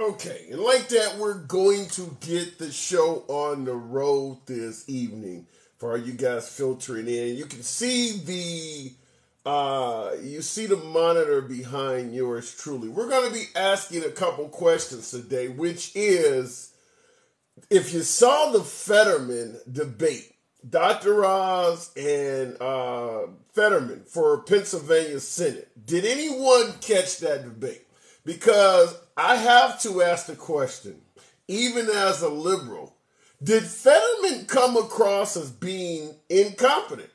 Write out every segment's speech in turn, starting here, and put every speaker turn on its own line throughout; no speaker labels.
Okay, and like that, we're going to get the show on the road this evening for all you guys filtering in. You can see the monitor behind yours truly. We're going to be asking a couple questions today, which is, if you saw the Fetterman debate, Dr. Oz and Fetterman for Pennsylvania Senate, did anyone catch that debate? Because I have to ask the question, even as a liberal, did Fetterman come across as being incompetent?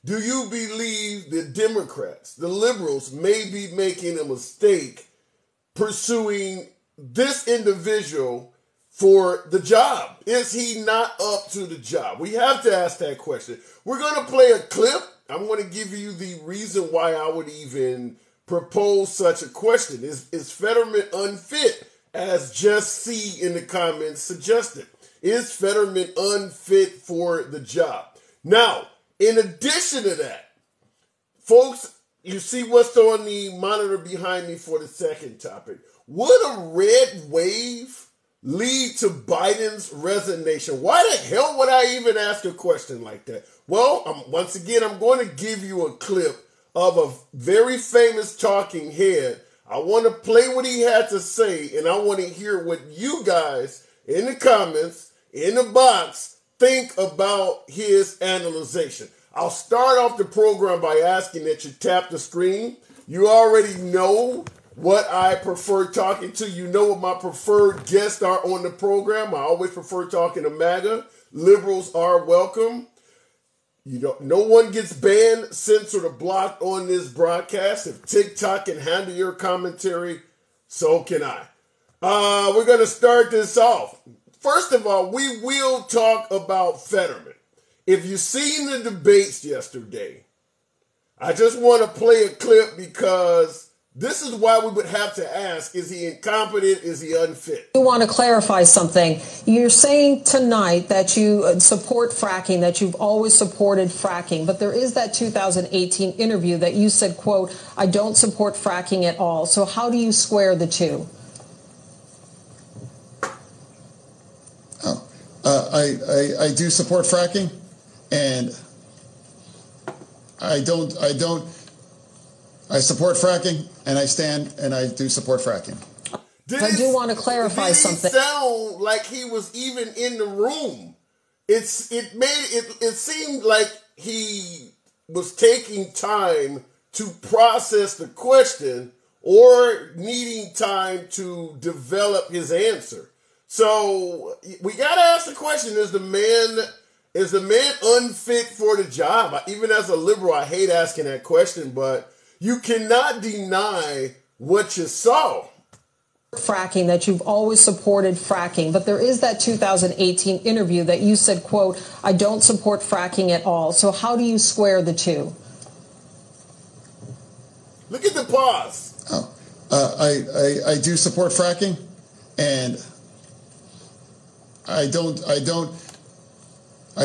Do you believe the Democrats, the liberals, may be making a mistake pursuing this individual for the job? Is he not up to the job? We have to ask that question. We're going to play a clip. I'm going to give you the reason why I would even propose such a question. Is Fetterman unfit, as Just C in the comments suggested? Is Fetterman unfit for the job? Now, in addition to that, folks, you see what's on the monitor behind me for the second topic. Would a red wave lead to Biden's resignation? Why the hell would I even ask a question like that? Well, once again, I'm going to give you a clip of a very famous talking head. I want to play what he had to say, and I want to hear what you guys in the comments, in the box, think about his analyzation. I'll start off the program by asking that you tap the screen. You already know what I prefer talking to. You know what my preferred guests are on the program. I always prefer talking to MAGA. Liberals are welcome. No one gets banned, censored, or blocked on this broadcast. If TikTok can handle your commentary, so can I. We're going to start this off. First of all, we will talk about Fetterman. If you've seen the debates yesterday, I just want to play a clip because this is why we would have to ask, is he incompetent? Is he unfit?
I want to clarify something. You're saying tonight that you support fracking, that you've always supported fracking, but there is that 2018 interview that you said, quote, I don't support fracking at all. So how do you square the two?
I do support fracking, and I support fracking, and I stand, and I do support fracking.
I do want to clarify something.
It sound like he was even in the room. It seemed like he was taking time to process the question or needing time to develop his answer. So we got to ask the question, is the man unfit for the job? Even as a liberal, I hate asking that question, but you cannot deny what you saw.
Fracking, that you've always supported fracking, but there is that 2018 interview that you said, quote, I don't support fracking at all. So how do you square the two?
Look at the pause.
I do support fracking, and I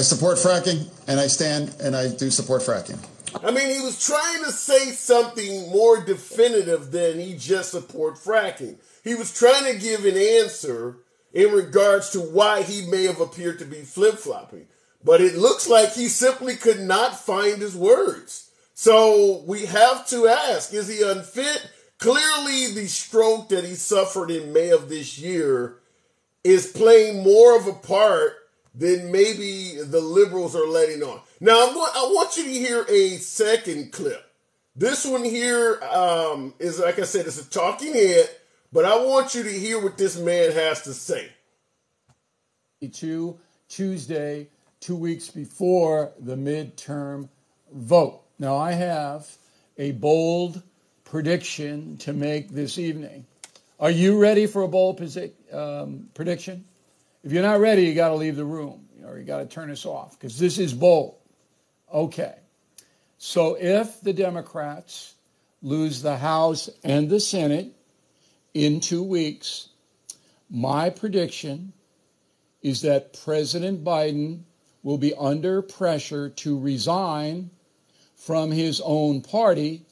support fracking, and I stand, and I do support fracking.
I mean, he was trying to say something more definitive than he just support fracking. He was trying to give an answer in regards to why he may have appeared to be flip-flopping. But it looks like he simply could not find his words. So we have to ask, is he unfit? Clearly, the stroke that he suffered in May of this year is playing more of a part than maybe the liberals are letting on. Now, I want you to hear a second clip. This one here is, like I said, it's a talking head, but I want you to hear what this man has to say.
Tuesday, 2 weeks before the midterm vote. Now, I have a bold prediction to make this evening. Are you ready for a bold prediction? If you're not ready, you got to leave the room, or you got to turn us off, because this is bold. Okay. So if the Democrats lose the House and the Senate in 2 weeks, my prediction is that President Biden will be under pressure to resign from his own party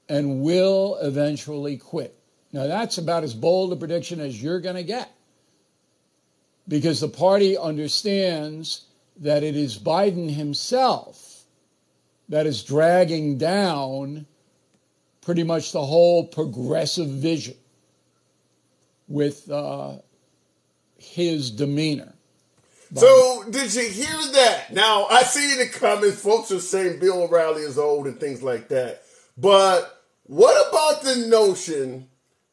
and will eventually quit. Now, that's about as bold a prediction as you're going to get, because the party understands that it is Biden himself that is dragging down pretty much the whole progressive vision with his demeanor.
So, did you hear that? Now, I see in the comments, folks are saying Bill O'Reilly is old and things like that. But what about the notion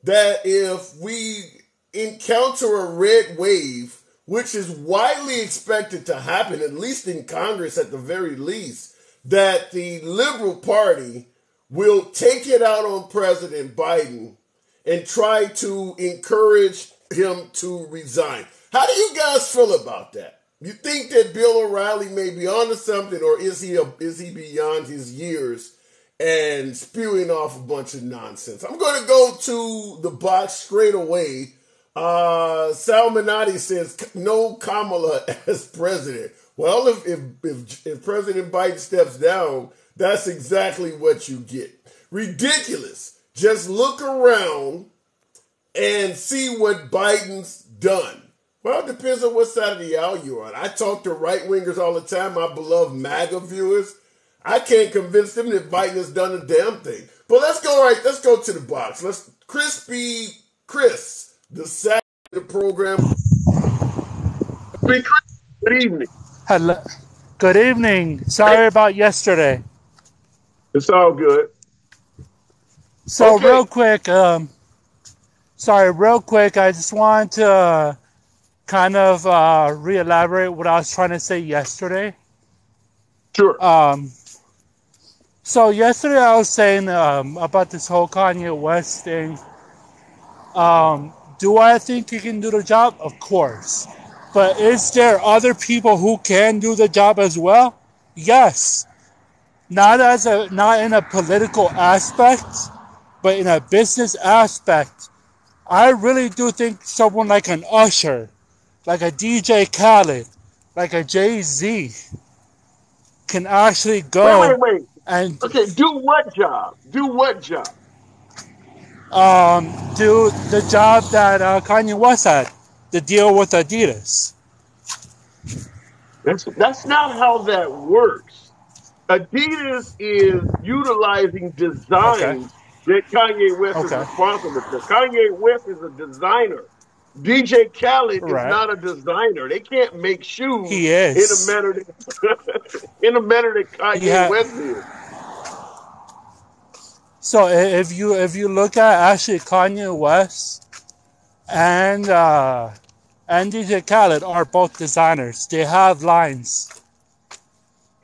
that if we encounter a red wave, which is widely expected to happen, at least in Congress at the very least, that the Liberal Party will take it out on President Biden and try to encourage him to resign? How do you guys feel about that? You think that Bill O'Reilly may be onto something, or is he beyond his years and spewing off a bunch of nonsense? I'm going to go to the box straight away. Sal Minotti says no Kamala as president. Well, if President Biden steps down, that's exactly what you get. Ridiculous. Just look around and see what Biden's done. Well, it depends on what side of the aisle you're on. I talk to right-wingers all the time, my beloved MAGA viewers. I can't convince them that Biden has done a damn thing. But let's go to the box. Chris, the side of the program.
Good evening.
Hello. Good evening. Sorry about yesterday.
It's all good.
So
Okay.
real quick, I just wanted to kind of re-elaborate what I was trying to say yesterday.
Sure.
So yesterday I was saying about this whole Kanye West thing. Do I think he can do the job? Of course. But is there other people who can do the job as well? Yes. Not in a political aspect, but in a business aspect. I really do think someone like an Usher, like a DJ Khaled, like a Jay-Z can actually go
Wait.
and
Okay, do what job? Do
the job that Kanye West had, the deal with Adidas.
That's not how that works. Adidas is utilizing designs that Kanye West is responsible for. Kanye West is a designer. DJ Khaled is not a designer. They can't make shoes
He is.
in a manner that Kanye West is.
So if you look at actually Kanye West and DJ Khaled are both designers. They have lines.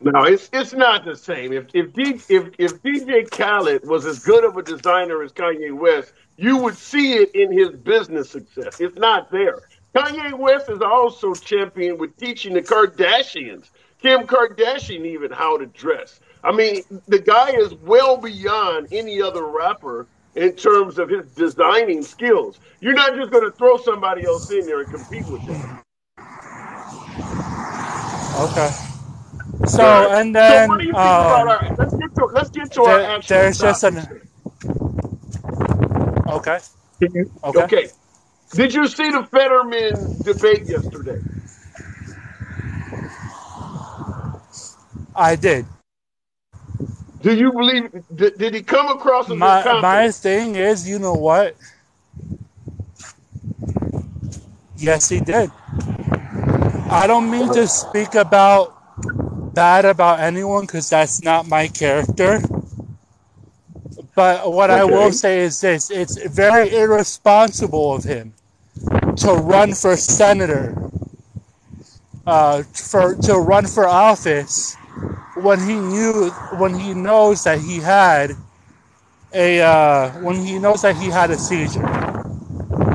No, it's not the same. If DJ Khaled was as good of a designer as Kanye West, you would see it in his business success. It's not there. Kanye West is also championed with teaching the Kardashians, Kim Kardashian even, how to dress. I mean, the guy is well beyond any other rapper in terms of his designing skills. You're not just going to throw somebody else in there and compete with them.
Okay. So and then
so what do you think about our? Let's get to our actual.
There's just an. Okay.
Okay. Did you see the Fetterman debate yesterday?
I did.
Do you believe? Did he come across as incompetent?
My thing is, you know what? Yes, he did. I don't mean to speak bad about anyone because that's not my character. But what I will say is this: it's very irresponsible of him to run for senator, to run for office when he knows that he had a seizure.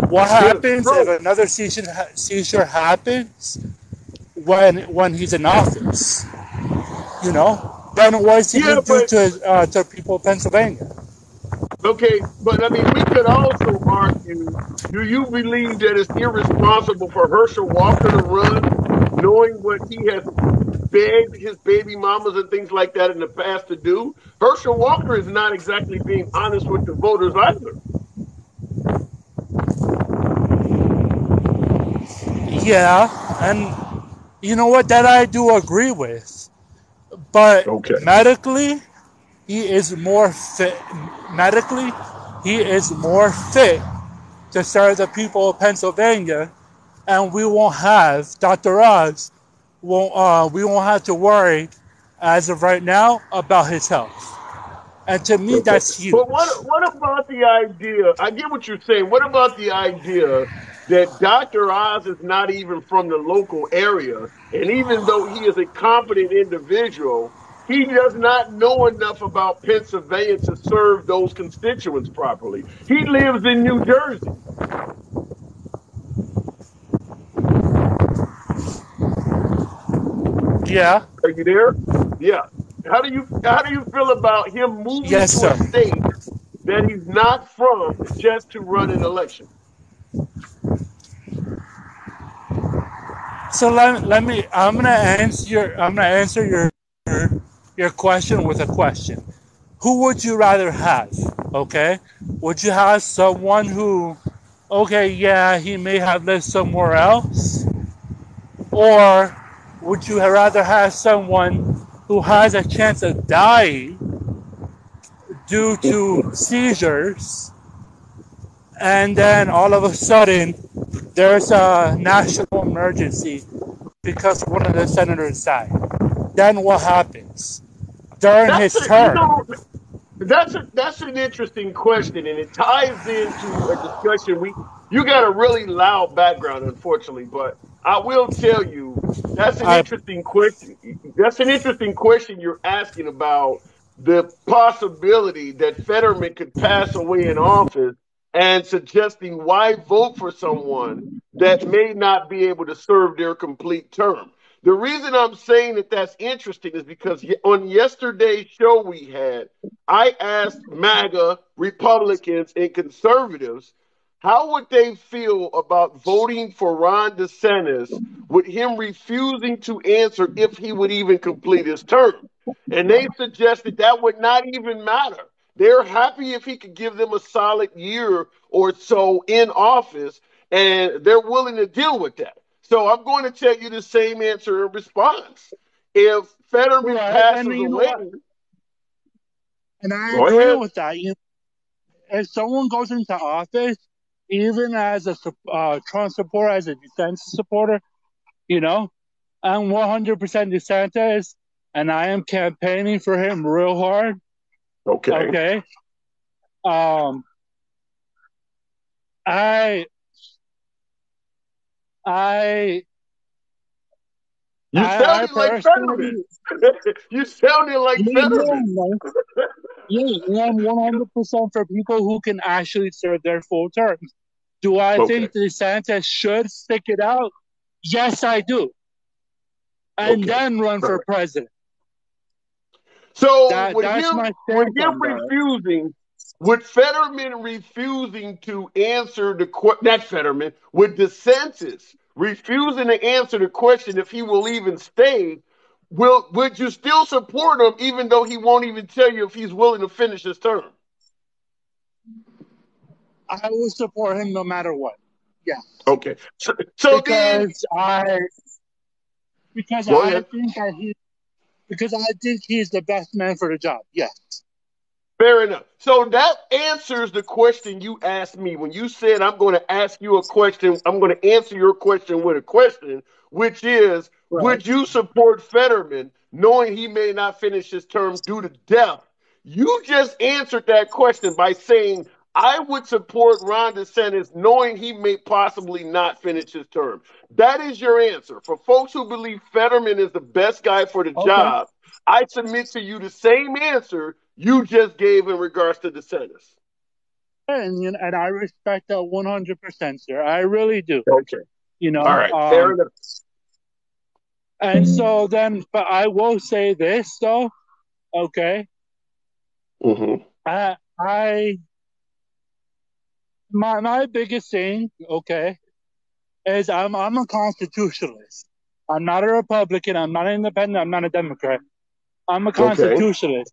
What happens if another seizure happens when he's in office? You know, then what is he going to do to people of Pennsylvania?
Okay, but I mean, we could also argue, do you believe that it's irresponsible for Herschel Walker to run, knowing what he has begged his baby mamas and things like that in the past to do? Herschel Walker is not exactly being honest with the voters either.
Yeah, and you know what? That I do agree with. But
Okay.
medically, he is more fit. Medically, he is more fit to serve the people of Pennsylvania, and we won't have Dr. Oz. We won't have to worry as of right now about his health. And to me,
Okay.
that's huge.
But what about the idea? I get what you're saying. What about the idea that Dr. Oz is not even from the local area, and even though he is a competent individual, he does not know enough about Pennsylvania to serve those constituents properly. He lives in New Jersey.
Yeah.
Are you there? Yeah. How do you feel about him moving
Yes,
to a
sir.
state that he's not from just to run an election?
So let me. I'm gonna answer your question with a question. Who would you rather have? Okay. Would you have someone who, okay, yeah, he may have lived somewhere else, or would you rather have someone who has a chance of dying due to seizures, and then all of a sudden there's a national emergency because one of the senators died? Then what happens during
That's
his
a
term?
that's an interesting question, and it ties into a discussion. You got a really loud background, unfortunately, but I will tell you that's an
I
interesting question. That's an interesting question you're asking about the possibility that Fetterman could pass away in office, and suggesting why vote for someone that may not be able to serve their complete term. The reason I'm saying that that's interesting is because on yesterday's show we had, I asked MAGA Republicans and conservatives how would they feel about voting for Ron DeSantis with him refusing to answer if he would even complete his term. And they suggested that would not even matter. They're happy if he could give them a solid year or so in office, and they're willing to deal with that. So I'm going to tell you the same answer in response. If Fetterman
right,
passes
and you know
away,
what? And I
go
agree
ahead.
with that. If someone goes into office, even as a Trump supporter, as a DeSantis supporter, you know, I'm 100% DeSantis, and I am campaigning for him real hard.
Okay.
Okay. I
You sounded like
personally,
Fetterman. You sounded like Fetterman.
yeah, I'm 100% for people who can actually serve their full terms. Do I
Okay.
think DeSantis should stick it out? Yes, I do. And
Okay.
then run for president.
So with
That's
him,
my stance on that.
refusing, with Fetterman refusing to answer the question, not Fetterman, with DeSantis refusing to answer the question if he will even stay, would you still support him even though he won't even tell you if he's willing to finish his term?
I will support him no matter what. Yeah.
Okay. So then,
Because I
go ahead.
think he's the best man for the job. Yes.
Fair enough. So that answers the question you asked me when you said, I'm going to ask you a question. I'm going to answer your question with a question, which is,
Right.
would you support Fetterman knowing he may not finish his term due to death? You just answered that question by saying, I would support Ron DeSantis knowing he may possibly not finish his term. That is your answer. For folks who believe Fetterman is the best guy for the job, I submit to you the same answer you just gave in regards to DeSantis.
And I respect that 100%, sir. I really do.
Okay.
You know.
All right. Fair enough.
And so then, but I will say this though. Okay.
Mm-hmm.
My biggest thing, okay, is I'm a constitutionalist. I'm not a Republican. I'm not an independent. I'm not a Democrat. I'm a constitutionalist.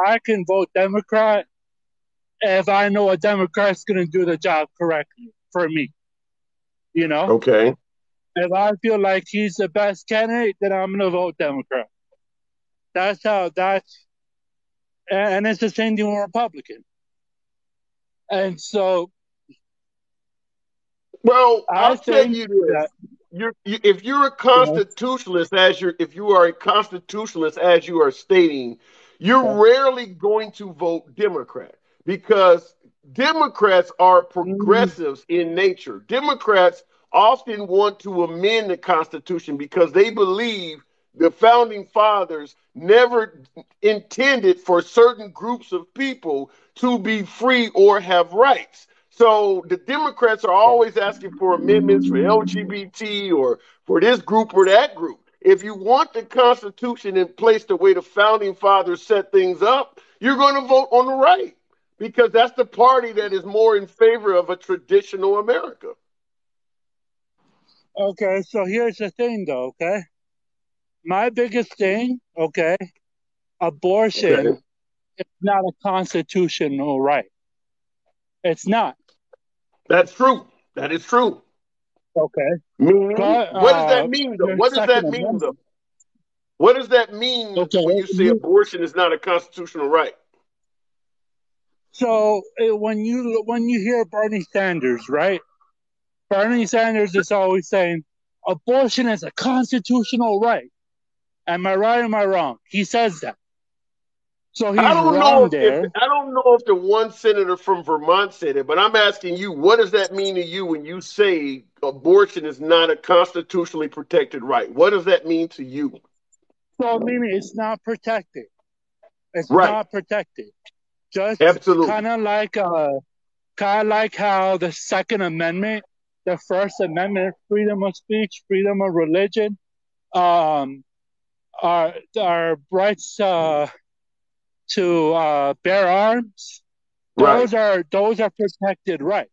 I can vote Democrat if I know a Democrat's going to do the job correctly for me. You know?
Okay.
If I feel like he's the best candidate, then I'm gonna vote Democrat. And it's the same thing with Republican. And so,
Well,
I
I'll tell
think
you
that
this: if you're a constitutionalist, if you are a constitutionalist, as you are stating, you're rarely going to vote Democrat because Democrats are progressives in nature. Democrats often want to amend the Constitution because they believe the founding fathers never intended for certain groups of people to be free or have rights. So the Democrats are always asking for amendments for LGBT or for this group or that group. If you want the Constitution in place the way the founding fathers set things up, you're going to vote on the right because that's the party that is more in favor of a traditional America.
okay. So here's the thing, though. Okay, my biggest thing. Okay, abortion
Okay.
is not a constitutional right. It's not.
That's true. That is true.
Okay,
Meaning,
but
what does that mean, though?
your
What does
Second
that mean, though?
Amendment.
What does that mean
Okay,
when you say abortion is not a constitutional right?
so when you hear Bernie Sanders, right? Bernie Sanders is always saying abortion is a constitutional right. Am I right or am I wrong? He says that. So
I
he's
don't know
wrong
if
there.
I don't know if the one senator from Vermont said it, but I'm asking you, what does that mean to you when you say abortion is not a constitutionally protected right? What does that mean to you?
So meaning it's not protected. It's
Right.
not protected. Just
Absolutely.
kind of like how the Second Amendment, the First Amendment, freedom of speech, freedom of religion, our rights to bear arms.
Right.
Those are protected rights.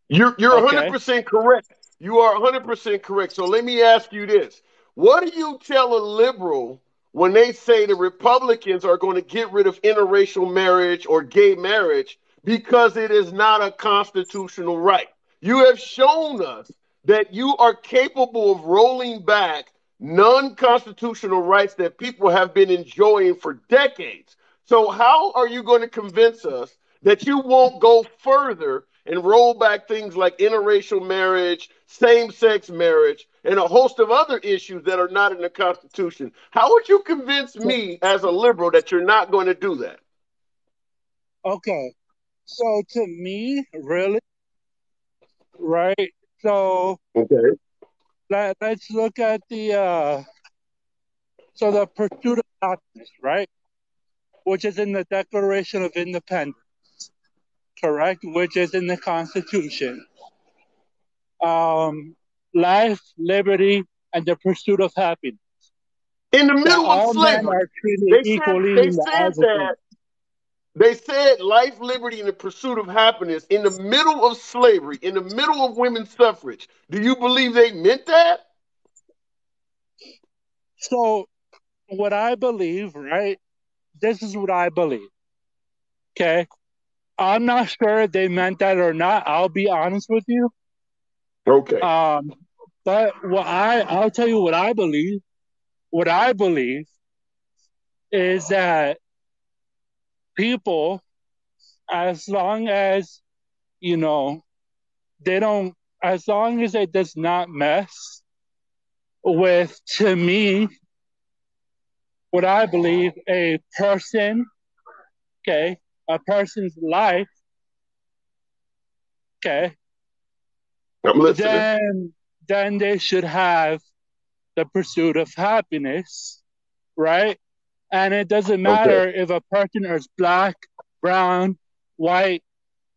You're
Okay.
100% correct. You are 100% correct. So let me ask you this. What do you tell a liberal when they say the Republicans are going to get rid of interracial marriage or gay marriage because it is not a constitutional right? You have shown us that you are capable of rolling back non-constitutional rights that people have been enjoying for decades. So how are you going to convince us that you won't go further and roll back things like interracial marriage, same sex marriage, and a host of other issues that are not in the Constitution? How would you convince me as a liberal that you're not going to do that?
Okay. So to me, really, right? So
Okay.
let's look at the pursuit of happiness, right? Which is in the Declaration of Independence, correct? Which is in the Constitution. Life, liberty, and the pursuit of happiness.
In the
That
middle of
all men
slavery,
are treated
they said
equally
they
in the
said
eyes of God.
that they said life, liberty, and the pursuit of happiness in the middle of slavery, in the middle of women's suffrage. Do you believe they meant that?
So what I believe, right? This is what I believe. Okay. I'm not sure if they meant that or not. I'll be honest with you.
Okay.
But I'll tell you what I believe. What I believe is that people, as long as, you know, as long as it does not mess with, to me, what I believe a person's life, okay,
I'm listening.
then they should have the pursuit of happiness, right? And it doesn't matter if a person is black, brown, white,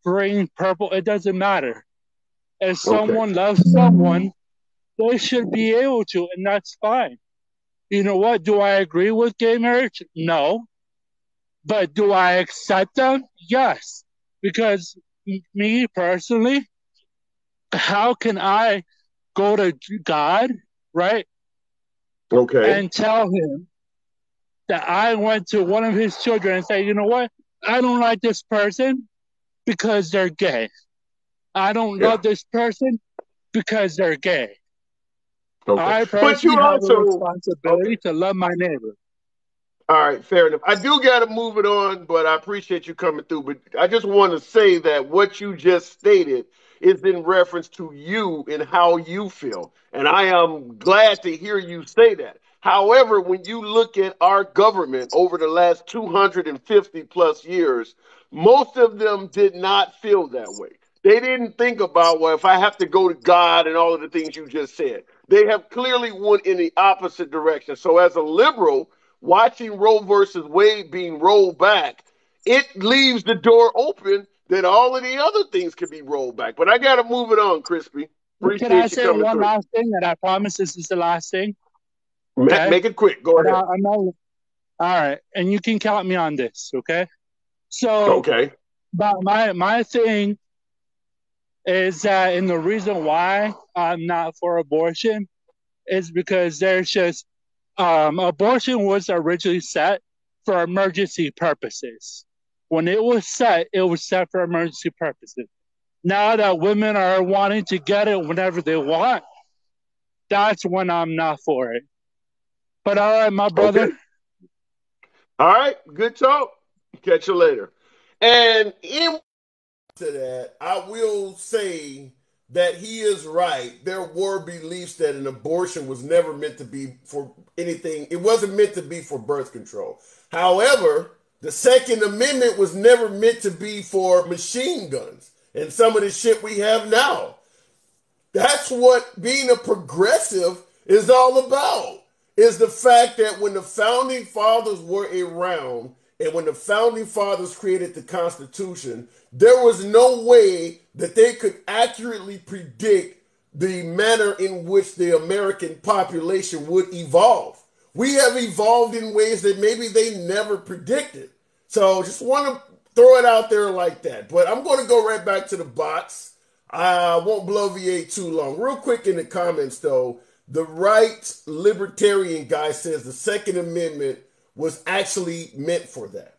green, purple, it doesn't matter. If someone loves someone, they should be able to, and that's fine. You know what? Do I agree with gay marriage? No. But do I accept them? Yes. Because me personally, how can I go to God, right?
Okay.
And tell him that I went to one of his children and say, you know what? I don't like this person because they're gay. I don't love this person because they're gay.
Okay.
I
But
personally
you
have a
also,
responsibility
okay.
to love my neighbor.
All right, fair enough. I do got to move it on, but I appreciate you coming through. But I just want to say that what you just stated is in reference to you and how you feel. And I am glad to hear you say that. However, when you look at our government over the last 250 plus years, most of them did not feel that way. They didn't think about, well, if I have to go to God and all of the things you just said. They have clearly went in the opposite direction. So as a liberal, watching Roe versus Wade being rolled back, it leaves the door open that all of the other things can be rolled back. But I got to move it on, Crispy.
Can I
Appreciate you
say
coming
one
through.
last thing? And I promise this is the last thing. Okay.
Make it quick. Go
And
ahead.
I know. All right. And you can count me on this. Okay. So,
Okay.
but my thing is that, and the reason why I'm not for abortion is because there's just abortion was originally set for emergency purposes. When it was set for emergency purposes. Now that women are wanting to get it whenever they want, that's when I'm not for it. But all right, my brother.
Okay. All right. Good talk. Catch you later. And in to that, I will say that he is right. There were beliefs that an abortion was never meant to be for anything. It wasn't meant to be for birth control. However, the Second Amendment was never meant to be for machine guns and some of the shit we have now. That's what being a progressive is all about, is the fact that when the founding fathers were around and when the founding fathers created the Constitution, there was no way that they could accurately predict the manner in which the American population would evolve. We have evolved in ways that maybe they never predicted. So just want to throw it out there like that. But I'm going to go right back to the box. I won't bloviate too long. Real quick in the comments, though, the right libertarian guy says the Second Amendment was actually meant for that.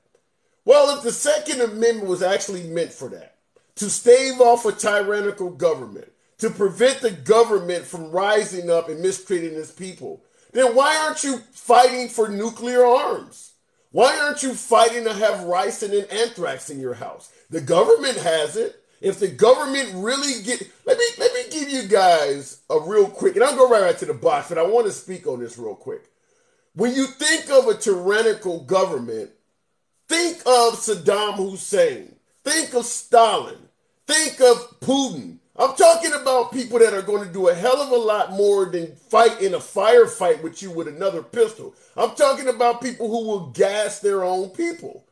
Well, if the Second Amendment was actually meant for that, to stave off a tyrannical government, to prevent the government from rising up and mistreating its people, then why aren't you fighting for nuclear arms? Why aren't you fighting to have ricin and anthrax in your house? The government has it. If the government really let me give you guys a real quick, and I'll go right to the box, but I want to speak on this real quick. When you think of a tyrannical government, think of Saddam Hussein, think of Stalin, think of Putin. I'm talking about people that are going to do a hell of a lot more than fight in a firefight with you with another pistol. I'm talking about people who will gas their own people.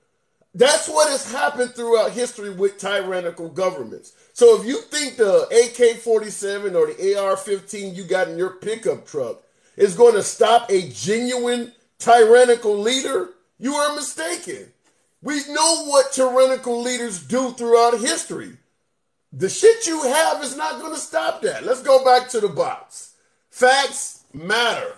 That's what has happened throughout history with tyrannical governments. So if you think the AK-47 or the AR-15 you got in your pickup truck is going to stop a genuine tyrannical leader, you are mistaken. We know what tyrannical leaders do throughout history. The shit you have is not going to stop that. Let's go back to the box. Facts matter.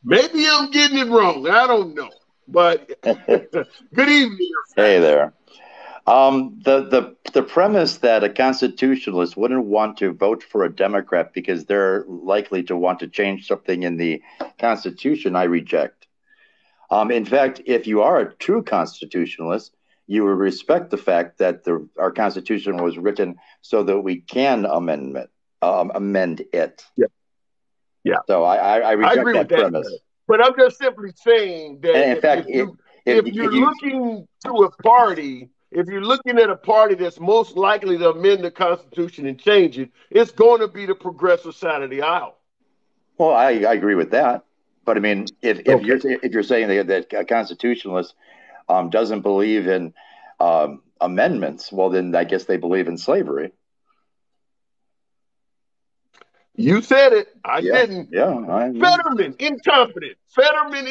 Maybe I'm getting it wrong. I don't know. But good evening.
Hey there. The premise that a constitutionalist wouldn't want to vote for a Democrat because they're likely to want to change something in the Constitution, I reject. In fact, if you are a true constitutionalist, you would respect the fact that our Constitution was written so that we can amend it.
Yeah. Yeah.
So I reject
agree
that
with
premise.
That. But I'm just simply saying that
And in fact,
if you're looking to a party, if you're looking at a party that's most likely to amend the Constitution and change it, it's going to be the progressive side of the aisle.
Well, I agree with that. But I mean, if you're saying that a constitutionalist doesn't believe in amendments, well, then I guess they believe in slavery.
You said it. I didn't.
Yeah.
Fetterman, incompetent.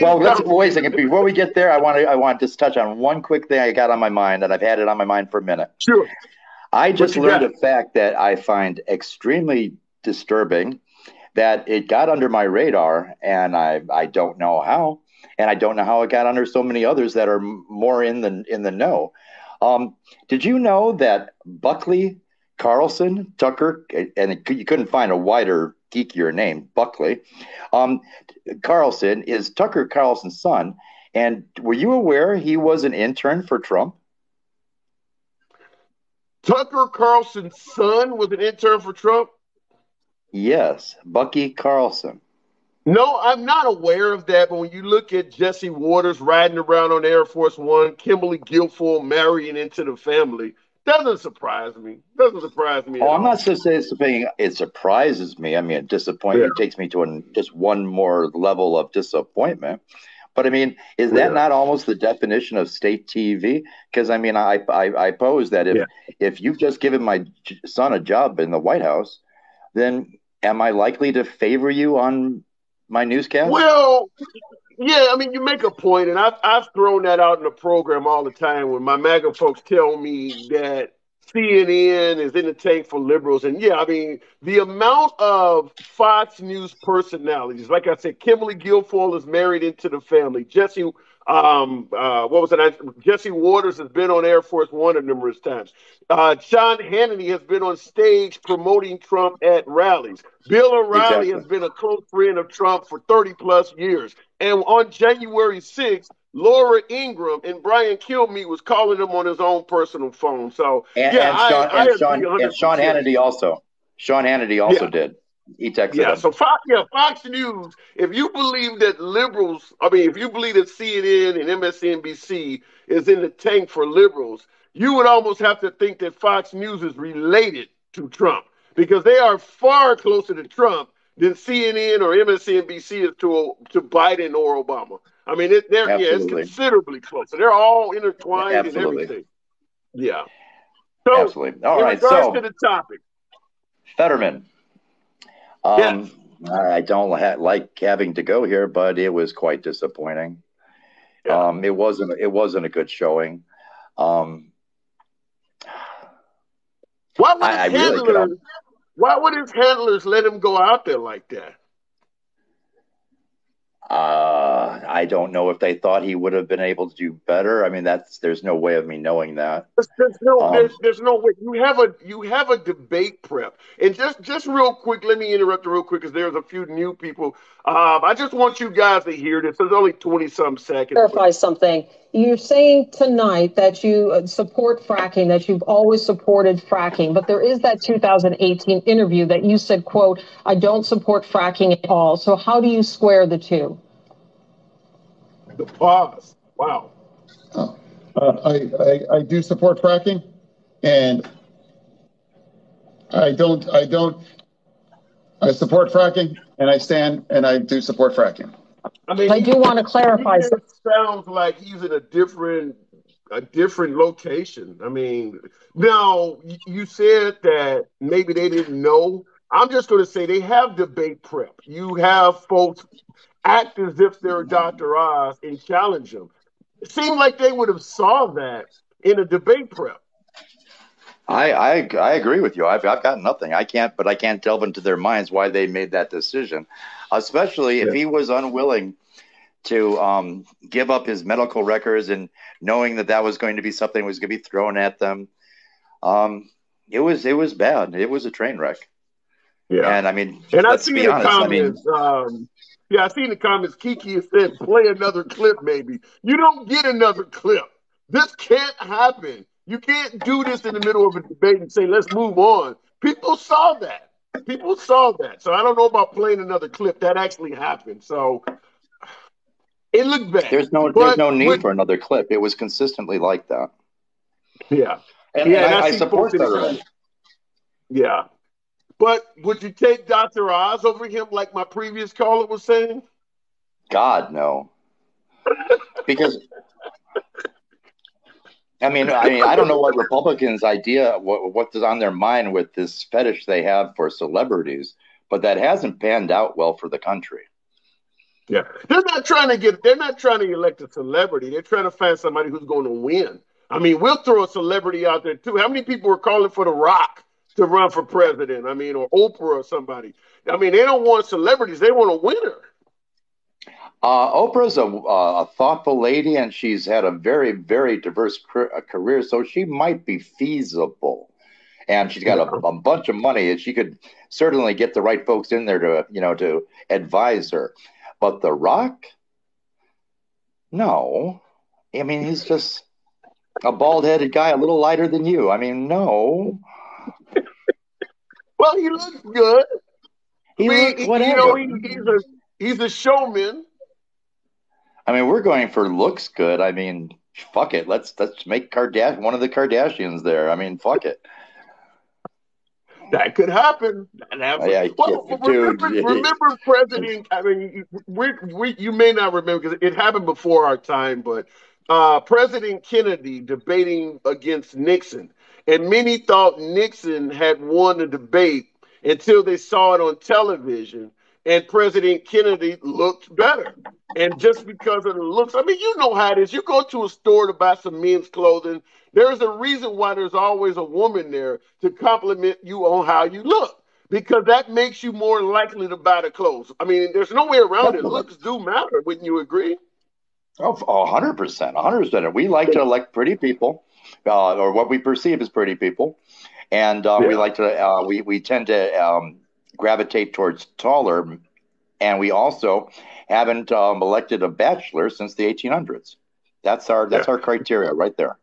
Well, wait a second. Before we get there, I want to just touch on one quick thing I got on my mind, and I've had it on my mind for a minute.
Sure.
I just learned a fact that I find extremely disturbing, that it got under my radar, and I don't know how, and I don't know how it got under so many others that are more in the know. Did you know that Buckley Carlson, Tucker, and you couldn't find a wider, geekier name, Buckley. Carlson is Tucker Carlson's son. And were you aware he was an intern for Trump?
Tucker Carlson's son was an intern for Trump?
Yes, Bucky Carlson.
No, I'm not aware of that. But when you look at Jesse Waters riding around on Air Force One, Kimberly Guilfoyle marrying into the family, doesn't surprise me. Doesn't surprise me at
Oh,
all.
I'm not just saying it surprises me. I mean, it disappoints.
Yeah.
It takes me to just one more level of disappointment. But I mean, is that
Yeah.
not almost the definition of state TV? Because I mean, I pose that if you've just given my son a job in the White House, then am I likely to favor you on my newscast?
Well, yeah, I mean, you make a point, and I've thrown that out in the program all the time when my MAGA folks tell me that CNN is in the tank for liberals. And yeah, I mean, the amount of Fox News personalities, like I said, Kimberly Guilfoyle is married into the family. Jesse Jesse Waters has been on Air Force One numerous times. Sean Hannity has been on stage promoting Trump at rallies. Bill O'Reilly has been a close friend of Trump for 30 plus years. And on January 6th, Laura Ingraham and Brian Kilmeade was calling him on his own personal phone. So I agree 100%.
Sean Hannity also. Sean Hannity also did. He texted him.
So Fox News, if you believe that if you believe that CNN and MSNBC is in the tank for liberals, you would almost have to think that Fox News is related to Trump because they are far closer to Trump than CNN or MSNBC is to Biden or Obama. I mean, it's considerably closer. They're all intertwined and everything. Yeah. So,
absolutely. All right.
So, to the topic,
Fetterman.
Yes.
I don't like having to go here, but it was quite disappointing. Yeah. It wasn't a good showing.
Why would his handlers let him go out there like that?
I don't know if they thought he would have been able to do better. I mean, there's no way of me knowing that.
There's no way. You have a debate prep, and just real quick, let me interrupt real quick because there's a few new people. I just want you guys to hear this. There's only 20-some seconds.
Clarify something. You're saying tonight that you support fracking, that you've always supported fracking, but there is that 2018 interview that you said, quote, "I don't support fracking at all." So how do you square the two?
The pause. Wow.
I do support fracking, and I support fracking, and I do support fracking.
I mean,
I do want to clarify.
It sounds like he's in a different location. I mean, now you said that maybe they didn't know. I'm just going to say they have debate prep. You have folks act as if they're Dr. Oz and challenge him. It seemed like they would have saw that in a debate prep.
I agree with you. I've got nothing. I can't delve into their minds why they made that decision, especially if he was unwilling to give up his medical records and knowing that was going to be something that was going to be thrown at them. It was bad. It was a train wreck. Yeah, and I mean,
I've seen the comments. I've seen the comments. Kiki has said, "Play another clip, maybe." You don't get another clip. This can't happen. You can't do this in the middle of a debate and say, "Let's move on." People saw that. So I don't know about playing another clip. That actually happened. So it looked bad.
There's no need for another clip. It was consistently like that.
Yeah.
And I support that.
Yeah. But would you take Dr. Oz over him like my previous caller was saying?
God, no. Because I mean, I don't know what Republicans' idea, what's on their mind with this fetish they have for celebrities, but that hasn't panned out well for the country.
Yeah, they're not trying to elect a celebrity. They're trying to find somebody who's going to win. I mean, we'll throw a celebrity out there too. How many people are calling for The Rock to run for president? I mean, or Oprah or somebody. I mean, they don't want celebrities. They want a winner.
Oprah's a thoughtful lady, and she's had a very, very diverse career, so she might be feasible. and she's got a bunch of money, and she could certainly get the right folks in there to advise her. But The Rock, no. I mean, he's just a bald-headed guy, a little lighter than you. I mean, no.
Well, he looks good.
Whatever.
He's a showman.
I mean, we're going for looks good. I mean, fuck it. Let's make one of the Kardashians there. I mean, fuck it.
That could happen. Remember President. I mean, you may not remember because it happened before our time, but President Kennedy debating against Nixon, and many thought Nixon had won the debate until they saw it on television, and President Kennedy looked better. And just because of the looks, I mean, you know how it is. You go to a store to buy some men's clothing. There's a reason why there's always a woman there to compliment you on how you look, because that makes you more likely to buy the clothes. I mean, there's no way around it. Looks do matter. Wouldn't you agree?
Oh, 100%. 100%. We like to elect pretty people, or what we perceive as pretty people. And we tend to gravitate towards taller, and we also haven't elected a bachelor since the 1800s. That's our criteria right there.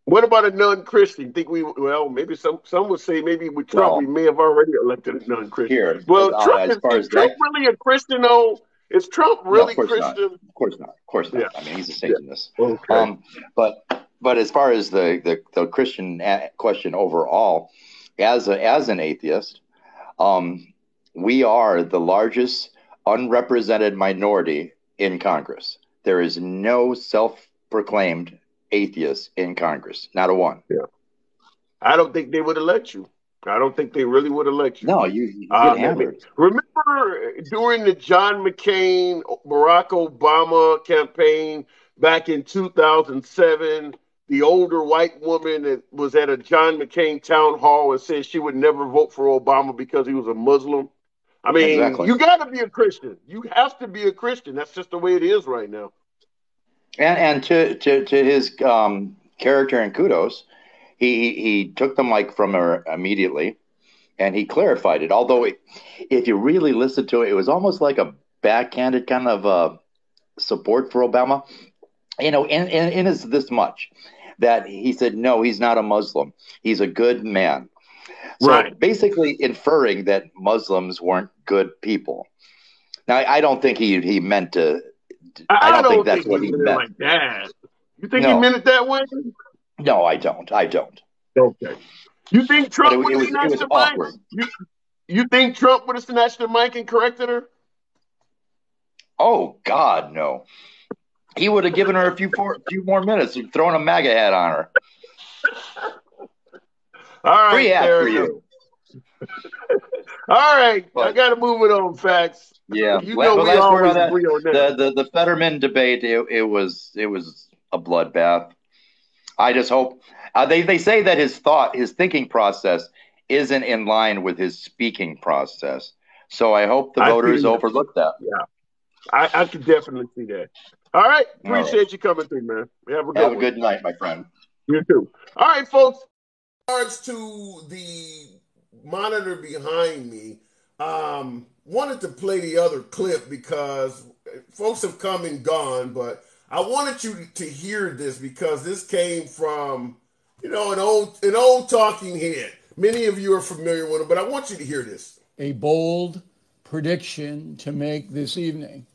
What about a non-Christian? Think maybe some would say maybe with Trump we may have already elected a non-Christian.
Here,
well, Trump is Trump really a Christian though? Is Trump really Christian?
Of course not. Of course not. Yeah. I mean, he's a Satanist.
Yeah. Okay.
But as far as the Christian question overall, as an atheist, we are the largest unrepresented minority in Congress. There is no self-proclaimed atheist in Congress, not a one.
Yeah, I don't think they would elect you. I don't think they really would elect you.
No, you get hammered.
Remember during the John McCain, Barack Obama campaign back in 2007, the older white woman that was at a John McCain town hall and said she would never vote for Obama because he was a Muslim. I mean, exactly. You got to be a Christian. You have to be a Christian. That's just the way it is right now.
And to his character and kudos, he took the mic from her immediately, and he clarified it. Although, if you really listen to it, it was almost like a backhanded kind of support for Obama. You know, and it's this much that he said, no, he's not a Muslim. He's a good man. So
right.
Basically inferring that Muslims weren't good people. Now, I don't think he meant to. I don't think that's what he meant.
Like that. You think he meant it that way?
No, I don't.
Okay. You think Trump would have snatched the mic? You think Trump would have snatched the mic and corrected her?
Oh God, no. He would have given her a few more minutes and thrown a MAGA hat on her.
All right,
free hat for you.
All right, I got to move it on, Facts.
Yeah,
we always agree on that.
The Fetterman debate, it was a bloodbath. I just hope they say that his thinking process isn't in line with his speaking process. So I hope the voters overlook that.
Yeah, I can definitely see that. All right, appreciate you coming through, man. Have a
good night, my friend.
You too. All right, folks.
In regards to the monitor behind me, wanted to play the other clip because folks have come and gone, but I wanted you to hear this because this came from, an old talking head. Many of you are familiar with him, but I want you to hear this.
A bold prediction to make this evening.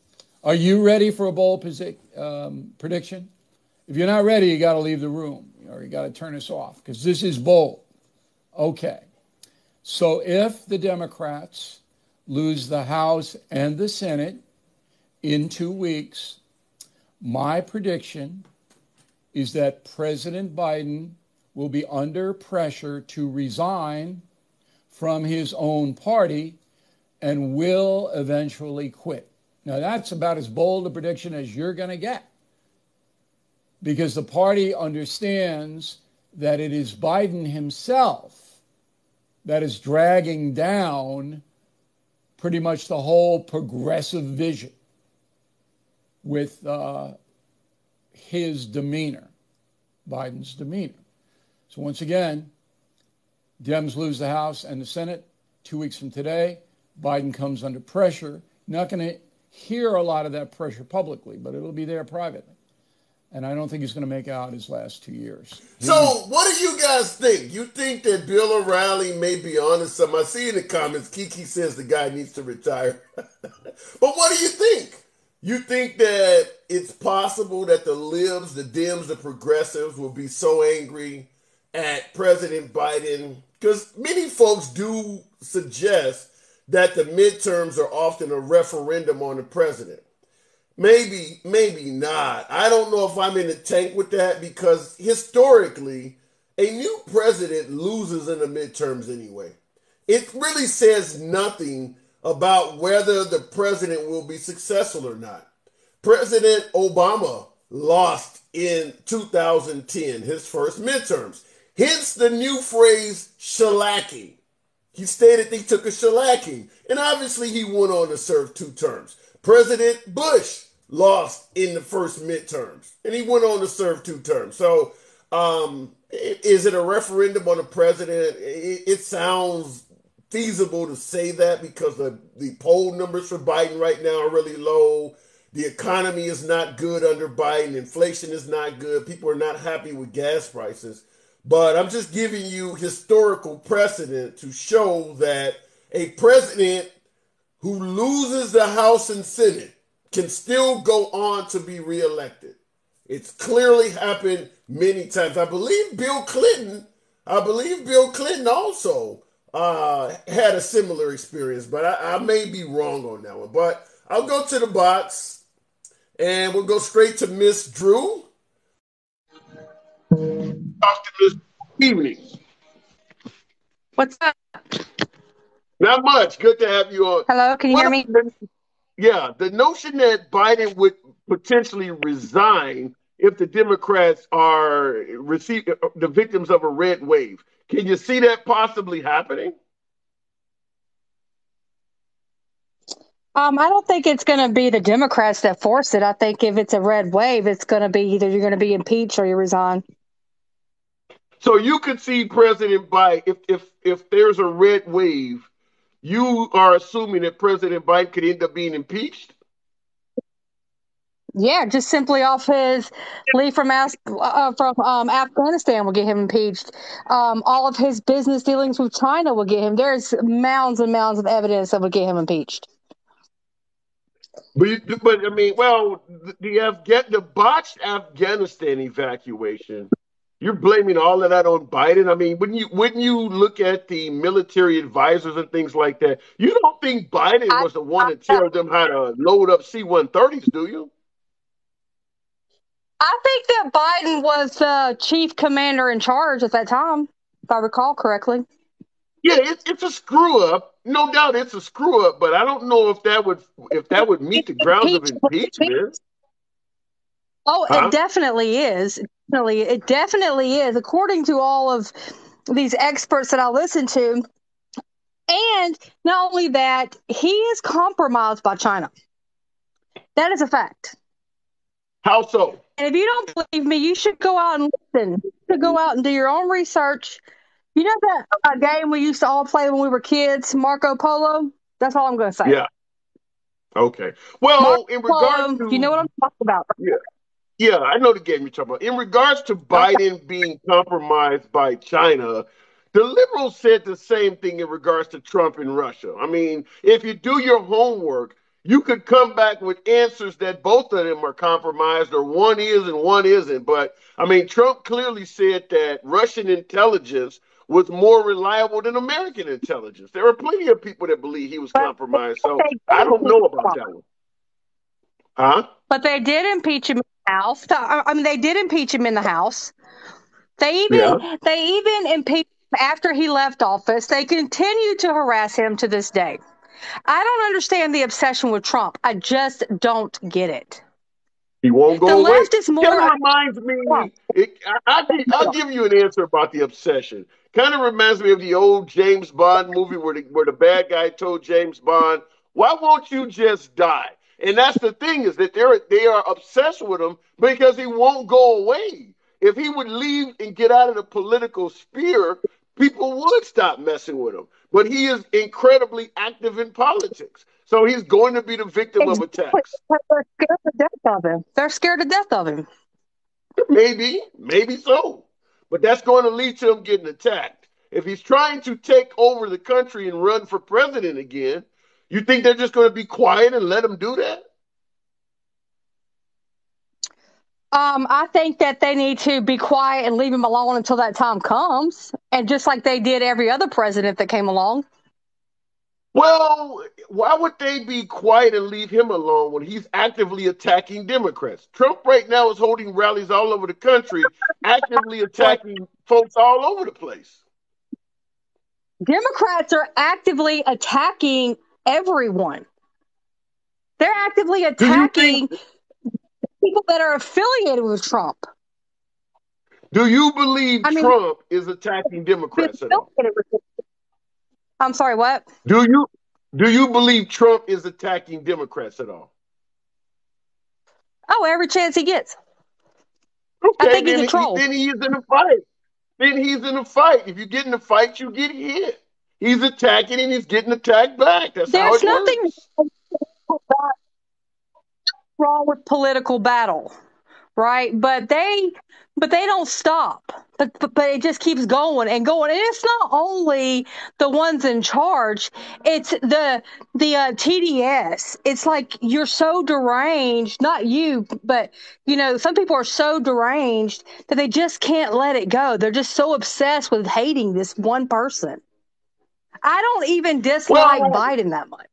Are you ready for a bold prediction? If you're not ready, you got to leave the room or you got to turn us off because this is bold. Okay. So if the Democrats lose the House and the Senate in 2 weeks, my prediction is that President Biden will be under pressure to resign from his own party and will eventually quit. Now, that's about as bold a prediction as you're going to get because the party understands that it is Biden himself that is dragging down pretty much the whole progressive vision with his demeanor, Biden's demeanor. So once again, Dems lose the House and the Senate 2 weeks from today. Biden comes under pressure. Not going to hear a lot of that pressure publicly, but it'll be there privately. And I don't think he's going to make out his last 2 years.
So, what do you guys think? You think that Bill O'Reilly may be onto something? I see in the comments, Kiki says the guy needs to retire. But what do you think? You think that it's possible that the libs, the Dems, the progressives will be so angry at President Biden? Because many folks do suggest that the midterms are often a referendum on the president. Maybe, maybe not. I don't know if I'm in the tank with that because historically, a new president loses in the midterms anyway. It really says nothing about whether the president will be successful or not. President Obama lost in 2010, his first midterms. Hence the new phrase shellacking. He stated he took a shellacking, and obviously he went on to serve 2 terms. President Bush lost in the first midterms, and he went on to serve 2 terms. So is it a referendum on the president? It sounds feasible to say that because the poll numbers for Biden right now are really low. The economy is not good under Biden. Inflation is not good. People are not happy with gas prices. But I'm just giving you historical precedent to show that a president who loses the House and Senate can still go on to be reelected. It's clearly happened many times. I believe Bill Clinton also had a similar experience, but I may be wrong on that one. But I'll go to the box, and we'll go straight to Miss Drew.
Evening.
What's up?
Not much. Good to have you on.
Hello, can you hear me?
Yeah, the notion that Biden would potentially resign if the Democrats are the victims of a red wave. Can you see that possibly happening?
I don't think it's going to be the Democrats that force it. I think if it's a red wave, it's going to be either you're going to be impeached or you resign.
So you could see President Biden, if there's a red wave, you are assuming that President Biden could end up being impeached?
Yeah, just simply off his leave from Afghanistan will get him impeached. All of his business dealings with China will get him. There's mounds and mounds of evidence that will get him impeached.
But I mean, well, the botched Afghanistan evacuation, you're blaming all of that on Biden. I mean, wouldn't you look at the military advisors and things like that? You don't think Biden was the one to tell them how to load up C-130s, do you?
I think that Biden was the chief commander in charge at that time, if I recall correctly.
Yeah, it's a screw up. No doubt it's a screw up, but I don't know if that would meet the grounds of impeachment.
Oh, It definitely is. It definitely is, according to all of these experts that I listen to. And not only that, he is compromised by China. That is a fact.
How so?
And if you don't believe me, you should go out and listen. You should go out and do your own research. You know that game we used to all play when we were kids, Marco Polo? That's all I'm going to say.
Yeah. Okay. Well,
Marco
in regards
Polo,
to...
you know what I'm talking about.
Yeah, I know the game you're talking about. In regards to Biden being compromised by China, the liberals said the same thing in regards to Trump and Russia. I mean, if you do your homework, you could come back with answers that both of them are compromised or one is and one isn't. But, I mean, Trump clearly said that Russian intelligence was more reliable than American intelligence. There are plenty of people that believe he was compromised. So I don't know about that one. Huh?
But they did impeach him in the House. I mean, they did impeach him in the House. They even impeached him after he left office. They continue to harass him to this day. I don't understand the obsession with Trump. I just don't get it.
He won't go away.
The left is more.
Kind of reminds me. I'll give you an answer about the obsession. Kind of reminds me of the old James Bond movie where the bad guy told James Bond, "Why won't you just die?" And that's the thing, is that they are obsessed with him because he won't go away. If he would leave and get out of the political sphere, people would stop messing with him. But he is incredibly active in politics. So he's going to be the victim of attacks.
They're scared to death of him. They're scared to death of him.
Maybe so. But that's going to lead to him getting attacked. If he's trying to take over the country and run for president again, you think they're just going to be quiet and let him do that?
I think that they need to be quiet and leave him alone until that time comes. And just like they did every other president that came along.
Well, why would they be quiet and leave him alone when he's actively attacking Democrats? Trump right now is holding rallies all over the country, actively attacking folks all over the place.
Democrats are actively attacking everyone. They're actively attacking people that are affiliated with Trump.
Do you believe Trump is attacking Democrats at all?
I'm sorry, what?
Do you believe Trump is attacking Democrats at all?
Oh, every chance he gets.
Okay,
I think he's a troll.
Then he's in a fight. If you get in a fight, you get hit. He's attacking and he's getting attacked back. That's how it works.
There's nothing wrong with political battle, right? But they don't stop. But it just keeps going and going. And it's not only the ones in charge. It's the TDS. It's like you're so deranged, not you, but, some people are so deranged that they just can't let it go. They're just so obsessed with hating this one person. I don't even dislike Biden that much.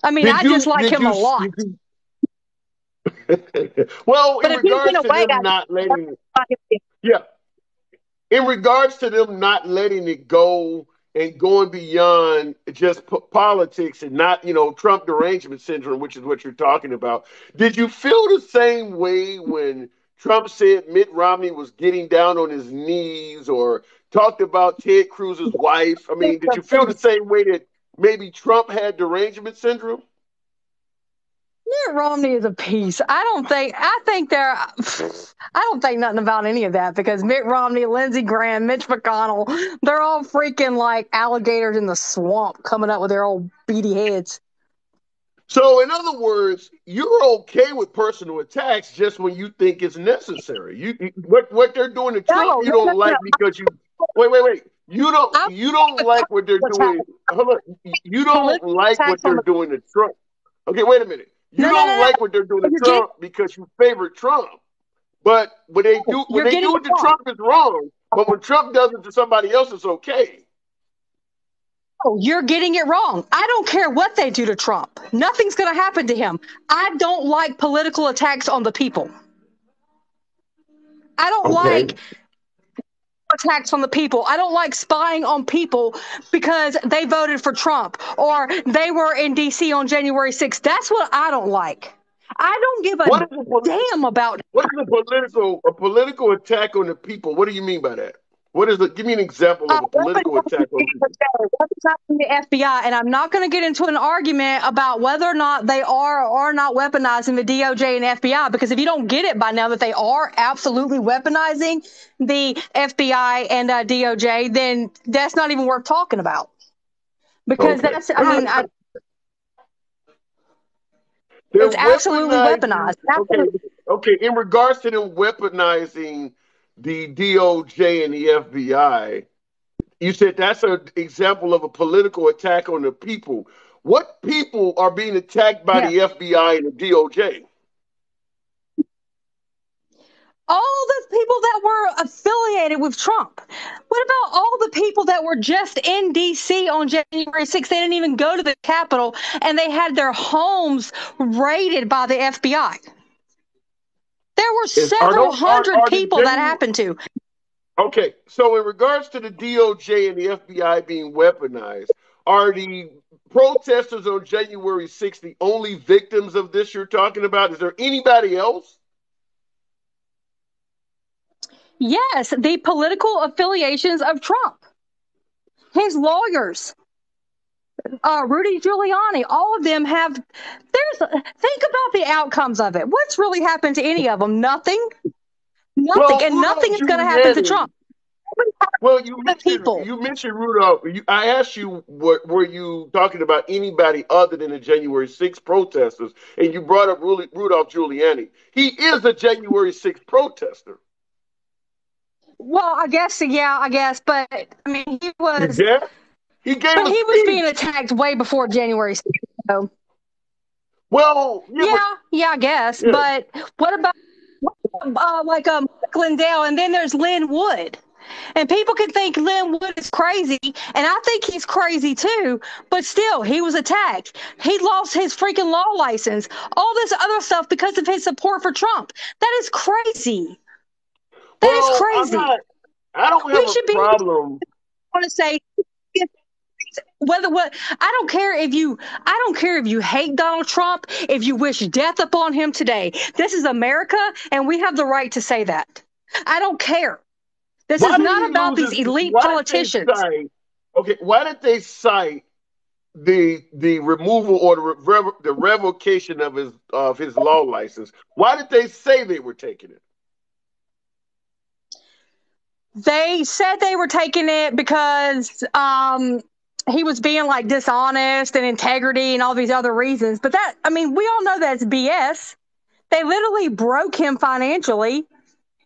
I mean, I just like him a lot.
Well, in regards to them not letting in regards to them not letting it go and going beyond just politics and not, Trump derangement syndrome, which is what you're talking about. Did you feel the same way when Trump said Mitt Romney was getting down on his knees or talked about Ted Cruz's wife? I mean, did you feel the same way that maybe Trump had derangement syndrome?
Mitt Romney is a piece. I don't think nothing about any of that because Mitt Romney, Lindsey Graham, Mitch McConnell, they're all freaking like alligators in the swamp coming up with their old beady heads.
So, in other words, you're okay with personal attacks just when you think it's necessary. What they're doing to Trump, you don't like because you wait. You don't like what they're doing. Hold on. You don't like what they're doing to Trump. Okay, wait a minute. You don't like what they're doing to Trump because you favor Trump. But when they do it to Trump, it's wrong. But when Trump does it to somebody else, it's okay.
Oh, you're getting it wrong. I don't care what they do to Trump. Nothing's going to happen to him. I don't like political attacks on the people. I don't like attacks on the people. I don't like spying on people because they voted for Trump or they were in D.C. on January 6th. That's what I don't like. I don't give a damn about.
What is a political attack on the people? What do you mean by that? Give me an example of a political attack on people.
The FBI, and I'm not going to get into an argument about whether or not they are or are not weaponizing the DOJ and FBI, because if you don't get it by now that they are absolutely weaponizing the FBI and DOJ, then that's not even worth talking about. Because it's absolutely weaponized.
Okay, in regards to them weaponizing the DOJ and the FBI, you said that's an example of a political attack on the people. What people are being attacked by the FBI and the DOJ?
All the people that were affiliated with Trump. What about all the people that were just in D.C. on January 6th? They didn't even go to the Capitol, and they had their homes raided by the FBI. There were several hundred people that happened to.
Okay, so in regards to the DOJ and the FBI being weaponized, are the protesters on January 6th the only victims of this you're talking about? Is there anybody else?
Yes, the political affiliations of Trump, his lawyers, Rudy Giuliani, all of them have. Think about the outcomes of it. What's really happened to any of them? Nothing. Nothing, and nothing is going to happen to Trump.
Well,
people.
you mentioned Rudolph. I asked you, were you talking about anybody other than the January 6th protesters? And you brought up Rudolph Giuliani. He is a January 6th protester.
Well, I guess, but I mean, he was.
Yeah, he gave.
But he was being attacked way before January 6th. So.
Well,
I guess. Yeah. But what about Glendale, and then there's Lynn Wood. And people can think Lynn Wood is crazy, and I think he's crazy too, but still, he was attacked. He lost his freaking law license, all this other stuff because of his support for Trump. That is crazy. That is crazy.
I don't have a problem.
I want to say I don't care if you hate Donald Trump, if you wish death upon him today. This is America, and we have the right to say that. I don't care. This is not about these elite politicians.
Why did they cite the removal or the revocation of his law license? Why did they say they were taking it?
They said they were taking it because he was being like dishonest and integrity and all these other reasons. But we all know that's BS. They literally broke him financially.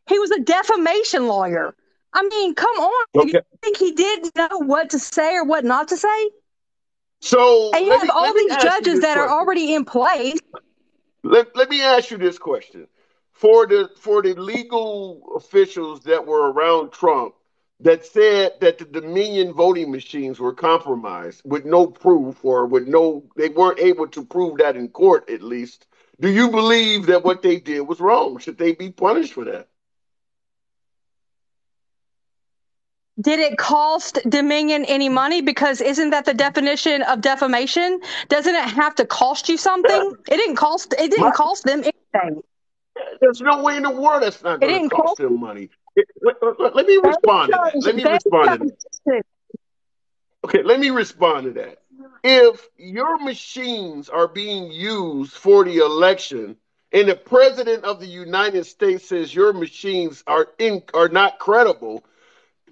He was a defamation lawyer. I mean, come on. Okay. You think he didn't know what to say or what not to say? And you have all these judges that are already in place.
Let me ask you this question. For the legal officials that were around Trump that said that the Dominion voting machines were compromised with no proof or they weren't able to prove that in court, at least, do you believe that what they did was wrong? Should they be punished for that?
Did it cost Dominion any money? Because isn't that the definition of defamation? Doesn't it have to cost you something? It didn't cost them anything.
There's no way in the world that's not going to cost them money. Let me respond to that. Okay, let me respond to that. If your machines are being used for the election and the president of the United States says your machines are not credible,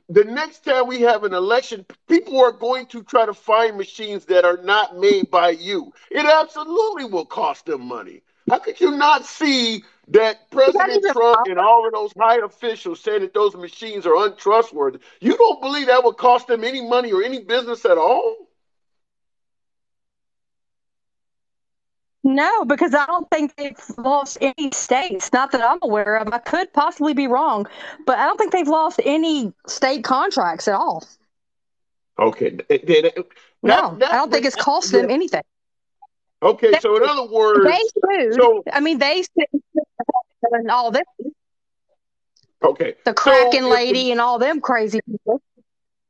the next time we have an election, people are going to try to find machines that are not made by you. It absolutely will cost them money. How could you not see that President Trump and all of those high officials saying that those machines are untrustworthy? You don't believe that would cost them any money or any business at all?
No, because I don't think they've lost any states. Not that I'm aware of. I could possibly be wrong, but I don't think they've lost any state contracts at all.
Okay.
No, I don't think it's cost them anything.
Okay, so in other words,
they sued and all this.
Okay.
The Kraken lady and all them crazy people.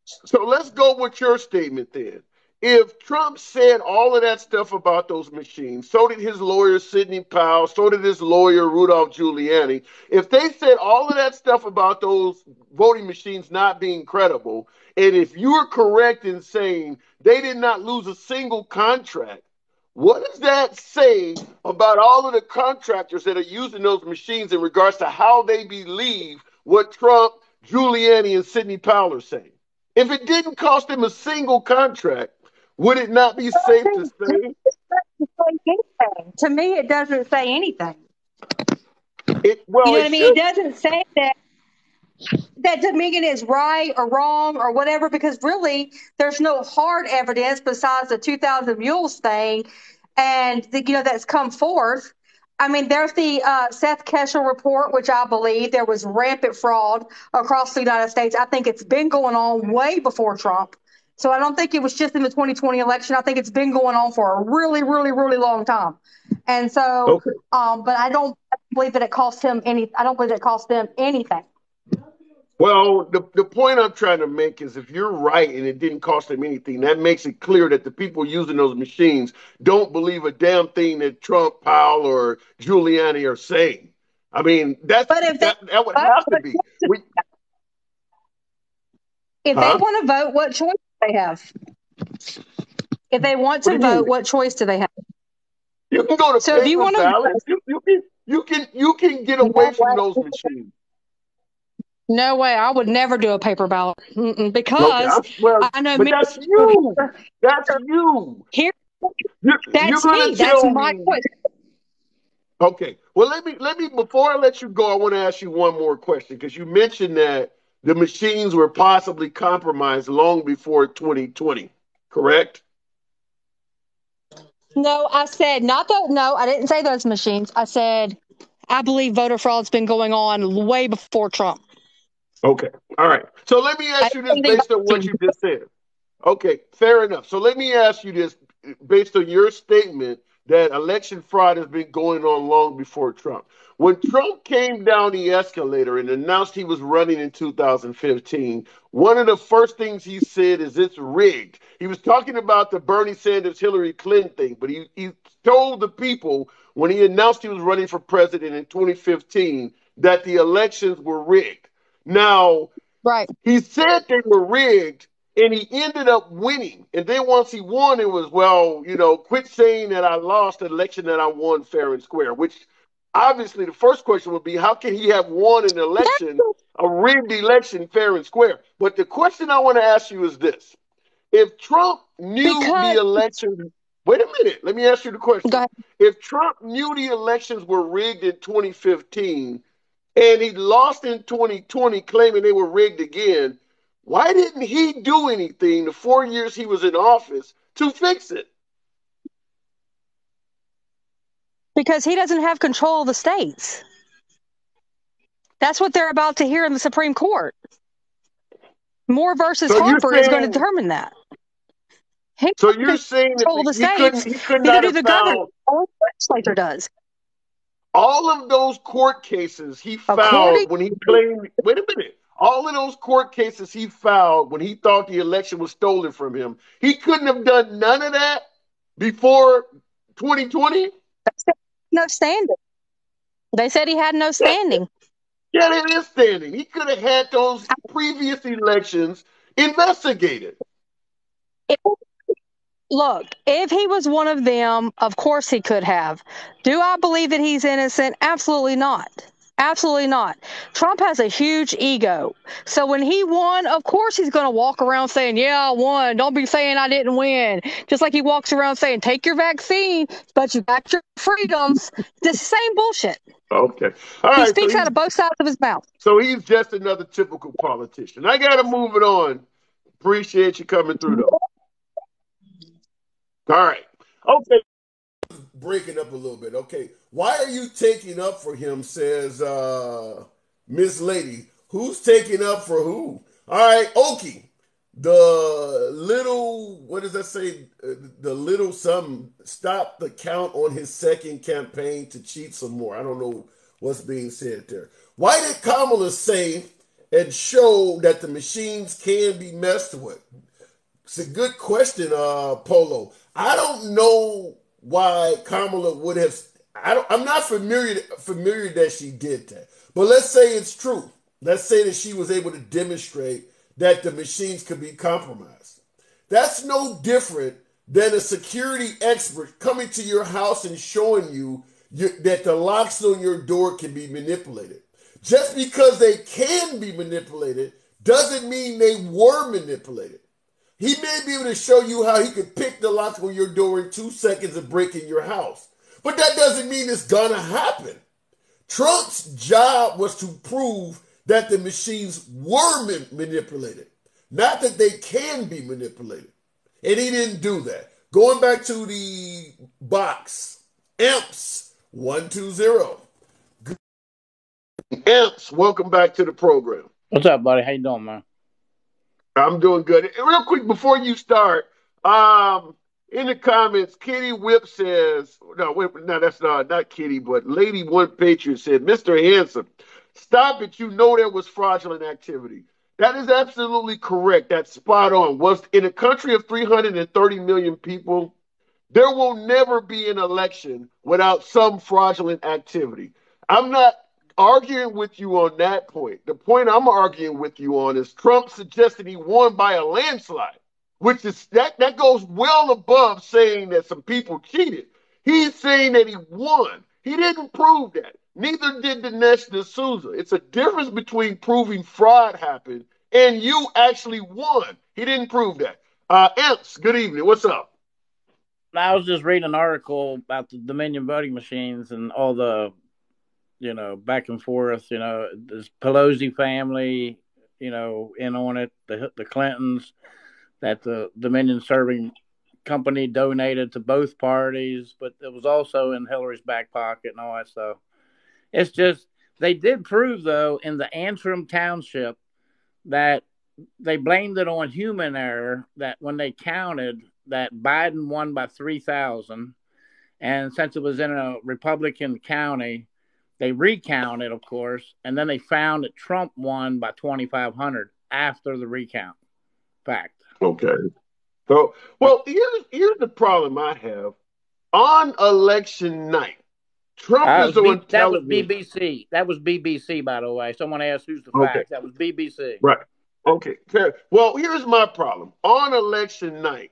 So let's go with your statement then. If Trump said all of that stuff about those machines, so did his lawyer, Sidney Powell, so did his lawyer, Rudolph Giuliani. If they said all of that stuff about those voting machines not being credible, and if you're correct in saying they did not lose a single contract, what does that say about all of the contractors that are using those machines in regards to how they believe what Trump, Giuliani, and Sidney Powell are saying? If it didn't cost them a single contract, would it not be safe to say?
To me, it doesn't say anything.
You know
what I mean? It doesn't say that Dominion is right or wrong or whatever, because really there's no hard evidence besides the 2,000 mules thing and that's come forth. I mean, there's the Seth Keshel report, which I believe there was rampant fraud across the United States. I think it's been going on way before Trump. So I don't think it was just in the 2020 election. I think it's been going on for a really, really, really long time. And so, but I don't believe that it cost him I don't believe that it cost them anything.
Well, the point I'm trying to make is if you're right and it didn't cost them anything, that makes it clear that the people using those machines don't believe a damn thing that Trump, Powell, or Giuliani are saying. I mean, that would have to be.
If they want to vote, what choice do they have? If they want to vote, what choice do they have?
You can go to paper ballots. You can get away from those machines.
No way. I would never do a paper ballot
Okay,
because
well,
I know
but
many
that's
people
you. That's you.
here.
You're
That's
gonna
me. That's
tell
my
me.
question.
Okay. Well, let me before I let you go, I want to ask you one more question because you mentioned that the machines were possibly compromised long before 2020, correct?
No, I said not the. No, I didn't say those machines. I said I believe voter fraud's been going on way before Trump.
Okay. All right. So let me
I
ask you
didn't
this
say anything about
based on what
machines.
you just said. Okay, fair enough. So let me ask you this based on your statement that election fraud has been going on long before Trump. When Trump came down the escalator and announced he was running in 2015, one of the first things he said is it's rigged. He was talking about the Bernie Sanders Hillary Clinton thing, but he told the people when he announced he was running for president in 2015 that the elections were rigged. Now,
Right.
he said they were rigged and he ended up winning. And then once he won, it was, well, quit saying that I lost an election that I won fair and square, which obviously the first question would be, how can he have won an election, a rigged election, fair and square? But the question I want to ask you is this. If Trump knew the
Because
election, wait a minute, let me ask you the
go
question.
ahead.
If Trump knew the elections were rigged in 2015, and he lost in 2020, claiming they were rigged again. Why didn't he do anything the 4 years he was in office to fix it?
Because he doesn't have control of the states. That's what they're about to hear in the Supreme Court. Moore versus
So you're
Harper is going to
saying,
determine that. He
so
doesn't
you're saying that
control of the
he
states.
could
Neither
not
do
have
the governor.
found
Only the legislature does.
all of those court cases he
According
filed when he claimed. Wait a minute. All of those court cases he filed when he thought the election was stolen from him. He couldn't have done none of that before 2020.
no standing. They said he had no standing.
Yeah, it is standing. He could have had those previous elections investigated.
Look, if he was one of them, of course he could have. Do I believe that he's innocent? Absolutely not. Absolutely not. Trump has a huge ego. So when he won, of course he's going to walk around saying, yeah, I won. Don't be saying I didn't win. Just like he walks around saying, take your vaccine, but you got your freedoms. The same bullshit.
Okay. All
He
right.
speaks out of both sides of his mouth.
So he's just another typical politician. I got to move it on. Appreciate you coming through, though. All right. Okay.
Breaking up a little bit. Okay. Why are you taking up for him, says Miss Lady. Who's taking up for who? All right, Okie. The little, what does that say? The little something stopped the count on his second campaign to cheat some more. I don't know what's being said there. Why did Kamala say and show that the machines can be messed with? It's a good question, Polo. I don't know why Kamala would have. I'm not familiar that she did that. But let's say it's true. Let's say that she was able to demonstrate that the machines could be compromised. That's no different than a security expert coming to your house and showing you that the locks on your door can be manipulated. Just because they can be manipulated doesn't mean they were manipulated. He may be able to show you how he could pick the lock on your door in 2 seconds and break in your house. But that doesn't mean it's gonna happen. Trump's job was to prove that the machines were manipulated, not that they can be manipulated. And he didn't do that. Going back to the box, Imps 120.
Imps, welcome back to the program.
What's up, buddy? How you doing, man?
I'm doing good. And real quick before you start, in the comments, Kitty Whip says, no, that's not Kitty, but Lady One Patriot said, Mr. Hanson, stop it. You know there was fraudulent activity. That is absolutely correct. That's spot on. Was in a country of 330 million people, there will never be an election without some fraudulent activity. I'm not arguing with you on that point. The point I'm arguing with you on is Trump suggested he won by a landslide, which is that goes well above saying that some people cheated. He's saying that he won. He didn't prove that. Neither did Dinesh D'Souza. It's a difference between proving fraud happened and you actually won. He didn't prove that. Imps, good evening. What's up?
I was just reading an article about the Dominion voting machines and all the, back and forth. This Pelosi family, in on it. The Clintons, that the Dominion serving company donated to both parties, but it was also in Hillary's back pocket and all that stuff. It's just, they did prove, though, in the Antrim Township that they blamed it on human error, that when they counted, that Biden won by 3,000. And since it was in a Republican county, they recounted, of course, and then they found that Trump won by 2,500 after the recount. Fact.
Okay. So, well, here's the problem I have. On election night, Trump is on television.
That was BBC. That was BBC, by the way. Someone asked who's the fact. That was BBC.
Right. Okay. Fair. Well, here's my problem. On election night,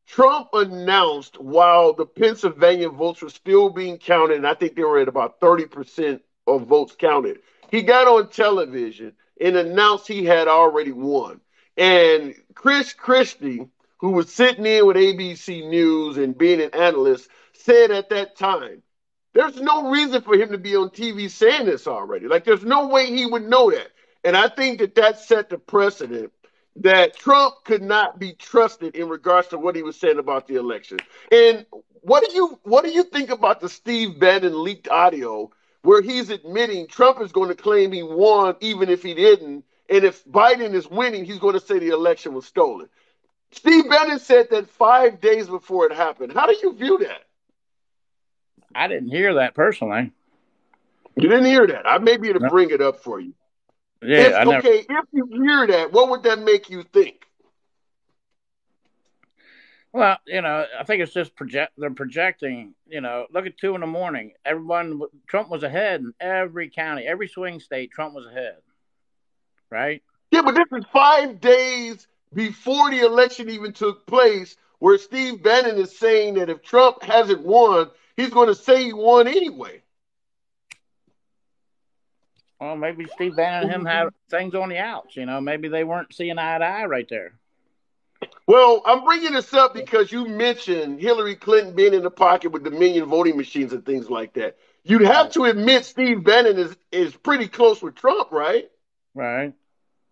Trump announced while the Pennsylvania votes were still being counted, and I think they were at about 30% of votes counted, he got on television and announced he had already won. And Chris Christie, who was sitting in with ABC News and being an analyst, said at that time, there's no reason for him to be on TV saying this already. Like, there's no way he would know that. And I think that set the precedent that Trump could not be trusted in regards to what he was saying about the election. And what do you think about the Steve Bannon leaked audio where he's admitting Trump is going to claim he won even if he didn't, and if Biden is winning, he's going to say the election was stolen? Steve Bannon said that 5 days before it happened. How do you view that?
I didn't hear that personally.
You didn't hear that? I may be able to bring it up for you.
Yeah,
if you hear that, what would that make you think?
Well, I think it's just they're projecting, look at 2 a.m. Trump was ahead in every county, every swing state, Trump was ahead. Right?
Yeah, but this is 5 days before the election even took place, where Steve Bannon is saying that if Trump hasn't won, he's going to say he won anyway.
Well, maybe Steve Bannon and him have things on the outs. Maybe they weren't seeing eye to eye right there.
Well, I'm bringing this up because you mentioned Hillary Clinton being in the pocket with Dominion voting machines and things like that. You'd have to admit Steve Bannon is pretty close with Trump, right?
Right.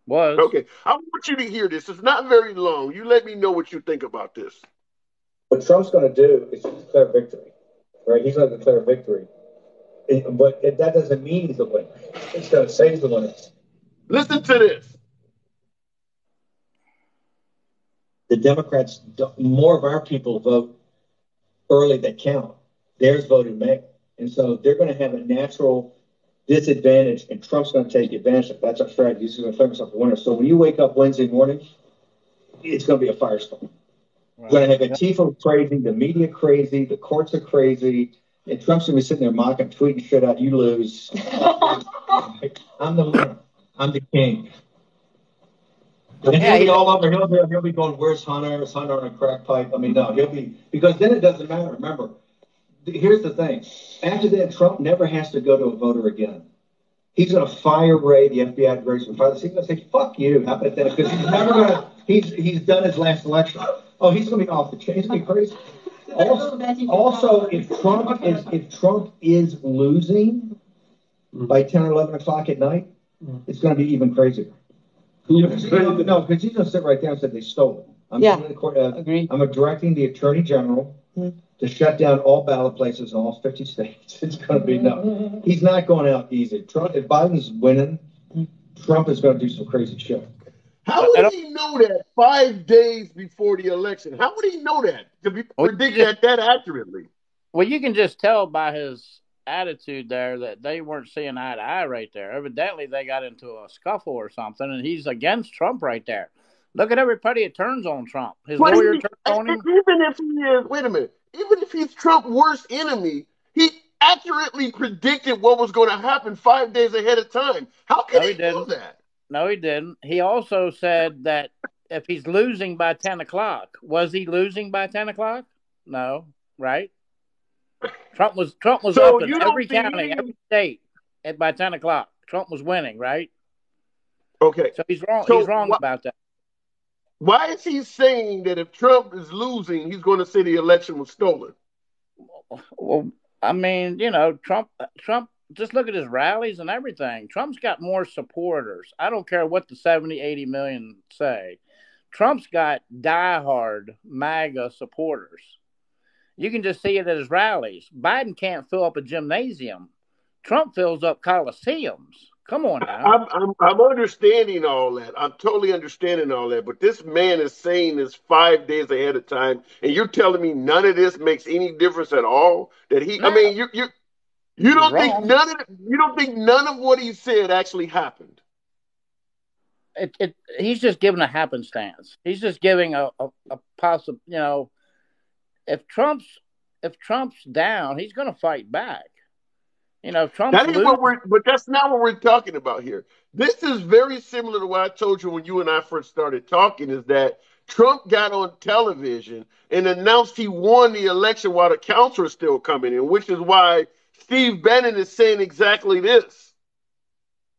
Was.
Okay. I want you to hear this. It's not very long. You let me know what you think about this.
What Trump's going to do is declare victory, right? He's going to declare victory. But that doesn't mean he's a winner. It's going to say he's the winner.
Listen to this.
The Democrats, more of our people vote early that count. Theirs voted May. And so they're going to have a natural disadvantage, and Trump's going to take advantage of that. That's our strategy. He's going to claim himself a winner. So when you wake up Wednesday morning, it's going to be a firestorm. Right. We're going to have Antifa crazy, the media crazy, the courts are crazy, and Trump's going to be sitting there mocking, tweeting shit out. You lose. I'm the winner. I'm the king. And he'll be all over. He'll be going, where's Hunter? Is Hunter on a crack pipe? I mean, no, he'll be, because then it doesn't matter. Remember, here's the thing. After that, Trump never has to go to a voter again. He's going to fire Ray, the FBI director. He's going to say, fuck you. How about that? Because he's never going to, he's done his last election. Oh, he's going to be off the chain. He's going to be crazy. Also, if Trump is losing by 10 or 11 o'clock at night, it's going to be even crazier. No, because he's going to sit right there and say they stole it. I'm directing the Attorney General to shut down all ballot places in all 50 states. It's going to be no. He's not going out easy. Trump, if Biden's winning, Trump is going to do some crazy shit.
How would he know that 5 days before the election? How would he know that to predict that accurately?
Well, you can just tell by his attitude there that they weren't seeing eye to eye right there. Evidently, they got into a scuffle or something, and he's against Trump right there. Look at everybody that turns on Trump. His lawyer turns on him.
Even if he is, wait a minute, even if he's Trump's worst enemy, he accurately predicted what was going to happen 5 days ahead of time. How can he do that?
No, he didn't. He also said that if he's losing by 10 o'clock, was he losing by 10 o'clock? No, right? Trump was
So
up in
you
every
don't think
county, every state by 10 o'clock. Trump was winning, right?
okay?
So he's wrong. He's
So
wrong about that.
why is he saying that if Trump is losing, he's going to say the election was stolen?
Well, I mean, Trump. Just look at his rallies and everything. Trump's got more supporters. I don't care what the 70, 80 million say. Trump's got diehard MAGA supporters. You can just see it at his rallies. Biden can't fill up a gymnasium. Trump fills up coliseums. Come on now.
I'm understanding all that. I'm totally understanding all that. But this man is saying this 5 days ahead of time, and you're telling me none of this makes any difference at all. That he,
No,
I mean, you don't think
wrong.
none of what he said actually happened.
He's just giving a happenstance. He's just giving a possible. If Trump's down, he's going to fight back. Trump's
That ain't but that's not what we're talking about here. This is very similar to what I told you when you and I first started talking, is that Trump got on television and announced he won the election while the counts were still coming in, which is why Steve Bannon is saying exactly this.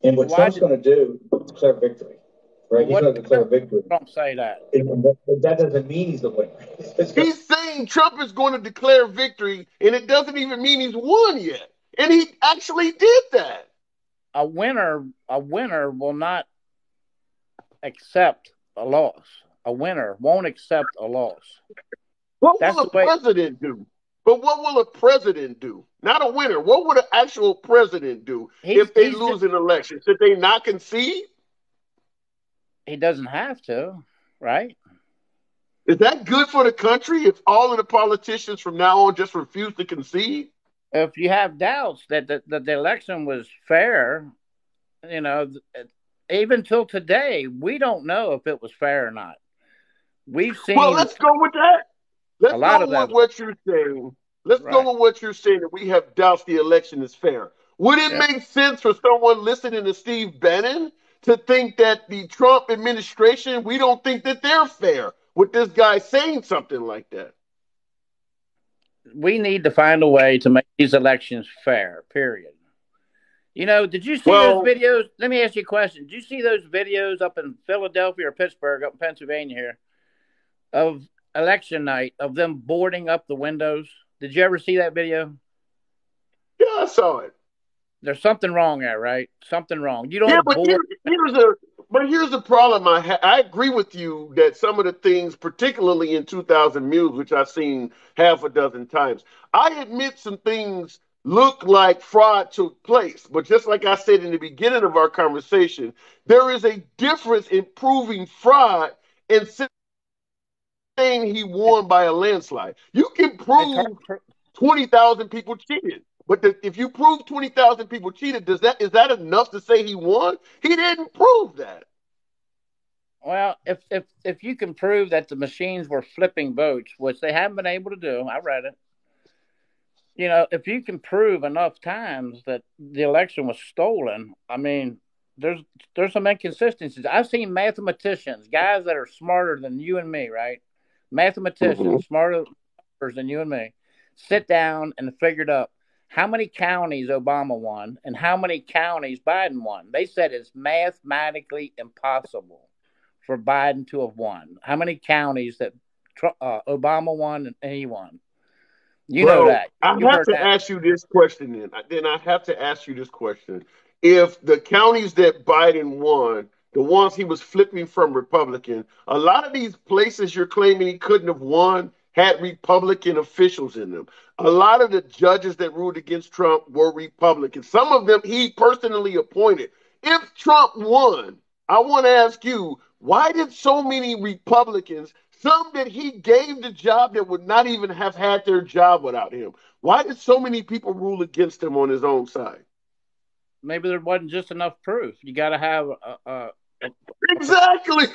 And what Trump's going to do is declare victory, right? He's going to declare victory.
Trump say that.
But that doesn't mean he's the winner.
He's saying Trump is going to declare victory, and it doesn't even mean he's won yet. And he actually did that.
A winner will not accept a loss. A winner won't accept a loss.
What will a president do? But what will a president do? Not a winner. What would an actual president do if they lose an election? Should they not concede?
He doesn't have to, right?
Is that good for the country if all of the politicians from now on just refuse to concede?
If you have doubts that the election was fair, even till today, we don't know if it was fair or not. We've seen.
Well, let's go with that. Let's go with what you're saying. Let's go with what you're saying, that we have doubts the election is fair. Would it make sense for someone listening to Steve Bannon to think that the Trump administration, we don't think that they're fair with this guy saying something like that?
We need to find a way to make these elections fair, period. Did you see those videos? Let me ask you a question. Did you see those videos up in Philadelphia or Pittsburgh, up in Pennsylvania here, of election night, of them boarding up the windows? Did you ever see that video?
Yeah, I saw it.
There's something wrong there, right? Something wrong. You don't board.
Here's the problem. I agree with you that some of the things, particularly in 2000 Mules, which I've seen half a dozen times, I admit some things look like fraud took place. But just like I said in the beginning of our conversation, there is a difference in proving fraud and saying he won by a landslide. You can prove 20,000 people cheated. But if you prove 20,000 people cheated, is that enough to say he won? He didn't prove that.
Well, if you can prove that the machines were flipping votes, which they haven't been able to do, I read it. If you can prove enough times that the election was stolen, I mean, there's some inconsistencies. I've seen mathematicians, guys that are smarter than you and me, right? Mathematicians, smarter than you and me, sit down and figured out how many counties Obama won and how many counties Biden won. They said it's mathematically impossible for Biden to have won. How many counties that Obama won and he won? You know that.
I have to ask you this question then. Then I have to ask you this question. If the counties that Biden won, the ones he was flipping from Republican, a lot of these places you're claiming he couldn't have won had Republican officials in them. A lot of the judges that ruled against Trump were Republicans. Some of them he personally appointed. If Trump won, I want to ask you, why did so many Republicans, some that he gave the job that would not even have had their job without him, why did so many people rule against him on his own side?
Maybe there wasn't just enough proof. You got to have
Exactly.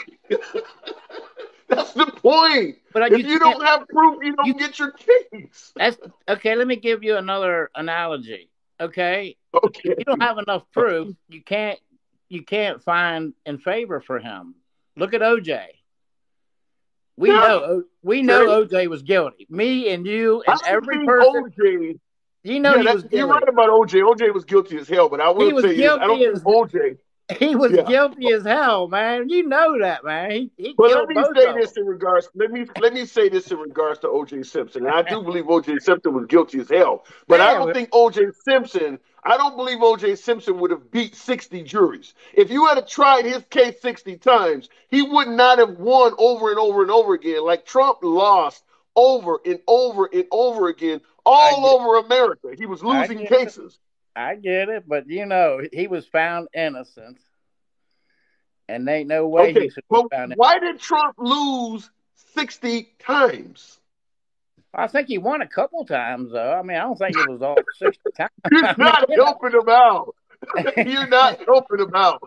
That's the point. But if you don't have proof, you don't get your case.
That's okay. Let me give you another analogy. Okay. If you don't have enough proof, you can't find in favor for him. Look at OJ. We know OJ was guilty. Me and you and every person.
OJ.
You know he was guilty.
You're right about OJ. OJ was guilty as hell, but I will say this. I don't think OJ.
He was guilty as hell, man. You know that, man. He
but
killed both of them.
Let me say this in regards to O.J. Simpson. And I do believe O.J. Simpson was guilty as hell, but I don't think O.J. Simpson. I don't believe O.J. Simpson would have beat 60 juries. If you had tried his case 60 times, he would not have won over and over and over again. Like Trump lost over and over and over again all over America. He was losing cases.
I get it, but he was found innocent, and there ain't no way he should be found innocent.
Why did Trump lose 60 times?
I think he won a couple times, though. I mean, I don't think it was all 60 times.
You're not helping him out. You're not helping him out.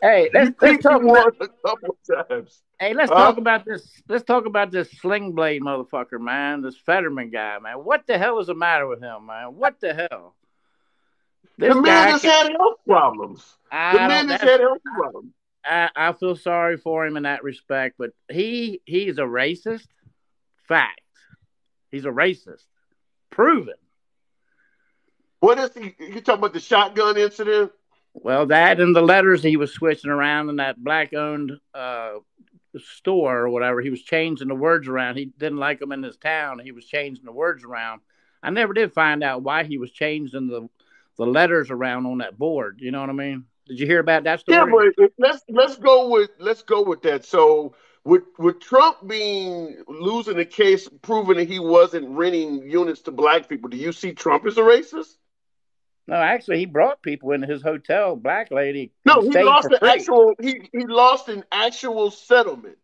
Hey, let's talk about
a couple times.
Hey, let's talk about this. Let's talk about this Sling Blade motherfucker, man. This Fetterman guy, man. What the hell is the matter with him, man? What the hell?
The man has had health problems.
I feel sorry for him in that respect, but he's a racist. Fact. He's a racist. Proven.
What is he? You talking about the shotgun incident?
Well, that and the letters he was switching around in that black-owned store or whatever. He was changing the words around. He didn't like them in his town. He was changing the words around. I never did find out why he was changing the letters around on that board. You know what I mean? Did you hear about that story?
Yeah, but let's go with that. So with Trump losing the case, proving that he wasn't renting units to black people, do you see Trump as a racist?
No, actually, he brought people into his hotel. Black lady.
No, he lost he lost an actual settlement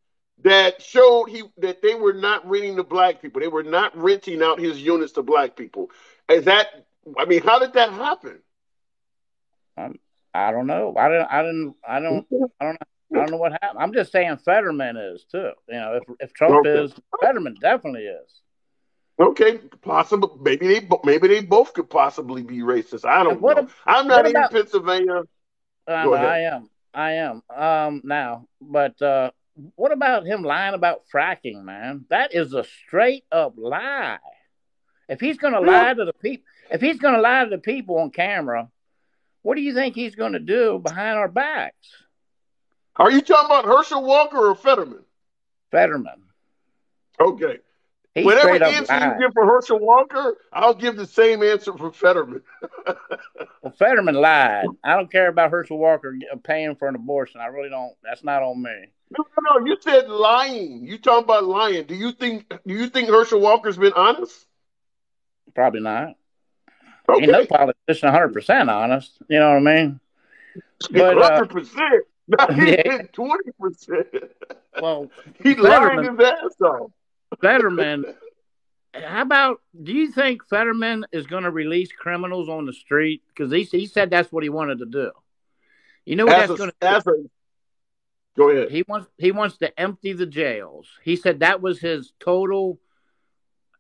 that showed that they were not renting to black people. They were not renting out his units to black people. How did that happen?
I don't know. I don't know what happened. I'm just saying Fetterman is too. If Trump is, Fetterman definitely is.
Okay, possible. Maybe they both could possibly be racist. I don't know. I'm not in Pennsylvania.
I am now. But what about him lying about fracking, man? That is a straight up lie. If he's going to lie to the people on camera, what do you think he's going to do behind our backs?
Are you talking about Herschel Walker or Fetterman?
Fetterman.
Okay. Whatever answer you give for Herschel Walker, I'll give the same answer for Fetterman.
Well, Fetterman lied. I don't care about Herschel Walker paying for an abortion. I really don't. That's not on me.
No. You said lying. You talking about lying. Do you think Herschel Walker's been honest?
Probably not.
Okay.
Ain't no politician 100% honest. You know what I mean?
But 100%. Not even 20%.
Well,
he lied his ass off.
Fetterman, do you think Fetterman is going to release criminals on the street? Because he said that's what he wanted to do. You know what that's going to do?
Go ahead.
He wants to empty the jails. He said that was his total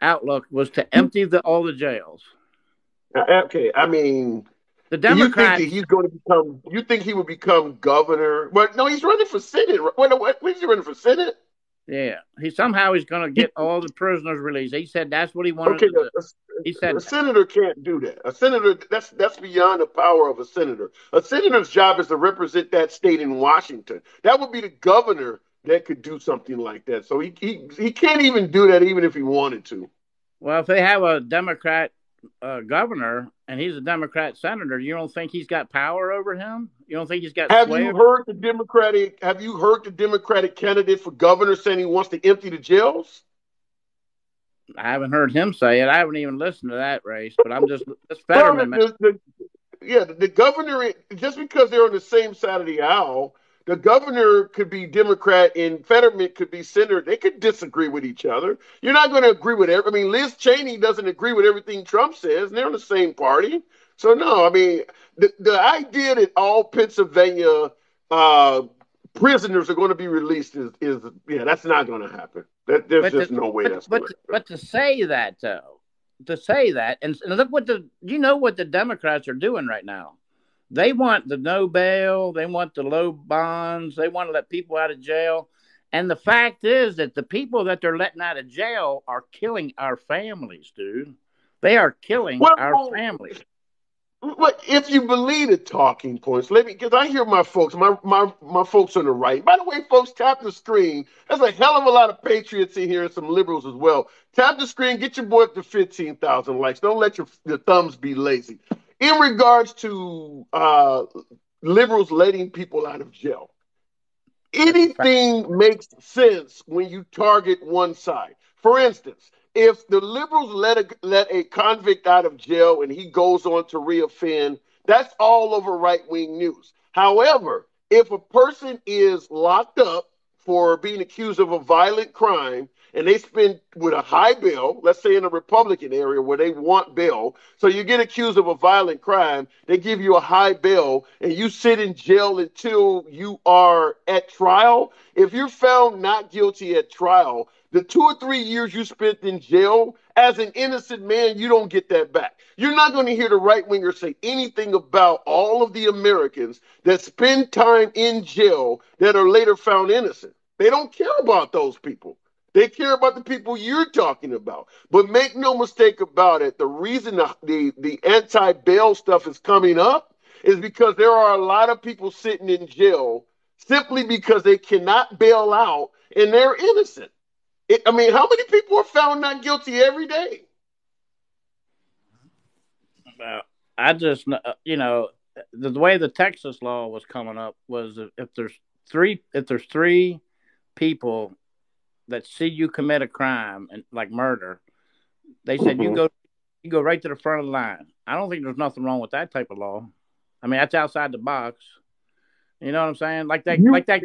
outlook, was to empty all the jails.
Okay, I mean,
the Democrats.
You think that he's going to become? You think he would become governor? Well, no, he's running for Senate. When is he running for Senate?
Yeah, he's going to get all the prisoners released. He said that's what he wanted to do. He said
a senator can't do that. A senator, that's beyond the power of a senator. A senator's job is to represent that state in Washington. That would be the governor that could do something like that. So he can't even do that, even if he wanted to.
Well, if they have a Democrat governor and he's a Democrat senator, you don't think he's got power over him? You don't think he's got
Have you heard the Democratic candidate for governor saying he wants to empty the jails?
I haven't heard him say it. I haven't even listened to that race, but I'm just Fetterman.
The governor, just because they're on the same side of the aisle, the governor could be Democrat and Fetterman could be senator. They could disagree with each other. You're not going to agree with everything. I mean, Liz Cheney doesn't agree with everything Trump says, and they're in the same party. So, no, I mean, the idea that all Pennsylvania prisoners are going to be released is that's not going to happen. There's just no way that's going to happen.
But to say that, though, and look what the Democrats are doing right now. They want the no bail. They want the low bonds. They want to let people out of jail. And the fact is that the people that they're letting out of jail are killing our families, dude. They are killing our families.
But if you believe the talking points, because I hear my folks, my folks on the right. By the way, folks, tap the screen. There's a hell of a lot of patriots in here and some liberals as well. Tap the screen, get your boy up to 15,000 likes. Don't let your thumbs be lazy. In regards to liberals letting people out of jail, anything makes sense when you target one side. For instance, if the liberals let a convict out of jail and he goes on to reoffend, that's all over right-wing news. However, if a person is locked up for being accused of a violent crime and they spend with a high bail, let's say in a Republican area where they want bail, so you get accused of a violent crime, they give you a high bail, and you sit in jail until you are at trial. If you're found not guilty at trial, the 2 or 3 years you spent in jail as an innocent man, you don't get that back. You're not going to hear the right wingers say anything about all of the Americans that spend time in jail that are later found innocent. They don't care about those people. They care about the people you're talking about. But make no mistake about it, the reason the anti-bail stuff is coming up is because there are a lot of people sitting in jail simply because they cannot bail out and they're innocent. How many people are found not guilty every day?
I just, the way the Texas law was coming up was if there's three people that see you commit a crime and like murder, they said you go right to the front of the line. I don't think there's nothing wrong with that type of law. I mean, that's outside the box. You know what I'm saying? Like that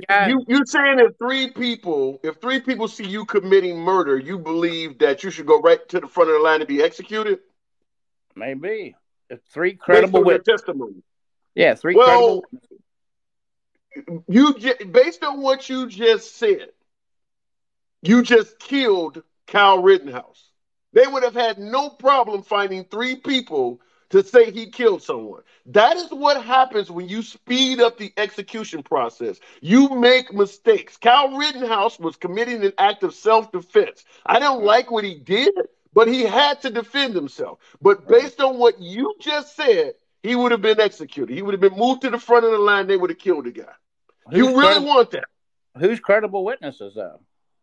guy.
You saying if three people see you committing murder, you believe that you should go right to the front of the line to be executed?
Maybe. If three credible
witnesses. Testimony.
Yeah, credible
witnesses. Based on what you just said, you just killed Kyle Rittenhouse. They would have had no problem finding 3 people to say he killed someone. That is what happens when you speed up the execution process. You make mistakes. Kyle Rittenhouse was committing an act of self-defense. I don't like what he did, but he had to defend himself. But based on what you just said, he would have been executed. He would have been moved to the front of the line. They would have killed the guy. You really want that?
Who's credible witnesses, though?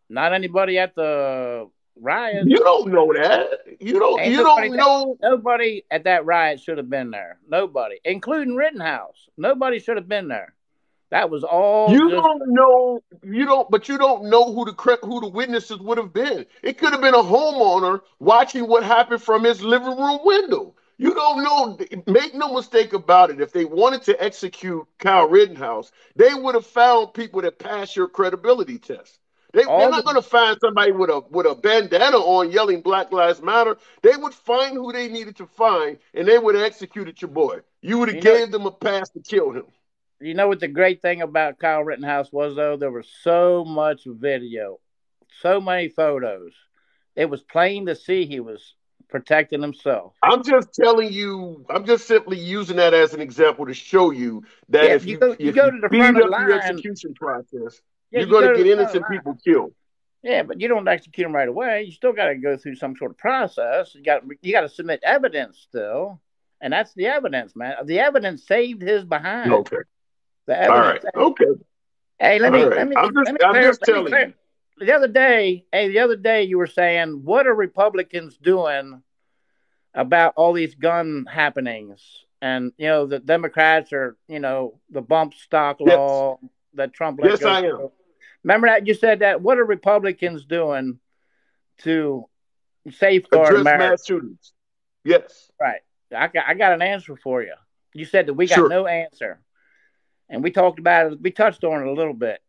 Not anybody at the riot.
You don't know that. You don't know.
Nobody at that riot should have been there. Nobody, including Rittenhouse. Nobody should have been there. That was all.
You don't know who the witnesses would have been. It could have been a homeowner watching what happened from his living room window. You don't know. Make no mistake about it. If they wanted to execute Kyle Rittenhouse, they would have found people that pass your credibility test. They're not going to find somebody with a bandana on yelling Black Lives Matter. They would find who they needed to find, and they would have executed your boy. You would have gave them a pass to kill him.
You know what the great thing about Kyle Rittenhouse was, though? There was so much video, so many photos. It was plain to see he was protecting himself.
I'm just telling you, I'm just simply using that as an example to show you that if you go to the front of the line, execution process, you're going to get innocent people killed.
Yeah, but you don't execute them right away. You still got to go through some sort of process. You got to submit evidence still, and that's the evidence, man. The evidence saved his behind.
Okay.
The evidence.
All right. Okay.
Hey, let me.
I'm just telling you.
The other day, you were saying, what are Republicans doing about all these gun happenings? And the Democrats are, the bump stock law that Trump let go.
Yes, I am.
Remember that you said that. What are Republicans doing to safeguard America?
Mass shootings. Yes.
Right. I got an answer for you. You said that we got no answer, and we talked about it. We touched on it a little bit.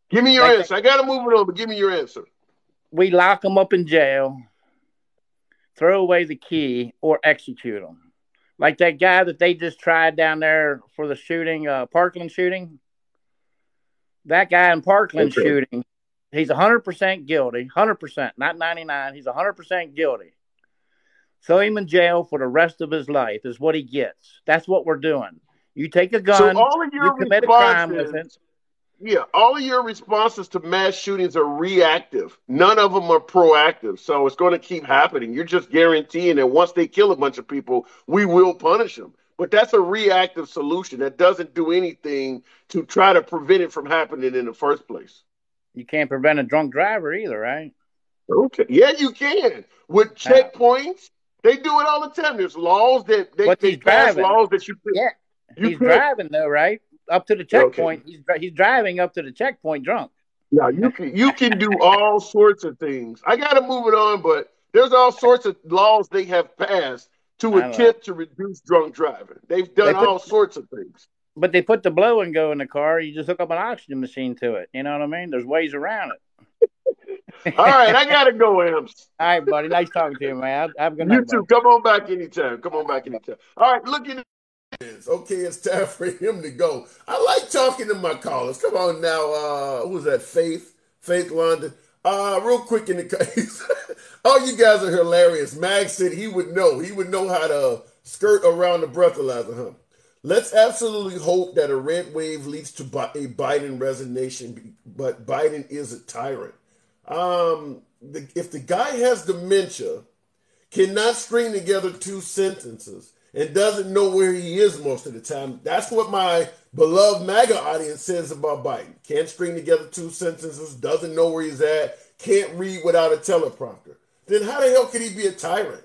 Give me your answer. I got to move it on, but give me your answer.
We lock them up in jail, throw away the key, or execute them. Like that guy that they just tried down there for the shooting, Parkland shooting. That guy in Parkland shooting, he's 100% guilty. 100%, not 99. He's 100% guilty. Throw him in jail for the rest of his life is what he gets. That's what we're doing. You take a gun,
so all of your
you commit a crime with it.
all of your responses to mass shootings are reactive. None of them are proactive. So it's going to keep happening. You're just guaranteeing that once they kill a bunch of people, we will punish them. But that's a reactive solution that doesn't do anything to try to prevent it from happening in the first place.
You can't prevent a drunk driver either, right?
Okay. Yeah, you can. With checkpoints, they do it all the time. There's laws that they pass laws that you
he's driving though, right? Up to the checkpoint. Okay. He's driving up to the checkpoint drunk.
Yeah, you can do all sorts of things. I got to move it on, but there's all sorts of laws they have passed to attempt to reduce drunk driving. They've done all sorts of things.
But they put the blow and go in the car. You just hook up an oxygen machine to it. You know what I mean? There's ways around it.
All right, I got to go, Amps.
All right, buddy. Nice talking to you, man. Have a good night.
You too. Come on back anytime. All right, look at
it. Okay, it's time for him to go. I like talking to my callers. Come on now. Who's that? Faith London. Real quick in the case. Oh, you guys are hilarious. Mag said he would know. He would know how to skirt around the breathalyzer, huh? Let's absolutely hope that a red wave leads to a Biden resignation, but Biden is a tyrant. If the guy has dementia, cannot string together two sentences, and doesn't know where he is most of the time, that's what my beloved MAGA audience says about Biden. Can't string together two sentences, doesn't know where he's at, can't read without a teleprompter. Then how the hell could he be a tyrant?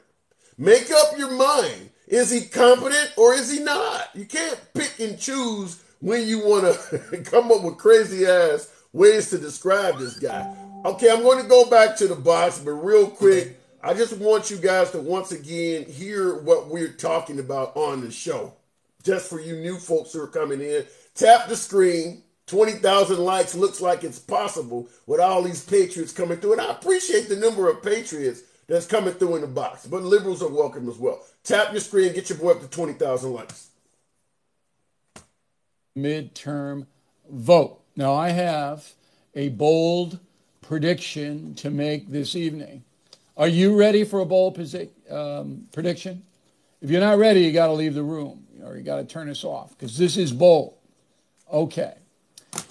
Make up your mind. Is he competent or is he not? You can't pick and choose when you want to come up with crazy ass ways to describe this guy. Okay, I'm going to go back to the box, but real quick, I just want you guys to once again hear what we're talking about on the show. Just for you new folks who are coming in, tap the screen. 20,000 likes looks like it's possible with all these patriots coming through. And I appreciate the number of patriots that's coming through in the box, but liberals are welcome as well. Tap your screen, get your boy up to 20,000 likes.
Midterm vote. Now, I have a bold prediction to make this evening. Are you ready for a bold prediction? If you're not ready, you got to leave the room or you got to turn us off because this is bold. Okay.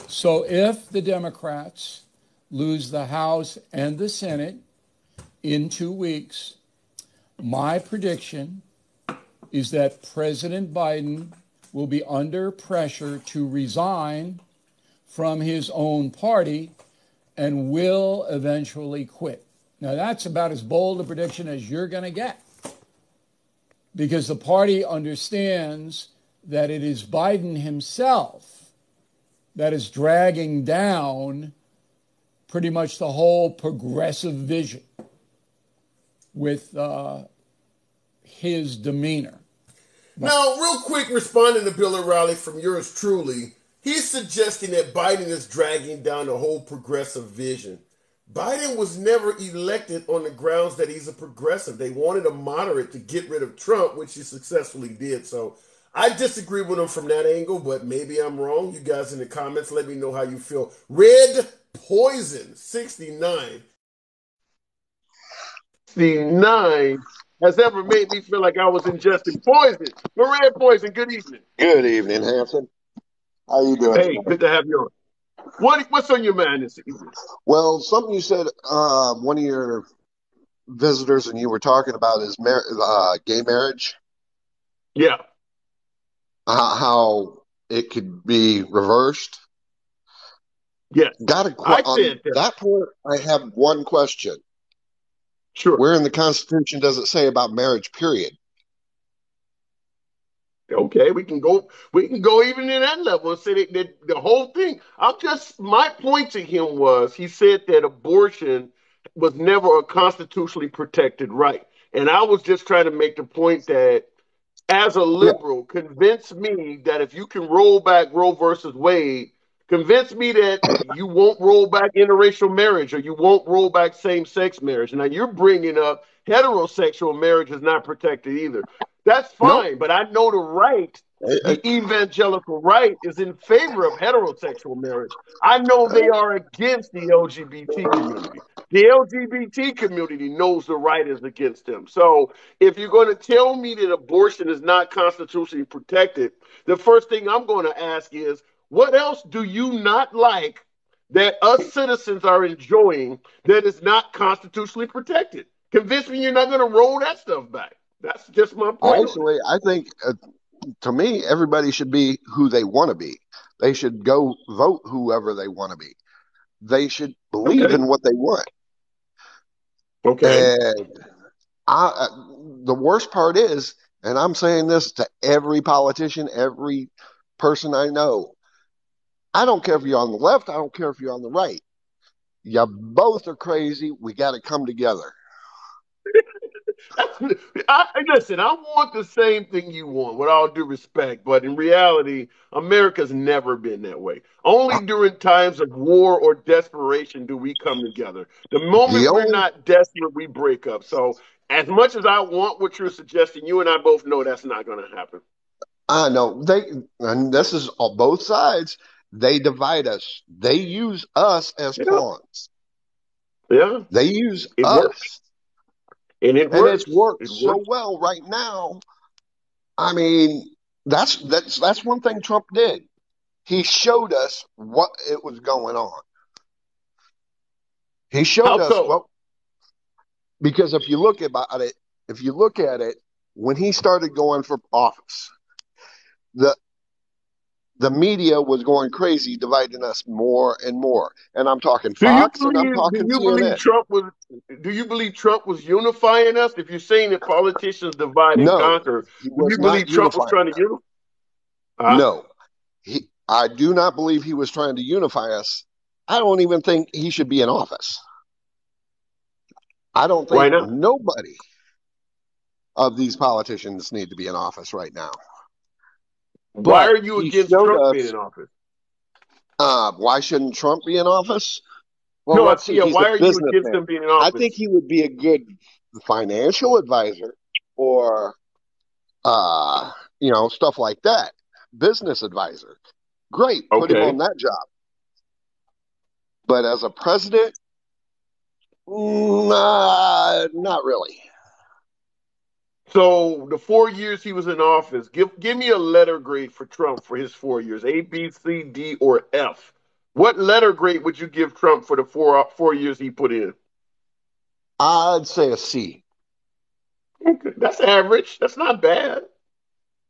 So if the Democrats lose the House and the Senate in 2 weeks, my prediction is that President Biden will be under pressure to resign from his own party and will eventually quit. Now, that's about as bold a prediction as you're going to get because the party understands that it is Biden himself that is dragging down pretty much the whole progressive vision with his demeanor.
Now, real quick, responding to Bill O'Reilly from yours truly, he's suggesting that Biden is dragging down the whole progressive vision. Biden was never elected on the grounds that he's a progressive. They wanted a moderate to get rid of Trump, which he successfully did. So I disagree with him from that angle, but maybe I'm wrong. You guys in the comments, let me know how you feel. Red Poison 69.
69 has ever made me feel like I was ingesting poison. But Red Poison, good evening.
Good evening, Hanson. How you doing?
Hey, good to have you on. What's on your mind this evening?
Well, something you said, one of your visitors and you were talking about is gay marriage.
Yeah.
How it could be reversed.
Yes.
On that point, I have one question.
Sure.
Where in the Constitution does it say about marriage, period?
Okay, we can go even in that level and say that the whole thing. My point to him was he said that abortion was never a constitutionally protected right. And I was just trying to make the point that as a liberal, convince me that if you can roll back Roe versus Wade, convince me that you won't roll back interracial marriage or you won't roll back same-sex marriage. Now, you're bringing up heterosexual marriage is not protected either. That's fine, but I know the right, the evangelical right, is in favor of heterosexual marriage. I know they are against the LGBT community. The LGBT community knows the right is against them. So if you're going to tell me that abortion is not constitutionally protected, the first thing I'm going to ask is, What else do you not like that us citizens are enjoying that is not constitutionally protected? Convince me you're not going to roll that stuff back. That's just my point.
Actually, I think, to me, everybody should be who they want to be. They should go vote whoever they want to be. They should believe in what they want.
Okay.
And the worst part is, and I'm saying this to every politician, every person I know, I don't care if you're on the left, I don't care if you're on the right. You both are crazy. We got to come together.
Listen, I want the same thing you want, with all due respect, but in reality, America's never been that way. Only during times of war or desperation do we come together. The moment we're not desperate, we break up. So, as much as I want what you're suggesting, you and I both know that's not going to happen.
I know and this is on both sides. They divide us. They use us as pawns.
Yeah,
they use
us.
Works.
And
it's worked so well right now. I mean, that's one thing Trump did. He showed us what it was going on. He showed us what, because if you look at it, when he started going for office, the media was going crazy, dividing us more and more. And I'm talking Fox and I'm talking CNN.
Do you believe Trump was unifying us? If you're saying that politicians divide and conquer, do you believe Trump was trying to unify?
No. I do not believe he was trying to unify us. I don't even think he should be in office. I don't think nobody of these politicians need to be in office right now.
Why are you against Trump being in office?
Why shouldn't Trump be in office?
Well, no, why are you against him being in office?
I think he would be a good financial advisor or, stuff like that. Business advisor. Great. Put him on that job. But as a president, not really.
So the 4 years he was in office, give me a letter grade for Trump for his 4 years, A, B, C, D, or F. What letter grade would you give Trump for the four years he put in?
I'd say a C.
Okay, that's average. That's not bad.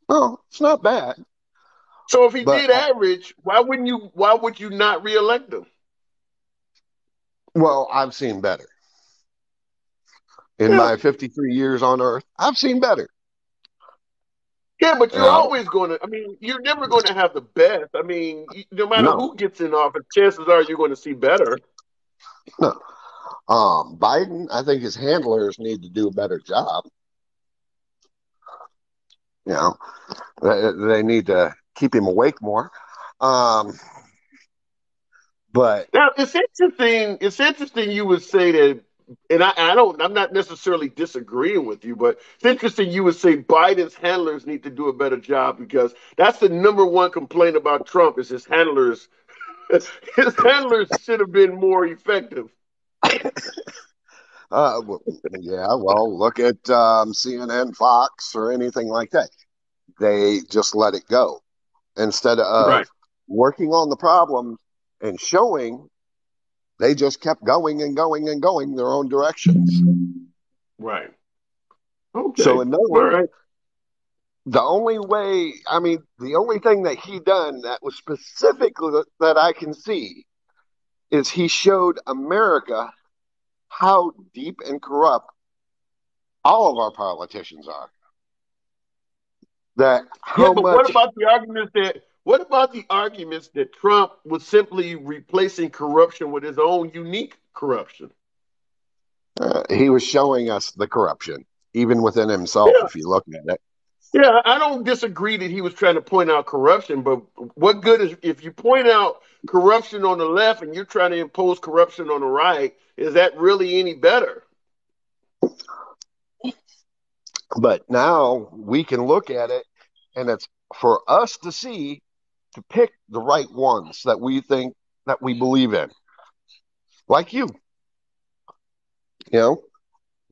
No, it's not bad.
So if he did average, why would you not reelect him?
Well, I've seen better. In my 53 years on Earth, I've seen better.
Yeah, but you're always you're never going to have the best. I mean, no matter who gets in office, chances are you're going to see better.
No. Biden, I think his handlers need to do a better job. They need to keep him awake more. But
now it's interesting. It's interesting you would say that. And I'm not necessarily disagreeing with you, but it's interesting you would say Biden's handlers need to do a better job, because that's the number one complaint about Trump is his handlers. His handlers should have been more effective.
Look at CNN, Fox, or anything like that. They just let it go instead of working on the problem and showing. They just kept going and going and going their own directions.
Right. Okay.
So in other words, the only thing that he done that was specifically that I can see is he showed America how deep and corrupt all of our politicians are.
What about the arguments that Trump was simply replacing corruption with his own unique corruption?
He was showing us the corruption, even within himself, if you look at it.
Yeah, I don't disagree that he was trying to point out corruption, but what good is if you point out corruption on the left and you're trying to impose corruption on the right? Is that really any better?
But now we can look at it, and it's for us to see, to pick the right ones that we think that we believe in. Like you.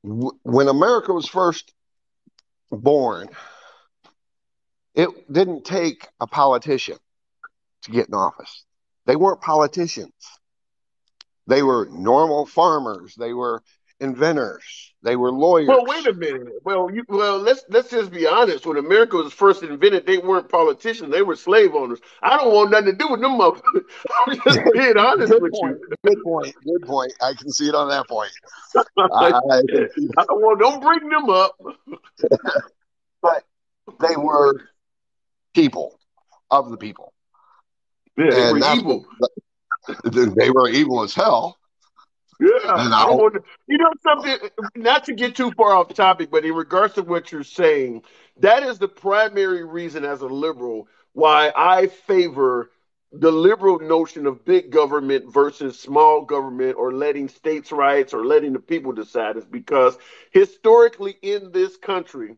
When America was first born, it didn't take a politician. to get in office. They weren't politicians. They were normal farmers. They were inventors. They were lawyers.
Well, wait a minute. Well, let's just be honest. When America was first invented, they weren't politicians. They were slave owners. I don't want nothing to do with them motherfuckers. I'm just being honest with you.
Good point. Good point. I can see it on that point.
Don't bring them up.
But they were people of the people.
Yeah, they were evil.
They were evil as hell.
Yeah, I don't want to, something, not to get too far off topic, but in regards to what you're saying, that is the primary reason as a liberal why I favor the liberal notion of big government versus small government, or letting states' rights or letting the people decide, is because historically in this country,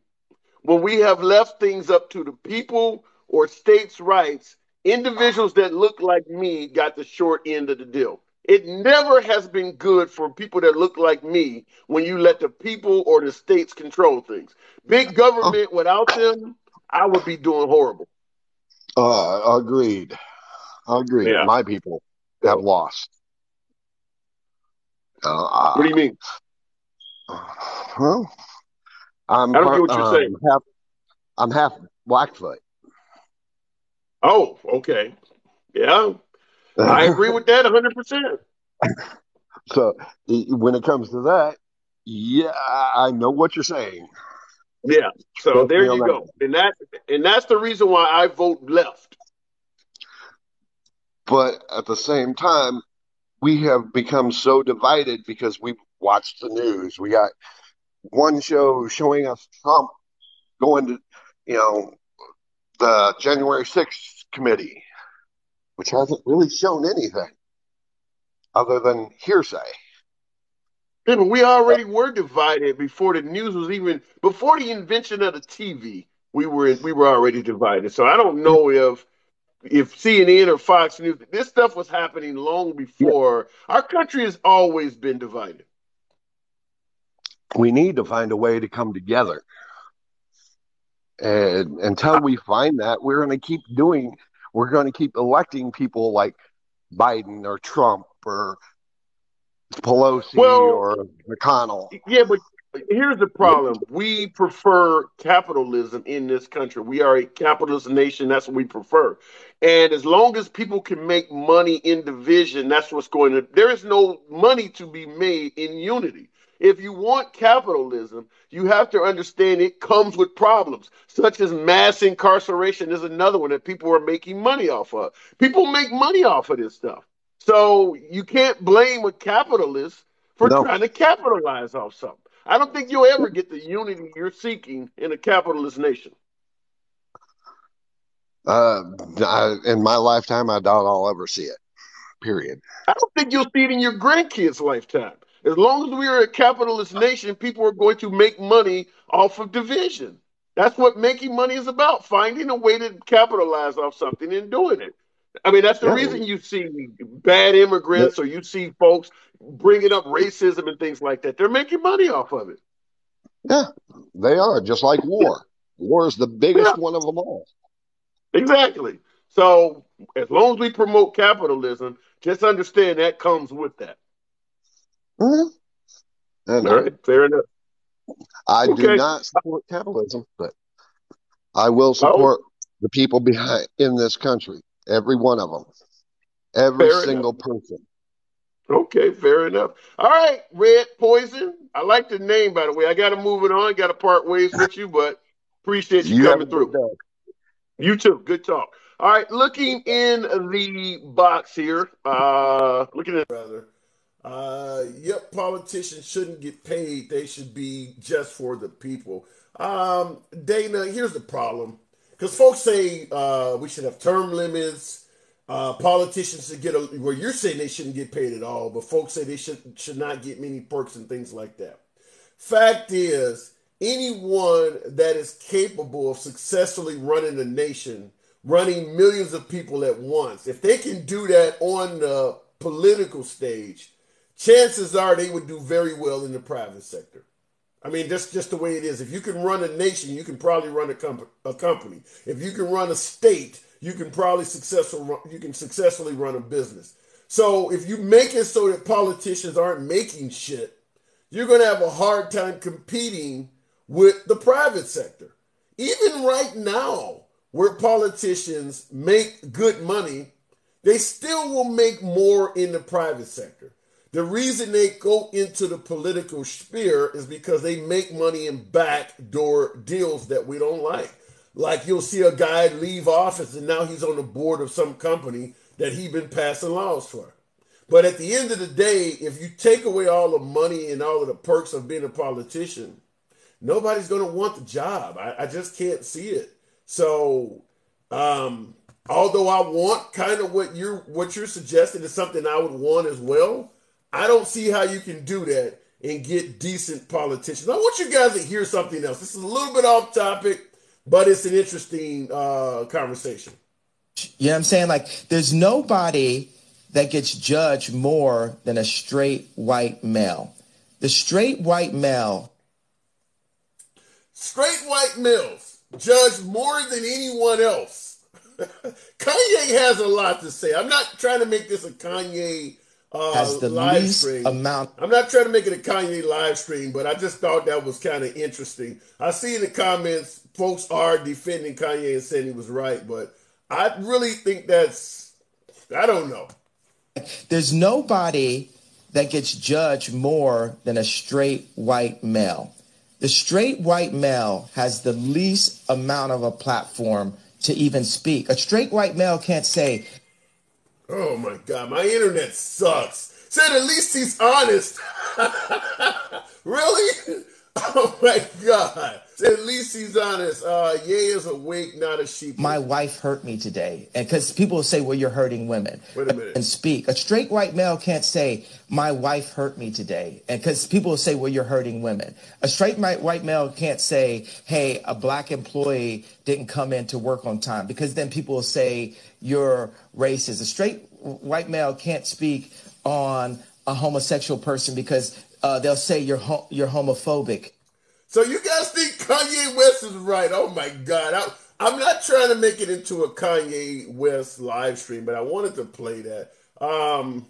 when we have left things up to the people or states' rights, individuals that look like me got the short end of the deal. It never has been good for people that look like me when you let the people or the states control things. Big government, without them, I would be doing horrible.
Agreed. Yeah. My people have lost.
What do you mean?
Well, I don't
get what you're saying.
I'm half Blackfoot.
Oh, okay. Yeah. I agree with that 100%.
So when it comes to that, yeah, I know what you're saying.
Yeah. So there you go. And that's the reason why I vote left.
But at the same time, we have become so divided because we've watched the news. We got one show showing us Trump going to, the January 6th committee, which hasn't really shown anything other than hearsay.
Yeah, but we already were divided before the news was even, before the invention of the TV. We were already divided. So I don't know if CNN or Fox News, this stuff was happening long before. Yeah. Our country has always been divided.
We need to find a way to come together. And until we find that, we're going to keep electing people like Biden or Trump or Pelosi or McConnell.
Yeah, but here's the problem. We prefer capitalism in this country. We are a capitalist nation. That's what we prefer. And as long as people can make money in division, that's what's going to, there is no money to be made in unity. If you want capitalism, you have to understand it comes with problems, such as mass incarceration is another one that people are making money off of. People make money off of this stuff. So you can't blame a capitalist for trying to capitalize off something. I don't think you'll ever get the unity you're seeking in a capitalist nation.
In my lifetime, I doubt I'll ever see it, period.
I don't think you'll see it in your grandkids' lifetime. As long as we are a capitalist nation, people are going to make money off of division. That's what making money is about, finding a way to capitalize off something and doing it. I mean, that's the reason you see bad immigrants or you see folks bringing up racism and things like that. They're making money off of it.
Yeah, they are, just like war. War is the biggest one of them all.
Exactly. So as long as we promote capitalism, just understand that comes with that.
Mm-hmm.
All right, fair enough.
I do not support capitalism, but I will support the people behind in this country. Every one of them. Every single person.
Okay, fair enough. All right, Red Poison. I like the name, by the way. I got to move it on. Got to part ways with you, but appreciate you coming through. You too. Good talk. All right, looking in the box here. Looking at
politicians shouldn't get paid. They should be just for the people. Dana, here's the problem. Because folks say we should have term limits. Politicians should get well, you're saying they shouldn't get paid at all, but folks say they should not get many perks and things like that. Fact is, anyone that is capable of successfully running a nation, running millions of people at once, if they can do that on the political stage, chances are they would do very well in the private sector. I mean, that's just the way it is. If you can run a nation, you can probably run a company. If you can run a state, you can probably successfully run a business. So if you make it so that politicians aren't making shit, you're going to have a hard time competing with the private sector. Even right now, where politicians make good money, they still will make more in the private sector. The reason they go into the political sphere is because they make money in backdoor deals that we don't like. Like you'll see a guy leave office and now he's on the board of some company that he's been passing laws for. But at the end of the day, if you take away all the money and all of the perks of being a politician, nobody's going to want the job. I just can't see it. So, although I want kind of what you're suggesting is something I would want as well, I don't see how you can do that and get decent politicians. I want you guys to hear something else. This is a little bit off topic, but it's an interesting conversation.
You know what I'm saying? Like, there's nobody that gets judged more than a straight white male. The straight white male.
Straight white males judge more than anyone else. Kanye has a lot to say. I'm not trying to make this a Kanye
has the
live
least
stream.
amount.
I'm not trying to make it a Kanye live stream, but I just thought that was kind of interesting. I see in the comments, folks are defending Kanye and saying he was right, but I really think I don't know.
There's nobody that gets judged more than a straight white male. The straight white male has the least amount of a platform to even speak. A straight white male can't say,
"Oh my God, my internet sucks." Said at least he's honest. Really? Oh my God. Said at least he's honest. Ye is awake, not a sheep.
my wife hurt me today. And because people will say, well, you're hurting women.
Wait a minute.
And speak. A straight white male can't say, my wife hurt me today. And because people will say, well, you're hurting women. A straight white male can't say, hey, a black employee didn't come in to work on time. Because then people will say you're racist. A straight white male can't speak on a homosexual person because they'll say you're homophobic.
So you guys think Kanye West is right? Oh my God. I'm not trying to make it into a Kanye West live stream, but I wanted to play that. I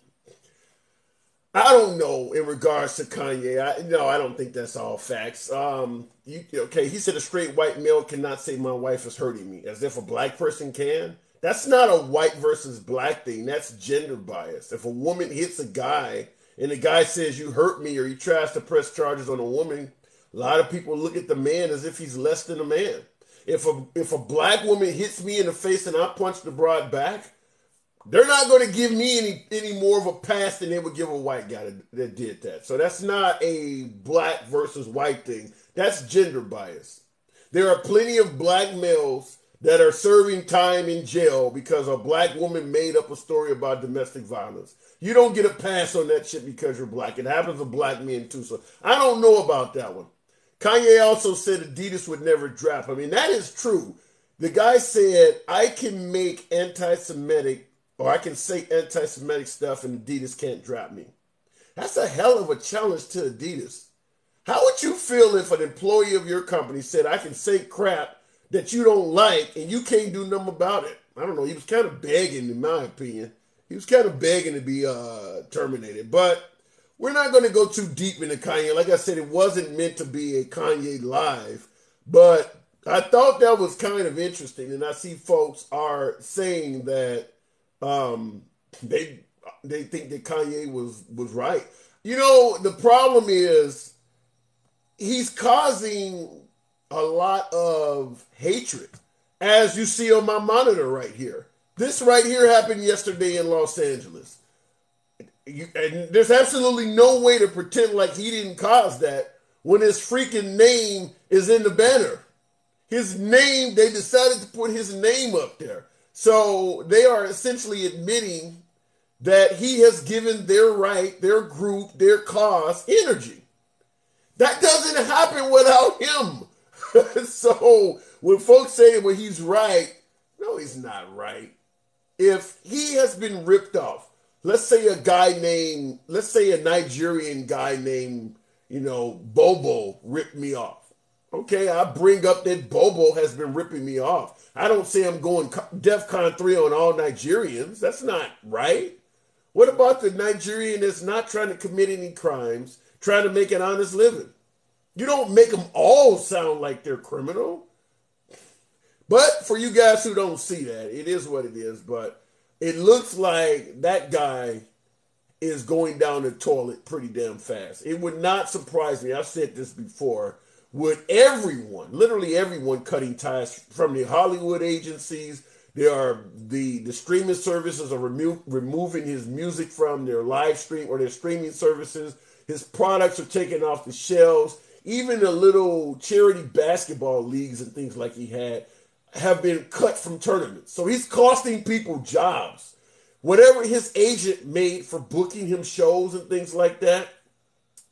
don't know in regards to Kanye. I don't think that's all facts. Okay, he said a straight white male cannot say my wife is hurting me, as if a black person can. That's not a white versus black thing. That's gender bias. If a woman hits a guy and the guy says you hurt me or he tries to press charges on a woman, a lot of people look at the man as if he's less than a man. If a black woman hits me in the face and I punch the broad back, they're not going to give me any more of a pass than they would give a white guy that did that. So that's not a black versus white thing. That's gender bias. There are plenty of black males that are serving time in jail because a black woman made up a story about domestic violence. You don't get a pass on that shit because you're black. It happens to black men too. So I don't know about that one. Kanye also said Adidas would never drop. I mean, that is true. The guy said, I can make anti-Semitic, or I can say anti-Semitic stuff and Adidas can't drop me. That's a hell of a challenge to Adidas. How would you feel if an employee of your company said, I can say crap that you don't like and you can't do nothing about it? I don't know. He was kind of begging, in my opinion. He was kind of begging to be terminated. But we're not going to go too deep into Kanye. Like I said, it wasn't meant to be a Kanye live. But I thought that was kind of interesting. And I see folks are saying that they think that Kanye was right. You know, the problem is he's causing a lot of hatred, as you see on my monitor right here. This right here happened yesterday in Los Angeles. And there's absolutely no way to pretend like he didn't cause that when his freaking name is in the banner. His name, they decided to put his name up there. So they are essentially admitting that he has given their right, their group, their cause energy. That doesn't happen without him. So when folks say, well, he's right, no, he's not right. If he has been ripped off, let's say a Nigerian guy named, Bobo ripped me off. Okay, I bring up that Bobo has been ripping me off. I don't say I'm going DEFCON 3 on all Nigerians. That's not right. What about the Nigerian that's not trying to commit any crimes, trying to make an honest living? You don't make them all sound like they're criminal. But for you guys who don't see that, it is what it is. But it looks like that guy is going down the toilet pretty damn fast. It would not surprise me, I've said this before, with everyone, literally everyone cutting ties from the Hollywood agencies. The streaming services are removing his music from their live stream or their streaming services. His products are taken off the shelves. Even the little charity basketball leagues and things like he had have been cut from tournaments. So he's costing people jobs. Whatever his agent made for booking him shows and things like that,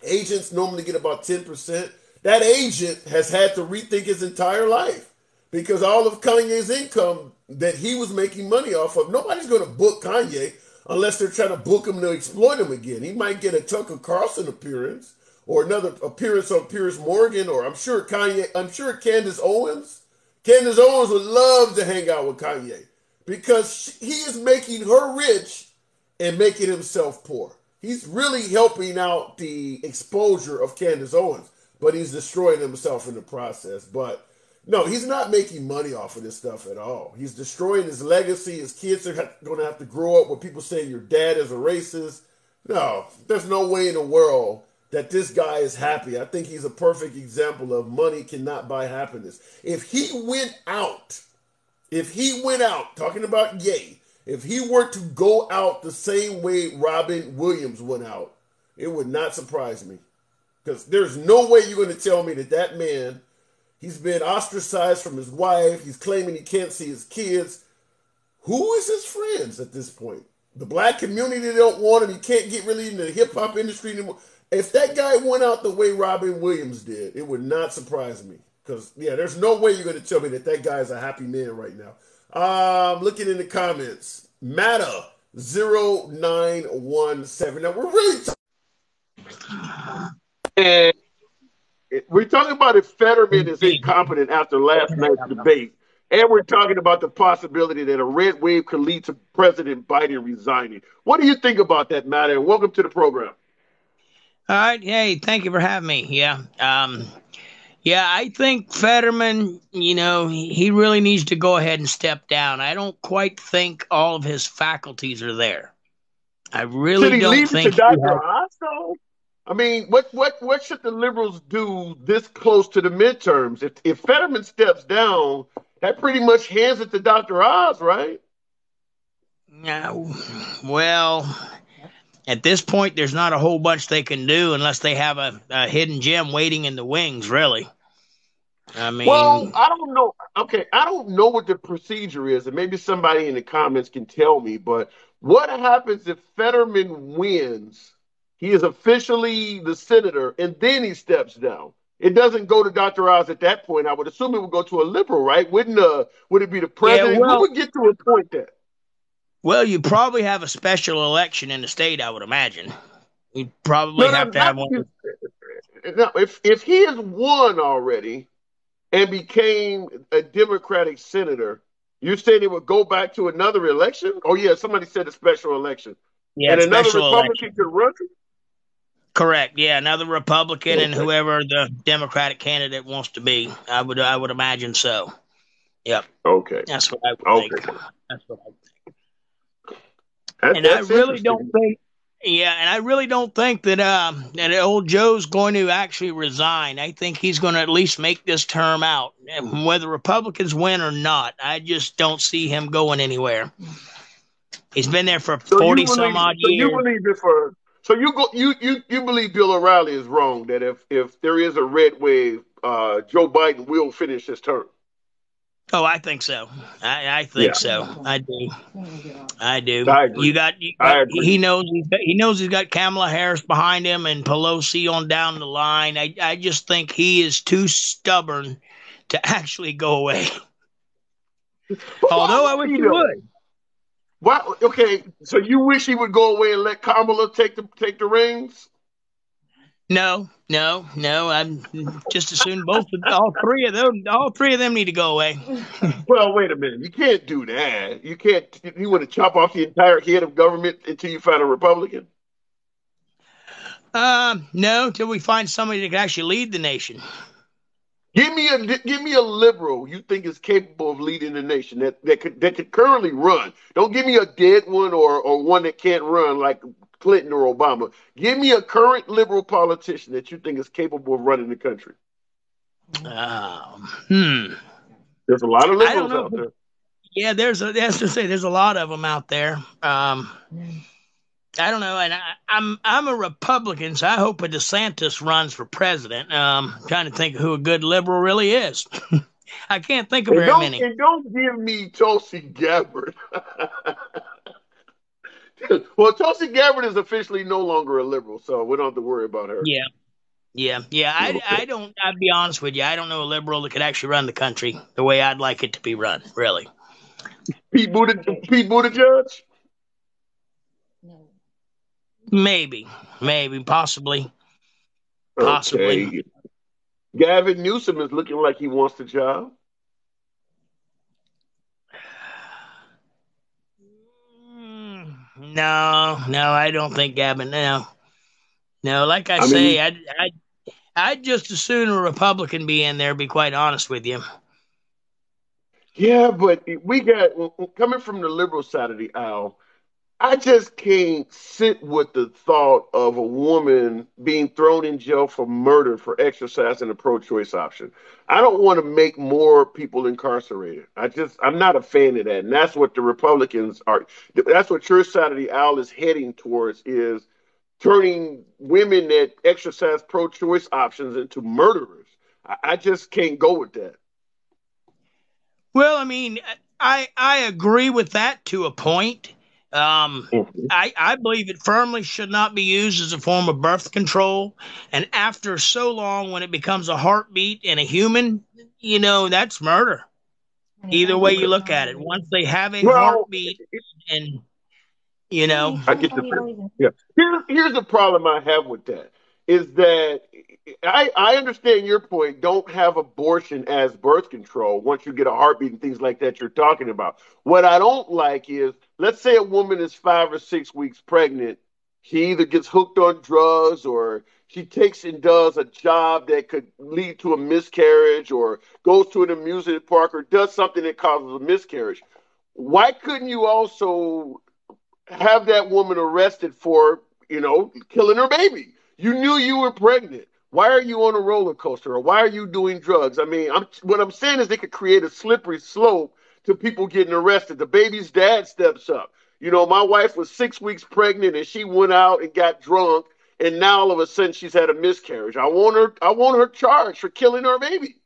agents normally get about 10%. That agent has had to rethink his entire life because all of Kanye's income that he was making money off of, nobody's going to book Kanye unless they're trying to book him to exploit him again. He might get a Tucker Carlson appearance or another appearance on Piers Morgan, or I'm sure Candace Owens. Candace Owens would love to hang out with Kanye because he is making her rich and making himself poor. He's really helping out the exposure of Candace Owens, but he's destroying himself in the process. But no, he's not making money off of this stuff at all. He's destroying his legacy. His kids are going to have to grow up with people saying your dad is a racist. No, there's no way in the world that this guy is happy. I think he's a perfect example of money cannot buy happiness. If he went out, talking about Ye, if he were to go out the same way Robin Williams went out, it would not surprise me. Because there's no way you're going to tell me that man, he's been ostracized from his wife. He's claiming he can't see his kids. Who is his friends at this point? The black community don't want him. He can't get really into the hip-hop industry anymore. If that guy went out the way Robin Williams did, it would not surprise me. Because, there's no way you're going to tell me that guy is a happy man right now. Looking in the comments. Matta0917. Now, we're really
and we're talking about if Fetterman is incompetent after last night's debate. And we're talking about the possibility that a red wave could lead to President Biden resigning. What do you think about that, Matt? And welcome to the program.
All right. Hey, thank you for having me. Yeah. I think Fetterman, he really needs to go ahead and step down. I don't quite think all of his faculties are there. I really don't think.
Should he leave it to Dr. Oz, though? I mean, what should the liberals do this close to the midterms? If Fetterman steps down, that pretty much hands it to Dr. Oz, right?
Well, at this point, there's not a whole bunch they can do unless they have a hidden gem waiting in the wings, really. I mean,
well, I don't know. Okay, I don't know what the procedure is, and maybe somebody in the comments can tell me, but what happens if Fetterman wins? He is officially the senator, and then he steps down. It doesn't go to Dr. Oz at that point. I would assume it would go to a liberal, right? Would it be the president?
Yeah,
Who would get to appoint that?
Well, you probably have a special election in the state, I would imagine. You'd probably have to have one.
No, if he has won already and became a Democratic senator, you're saying it would go back to another election? Oh, yeah, somebody said a special election.
Yeah,
and another
special
Republican
election.
could run?
Correct. Yeah, another Republican and whoever the Democratic candidate wants to be. I would imagine so. Yep.
Okay.
That's what I would think. That's what I would think. And
That's
I really don't think. Yeah, and I really don't think that that old Joe's going to actually resign. I think he's going to at least make this term out, whether Republicans win or not. I just don't see him going anywhere. He's been there for 40 some odd years.
You believe Bill O'Reilly is wrong, that if there is a red wave, Joe Biden will finish his term.
Oh, I think so. I think so. I do.
I agree.
He knows he's got Kamala Harris behind him and Pelosi on down the line. I just think he is too stubborn to actually go away. Although I wish he would.
Why? Okay, so you wish he would go away and let Kamala take the reins?
No. I'm just assume all three of them need to go away.
Well, wait a minute. You can't do that. You can't. You want to chop off the entire head of government until you find a Republican?
No, till we find somebody that can actually lead the nation.
Give me a liberal you think is capable of leading the nation that could currently run. Don't give me a dead one or one that can't run like Clinton or Obama. Give me a current liberal politician that you think is capable of running the country. There's a lot of liberals out there.
Yeah, there's a lot of them out there. I don't know, and I'm a Republican, so I hope a DeSantis runs for president. Trying to think of who a good liberal really is. I can't think of very many.
And don't give me Tulsi Gabbard. Well, Tulsi Gabbard is officially no longer a liberal, so we don't have to worry about her.
Yeah. I'd be honest with you. I don't know a liberal that could actually run the country the way I'd like it to be run, really.
Pete Buttigieg?
Maybe, possibly.
Okay. Gavin Newsom is looking like he wants the job.
No, I don't think Gavin. No. Like I say, I'd just as soon a Republican be in there. Be quite honest with you.
Yeah, but we got coming from the liberal side of the aisle. I just can't sit with the thought of a woman being thrown in jail for murder for exercising a pro-choice option. I don't want to make more people incarcerated. I'm not a fan of that. And that's what the Republicans are. That's what your side of the aisle is heading towards, is turning women that exercise pro-choice options into murderers. I just can't go with that.
Well, I mean, I agree with that to a point. I believe it firmly should not be used as a form of birth control. And after so long, when it becomes a heartbeat in a human, that's murder. Either way you look at it. Once they have a heartbeat and,
I get the yeah. Here's the problem I have with that, is that I understand your point. Don't have abortion as birth control once you get a heartbeat and things like that you're talking about. What I don't like is, let's say a woman is 5 or 6 weeks pregnant. She either gets hooked on drugs, or she takes and does a job that could lead to a miscarriage, or goes to an amusement park, or does something that causes a miscarriage. Why couldn't you also have that woman arrested for, killing her baby? You knew you were pregnant. Why are you on a roller coaster, or why are you doing drugs? I mean, what I'm saying is they could create a slippery slope to people getting arrested. The baby's dad steps up. My wife was 6 weeks pregnant and she went out and got drunk, and now all of a sudden she's had a miscarriage. I want her charged for killing her baby.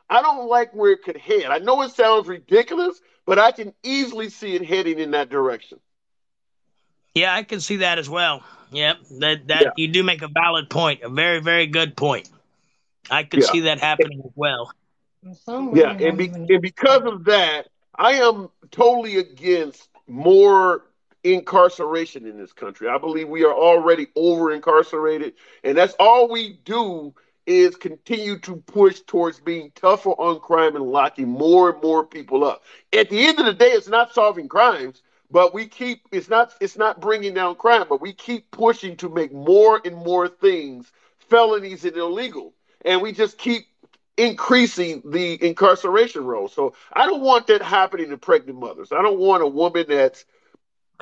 I don't like where it could head. I know it sounds ridiculous, but I can easily see it heading in that direction.
Yeah, I can see that as well. Yep, You do make a valid point, a very, very good point. I could see that happening as well.
Yeah, and because of that, I am totally against more incarceration in this country. I believe we are already over incarcerated, and that's all we do is continue to push towards being tougher on crime and locking more and more people up. At the end of the day, it's not solving crimes. But it's not bringing down crime, but we keep pushing to make more and more things felonies and illegal. And we just keep increasing the incarceration roll. So I don't want that happening to pregnant mothers. I don't want a woman that's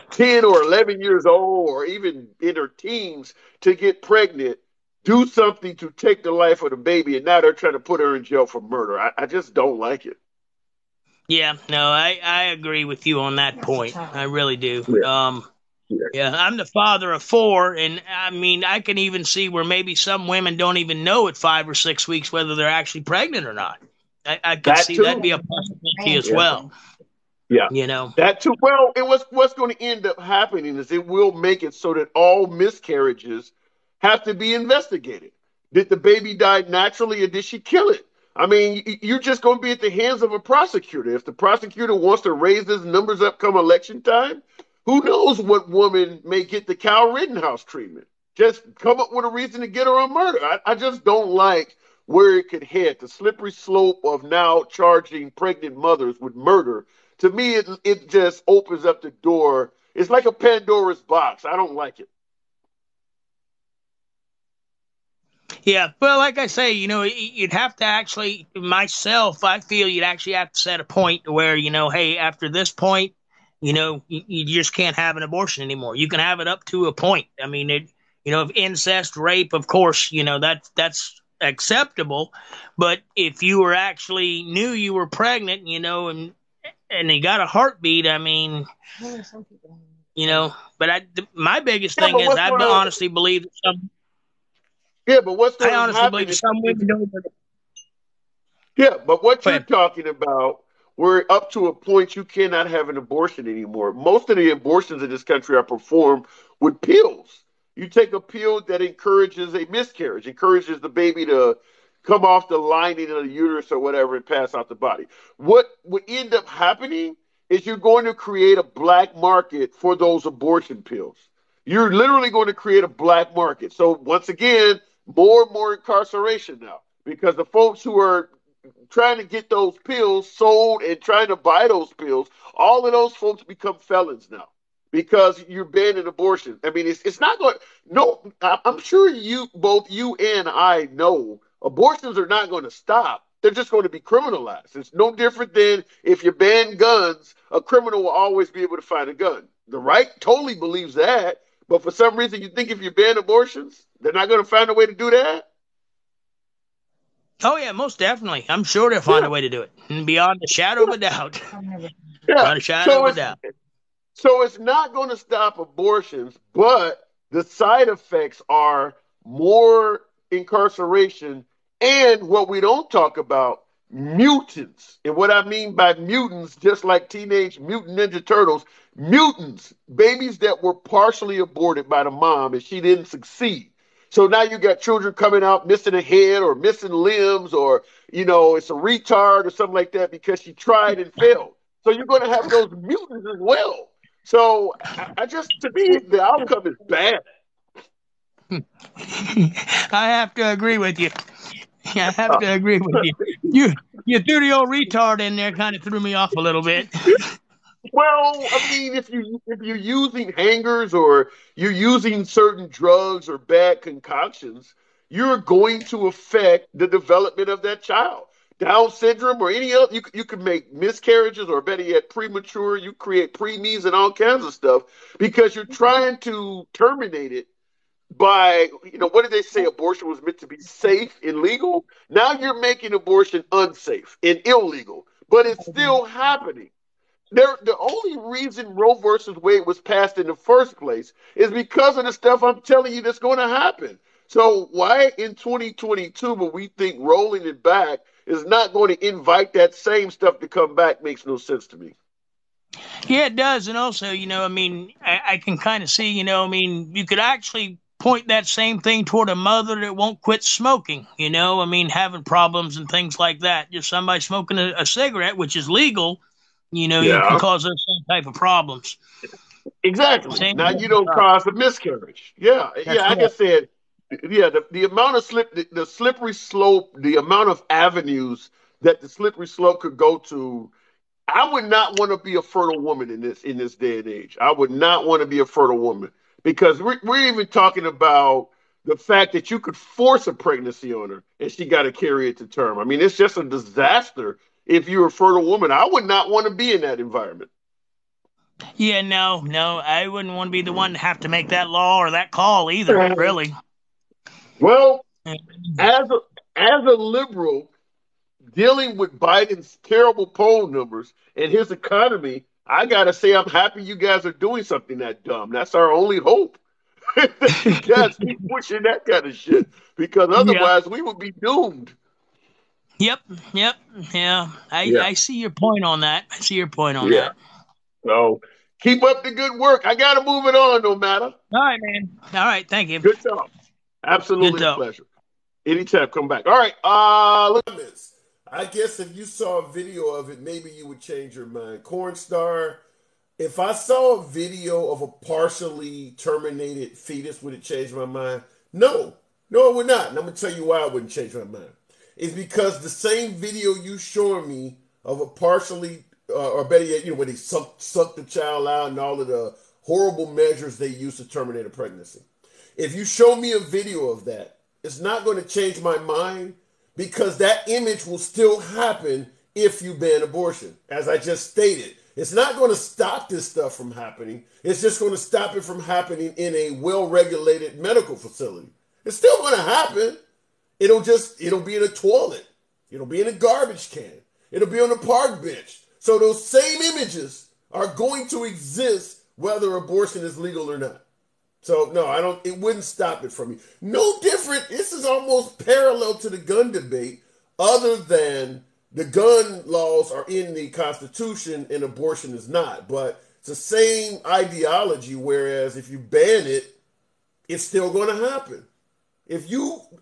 10 or 11 years old, or even in her teens, to get pregnant, do something to take the life of the baby, and now they're trying to put her in jail for murder. I just don't like it.
Yeah, no, I agree with you on that point. I really do. Yeah, I'm the father of 4, and I mean, I can even see where maybe some women don't even know at 5 or 6 weeks whether they're actually pregnant or not. I can see that'd be a possibility as well.
Yeah, that too. Well, and what's going to end up happening is it will make it so that all miscarriages have to be investigated. Did the baby die naturally, or did she kill it? I mean, you're just going to be at the hands of a prosecutor. If the prosecutor wants to raise his numbers up come election time, who knows what woman may get the Kyle Rittenhouse treatment? just come up with a reason to get her on murder. I just don't like where it could head. The slippery slope of now charging pregnant mothers with murder. To me, it just opens up the door. It's like a Pandora's box. I don't like it.
Yeah, well, like I say, you'd have to actually, myself, I feel you'd actually have to set a point where, hey, after this point, you just can't have an abortion anymore. You can have it up to a point. I mean, if incest, rape, of course, that's acceptable. But if you were actually knew you were pregnant, and you got a heartbeat, I mean, but my biggest thing is I honestly believe that some.
Yeah, but what's going
I
to
honestly
happen?
believe some women don't.
Yeah, but what you're talking about, we're up to a point you cannot have an abortion anymore. Most of the abortions in this country are performed with pills. You take a pill that encourages a miscarriage, encourages the baby to come off the lining of the uterus or whatever and pass out the body. What would end up happening is you're going to create a black market for those abortion pills. You're literally going to create a black market. So once again, more and more incarceration now, because the folks who are trying to get those pills sold and trying to buy those pills, all of those folks become felons now because you're banning abortion. I mean, it's not going. No, I'm sure both you and I know abortions are not going to stop. They're just going to be criminalized. It's no different than if you ban guns, a criminal will always be able to find a gun. The right totally believes that. But for some reason, you think if you ban abortions, they're not going to find a way to do that?
Oh, yeah, most definitely. I'm sure they'll find a way to do it. Beyond a shadow of a doubt. Beyond a shadow of a doubt.
So it's not going to stop abortions, but the side effects are more incarceration and what we don't talk about, mutants. And what I mean by mutants, just like Teenage Mutant Ninja Turtles, mutants, babies that were partially aborted by the mom and she didn't succeed. So now you got children coming out missing a head or missing limbs or, it's a retard or something like that because she tried and failed. So you're going to have those mutants as well. So to me, the outcome is bad.
I have to agree with you. I have to agree with you. You threw the old retard in there, kind of threw me off a little bit.
Well, I mean, if you're using hangers or you're using certain drugs or bad concoctions, you're going to affect the development of that child. Down syndrome or any other, you can make miscarriages or better yet, premature. You create preemies and all kinds of stuff because you're trying to terminate it by, what did they say? Abortion was meant to be safe and legal. Now you're making abortion unsafe and illegal, but it's still happening. The only reason Roe versus Wade was passed in the first place is because of the stuff I'm telling you that's going to happen. So why in 2022, when we think rolling it back is not going to invite that same stuff to come back makes no sense to me.
Yeah, it does. And also, I can kind of see, you could actually point that same thing toward a mother that won't quit smoking, having problems and things like that. Just somebody smoking a cigarette, which is legal, you can cause those same type of problems.
Exactly. Now you don't cause a miscarriage. Yeah. Like I said, the amount of the slippery slope, the amount of avenues that the slippery slope could go to, I would not want to be a fertile woman in this day and age. I would not want to be a fertile woman because we're even talking about the fact that you could force a pregnancy on her and she got to carry it to term. I mean, it's just a disaster. If you're a fertile woman, I would not want to be in that environment.
Yeah, no, I wouldn't want to be the one to have to make that law or that call either, really.
Well, as a liberal dealing with Biden's terrible poll numbers and his economy, I got to say I'm happy you guys are doing something that dumb. That's our only hope. You guys keep pushing that kind of shit because otherwise we would be doomed.
Yep, yeah. I see your point on that. That.
So keep up the good work. I got to move it on no matter.
All right, man. All right, thank you.
Good talk. Absolutely a pleasure. Anytime, come back. All right. I guess if you saw a video of it, maybe you would change your mind. Cornstar,
If I saw a video of a partially terminated fetus, would it change my mind? No. No, it would not. And I'm going to tell you why it wouldn't change my mind. It's because the same video you showing me of a partially, or better yet, where they suck the child out and all of the horrible measures they use to terminate a pregnancy. If you show me a video of that, it's not going to change my mind because that image will still happen if you ban abortion. As I just stated, it's not going to stop this stuff from happening. It's just going to stop it from happening in a well-regulated medical facility. It's still going to happen. It'll be in a toilet. It'll be in a garbage can. It'll be on a park bench. So those same images are going to exist whether abortion is legal or not. So no, it wouldn't stop it from me. No different. This is almost parallel to the gun debate, other than the gun laws are in the Constitution and abortion is not. But it's the same ideology, whereas if you ban it, it's still going to happen.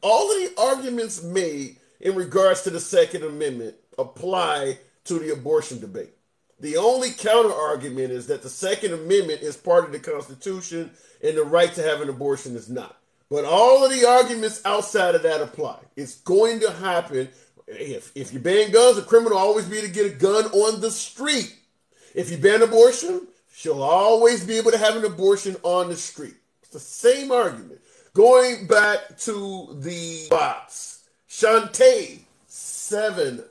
All of the arguments made in regards to the Second Amendment apply to the abortion debate. The only counter argument is that the Second Amendment is part of the Constitution and the right to have an abortion is not. But all of the arguments outside of that apply. It's going to happen. If you ban guns, a criminal will always be able to get a gun on the street. If you ban abortion, she'll always be able to have an abortion on the street. It's the same argument. Going back to the box, Shantae 7-7.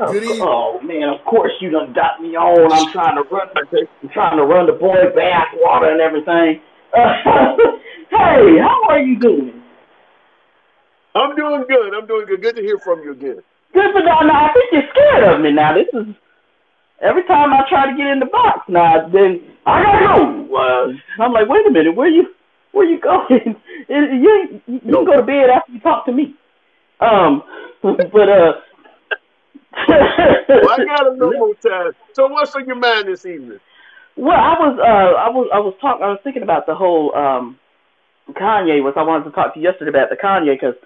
Good evening.
Oh man, of course you done got me on. I'm trying to run the boy bathwater and everything. Hey, how are you doing?
I'm doing good. Good to hear from you again.
Good, but now I think you're scared of me now. This is every time I try to get in the box. Now then I gotta go. I'm like, wait a minute, where you going? You can go to bed after you talk to me.
Well, I got a little more time. So what's on your mind this evening?
Well, I was thinking about the whole Kanye. I wanted to talk to you yesterday about the Kanye because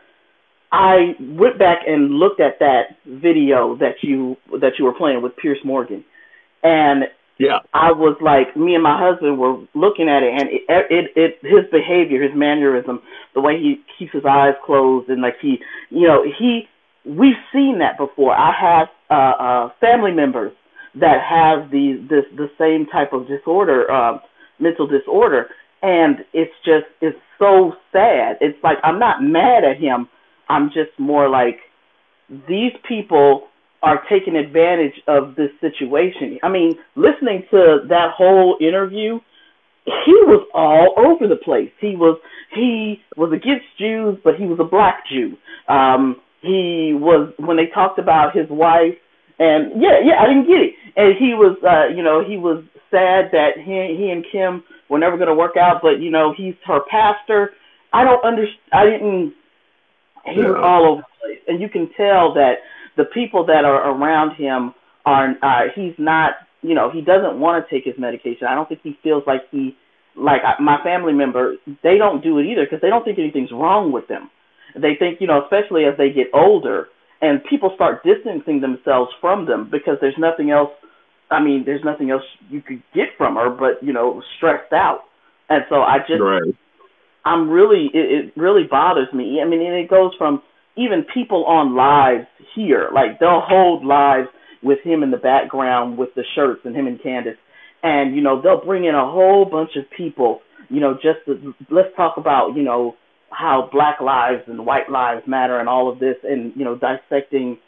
I went back and looked at that video that you were playing with Piers Morgan, and yeah, I was like, me and my husband were looking at it, and his behavior, his mannerism, the way he keeps his eyes closed, and like we've seen that before. I have family members that have the same type of disorder, mental disorder, and it's so sad. It's like I'm not mad at him. I'm just more like these people are taking advantage of this situation. I mean, listening to that whole interview, he was all over the place. He was against Jews, but he was a black Jew. He was, when they talked about his wife, and I didn't get it. And he was, he was sad that he and Kim were never going to work out, but he's her pastor. I don't understand. He was all over the place, and you can tell that the people that are around him he's not, he doesn't want to take his medication. I don't think he feels like my family member, they don't do it either because they don't think anything's wrong with them. They think, especially as they get older and people start distancing themselves from them because there's nothing else you could get from her but, stressed out. And so it really bothers me. I mean, and it goes from even people on lives here, like they'll hold lives with him in the background with the shirts and him and Candace. And, they'll bring in a whole bunch of people, let's talk about, how black lives and white lives matter and all of this and, dissecting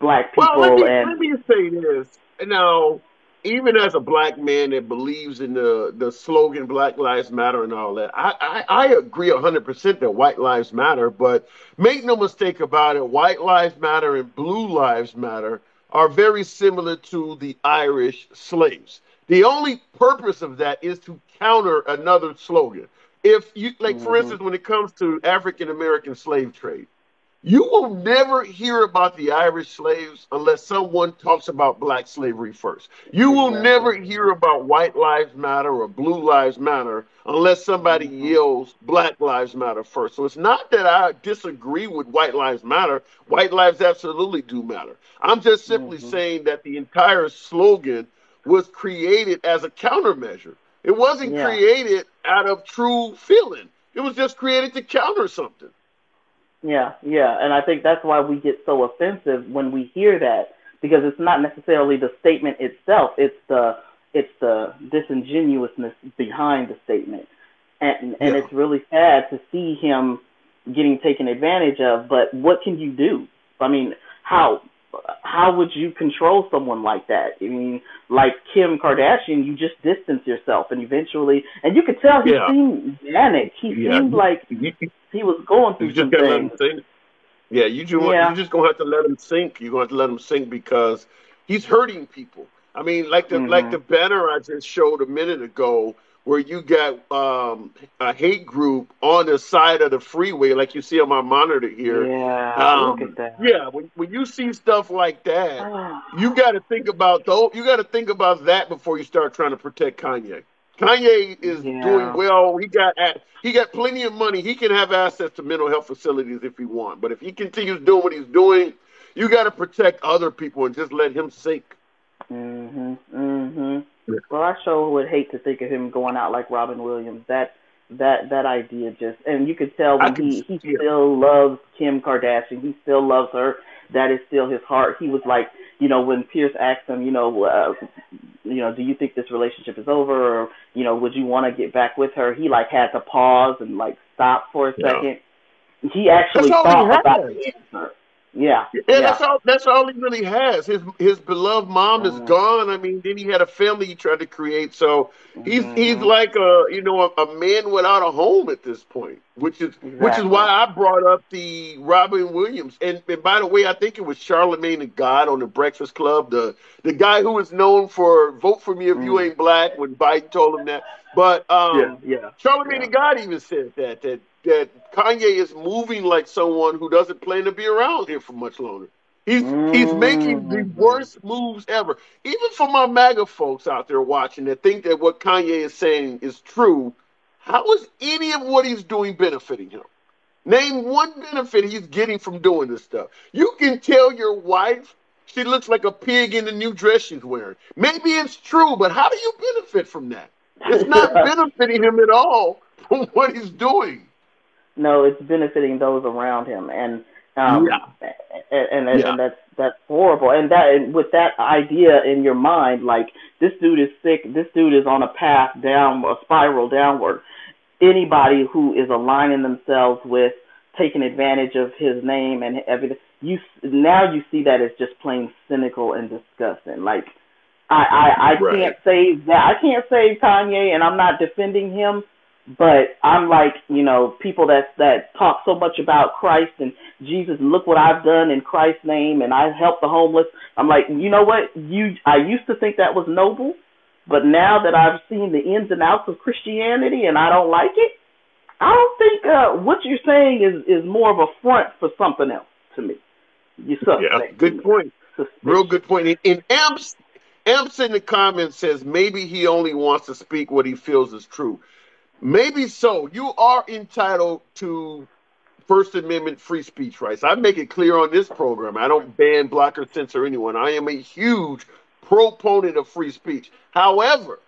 black people.
Well, let me say this. Now, even as a black man that believes in the slogan Black Lives Matter and all that, I agree 100% that white lives matter, but make no mistake about it, white lives matter and blue lives matter are very similar to the Irish slaves. The only purpose of that is to counter another slogan. If you, for instance, when it comes to African-American slave trade, you will never hear about the Irish slaves unless someone talks about black slavery first. You will never hear about white lives matter or blue lives matter unless somebody yells Black Lives Matter first. So it's not that I disagree with white lives matter. White lives absolutely do matter. I'm just simply saying that the entire slogan was created as a countermeasure. It wasn't created out of true feeling. It was just created to counter something.
Yeah, and I think that's why we get so offensive when we hear that, because it's not necessarily the statement itself; it's the disingenuousness behind the statement, and it's really sad to see him getting taken advantage of. But what can you do? I mean, how would you control someone like that? I mean, like Kim Kardashian, you just distance yourself, and eventually, and you could tell he seemed manic. He seemed like he was going through some things.
Yeah, you just gonna have to let him sink. You're gonna have to let him sink because he's hurting people. I mean, like the banner I just showed a minute ago, where you got a hate group on the side of the freeway, like you see on my monitor here.
Yeah, look at that.
Yeah, when you see stuff like that, you got to think about You got to think about that before you start trying to protect Kanye. Kanye is doing well. He got plenty of money. He can have access to mental health facilities if he wants. But if he continues doing what he's doing, you got to protect other people and just let him sink.
Well, I sure would hate to think of him going out like Robin Williams. That idea just, and you could tell when he still loves Kim Kardashian. He still loves her. That is still his heart. He was like, when Pierce asked him, do you think this relationship is over, or would you want to get back with her? He like had to pause and like stop for a second. He actually thought about the answer.
That's all he really has. His beloved mom is gone. I mean, then he had a family he tried to create. So he's like a man without a home at this point, which is why I brought up the Robin Williams. And by the way, I think it was Charlamagne the God on the Breakfast Club, the guy who is known for "Vote for me if you ain't black" when Biden told him that. But Charlamagne the God even said that Kanye is moving like someone who doesn't plan to be around here for much longer. He's making the worst moves ever. Even for my MAGA folks out there watching that think that what Kanye is saying is true, how is any of what he's doing benefiting him? Name one benefit he's getting from doing this stuff. You can tell your wife she looks like a pig in the new dress she's wearing. Maybe it's true, but how do you benefit from that? It's not benefiting him at all from what he's doing.
No, it's benefiting those around him, and that's horrible. And with that idea in your mind, like this dude is sick, this dude is on a path down, a spiral downward. Anybody who is aligning themselves with taking advantage of his name and everything, you see that as just plain cynical and disgusting. Like I can't say that. I can't save Kanye, and I'm not defending him. But I'm like, people that talk so much about Christ and Jesus, and look what I've done in Christ's name, and I helped the homeless. I'm like, you know what? I used to think that was noble, but now that I've seen the ins and outs of Christianity and I don't like it, I don't think what you're saying is more of a front for something else to me.
Good point. Real good point. And Amps in the comments says maybe he only wants to speak what he feels is true. Maybe so. You are entitled to First Amendment free speech rights. I make it clear on this program. I don't ban, block, or censor anyone. I am a huge proponent of free speech. However,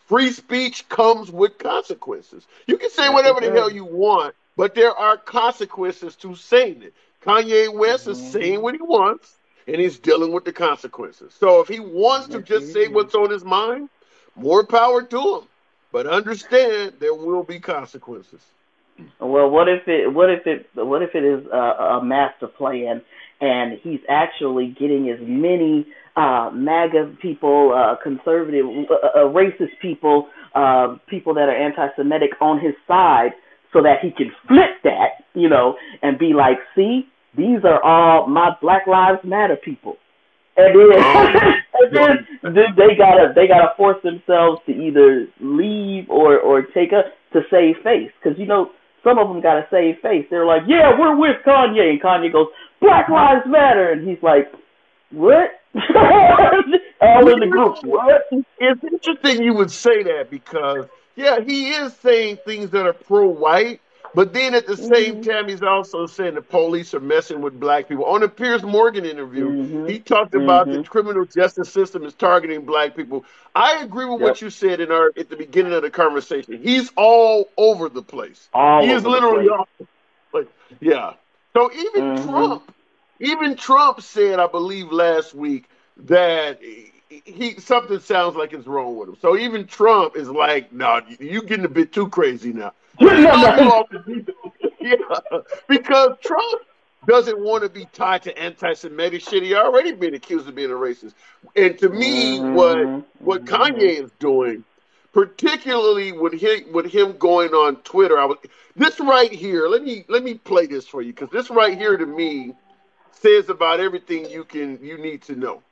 free speech comes with consequences. You can say whatever the hell you want, but there are consequences to saying it. Kanye West is saying what he wants, and he's dealing with the consequences. So if he wants to just say what's on his mind, more power to him. But understand there will be consequences.
Well, what if it is a master plan, and he's actually getting as many MAGA people, conservative, racist people, people that are anti-Semitic on his side, so that he can flip that, and be like, see, these are all my Black Lives Matter people. And then they gotta force themselves to either leave or to save face, because some of them gotta save face. They're like, yeah, we're with Kanye, and Kanye goes, Black Lives Matter, and he's like, what? All in the group. What?
It's interesting you would say that because he is saying things that are pro-white, But then at the same time, he's also saying the police are messing with black people. On the Piers Morgan interview, he talked about the criminal justice system is targeting black people. I agree with what you said at the beginning of the conversation. He's all over the place. He is literally all over the place. Yeah. So even Trump said, I believe last week, that something sounds like it's wrong with him. So even Trump is like, no, you getting a bit too crazy now. Yeah, because Trump doesn't want to be tied to anti-Semitic shit. He already been accused of being a racist. And to me, what Kanye is doing, particularly with him going on Twitter, this right here. Let me play this for you, because this right here to me says about everything you need to know.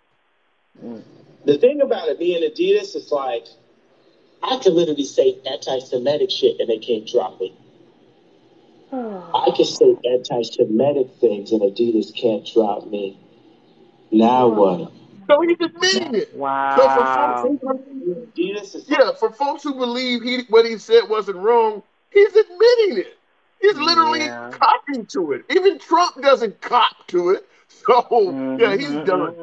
The thing about it being Adidas is like, I could literally say anti-Semitic shit and they can't drop me. I can say anti-Semitic things and Adidas can't drop me. Now what?
So he's admitting it.
Wow.
So for folks who believe what he said wasn't wrong, he's admitting it. He's literally copying to it. Even Trump doesn't cop to it. So yeah, he's done.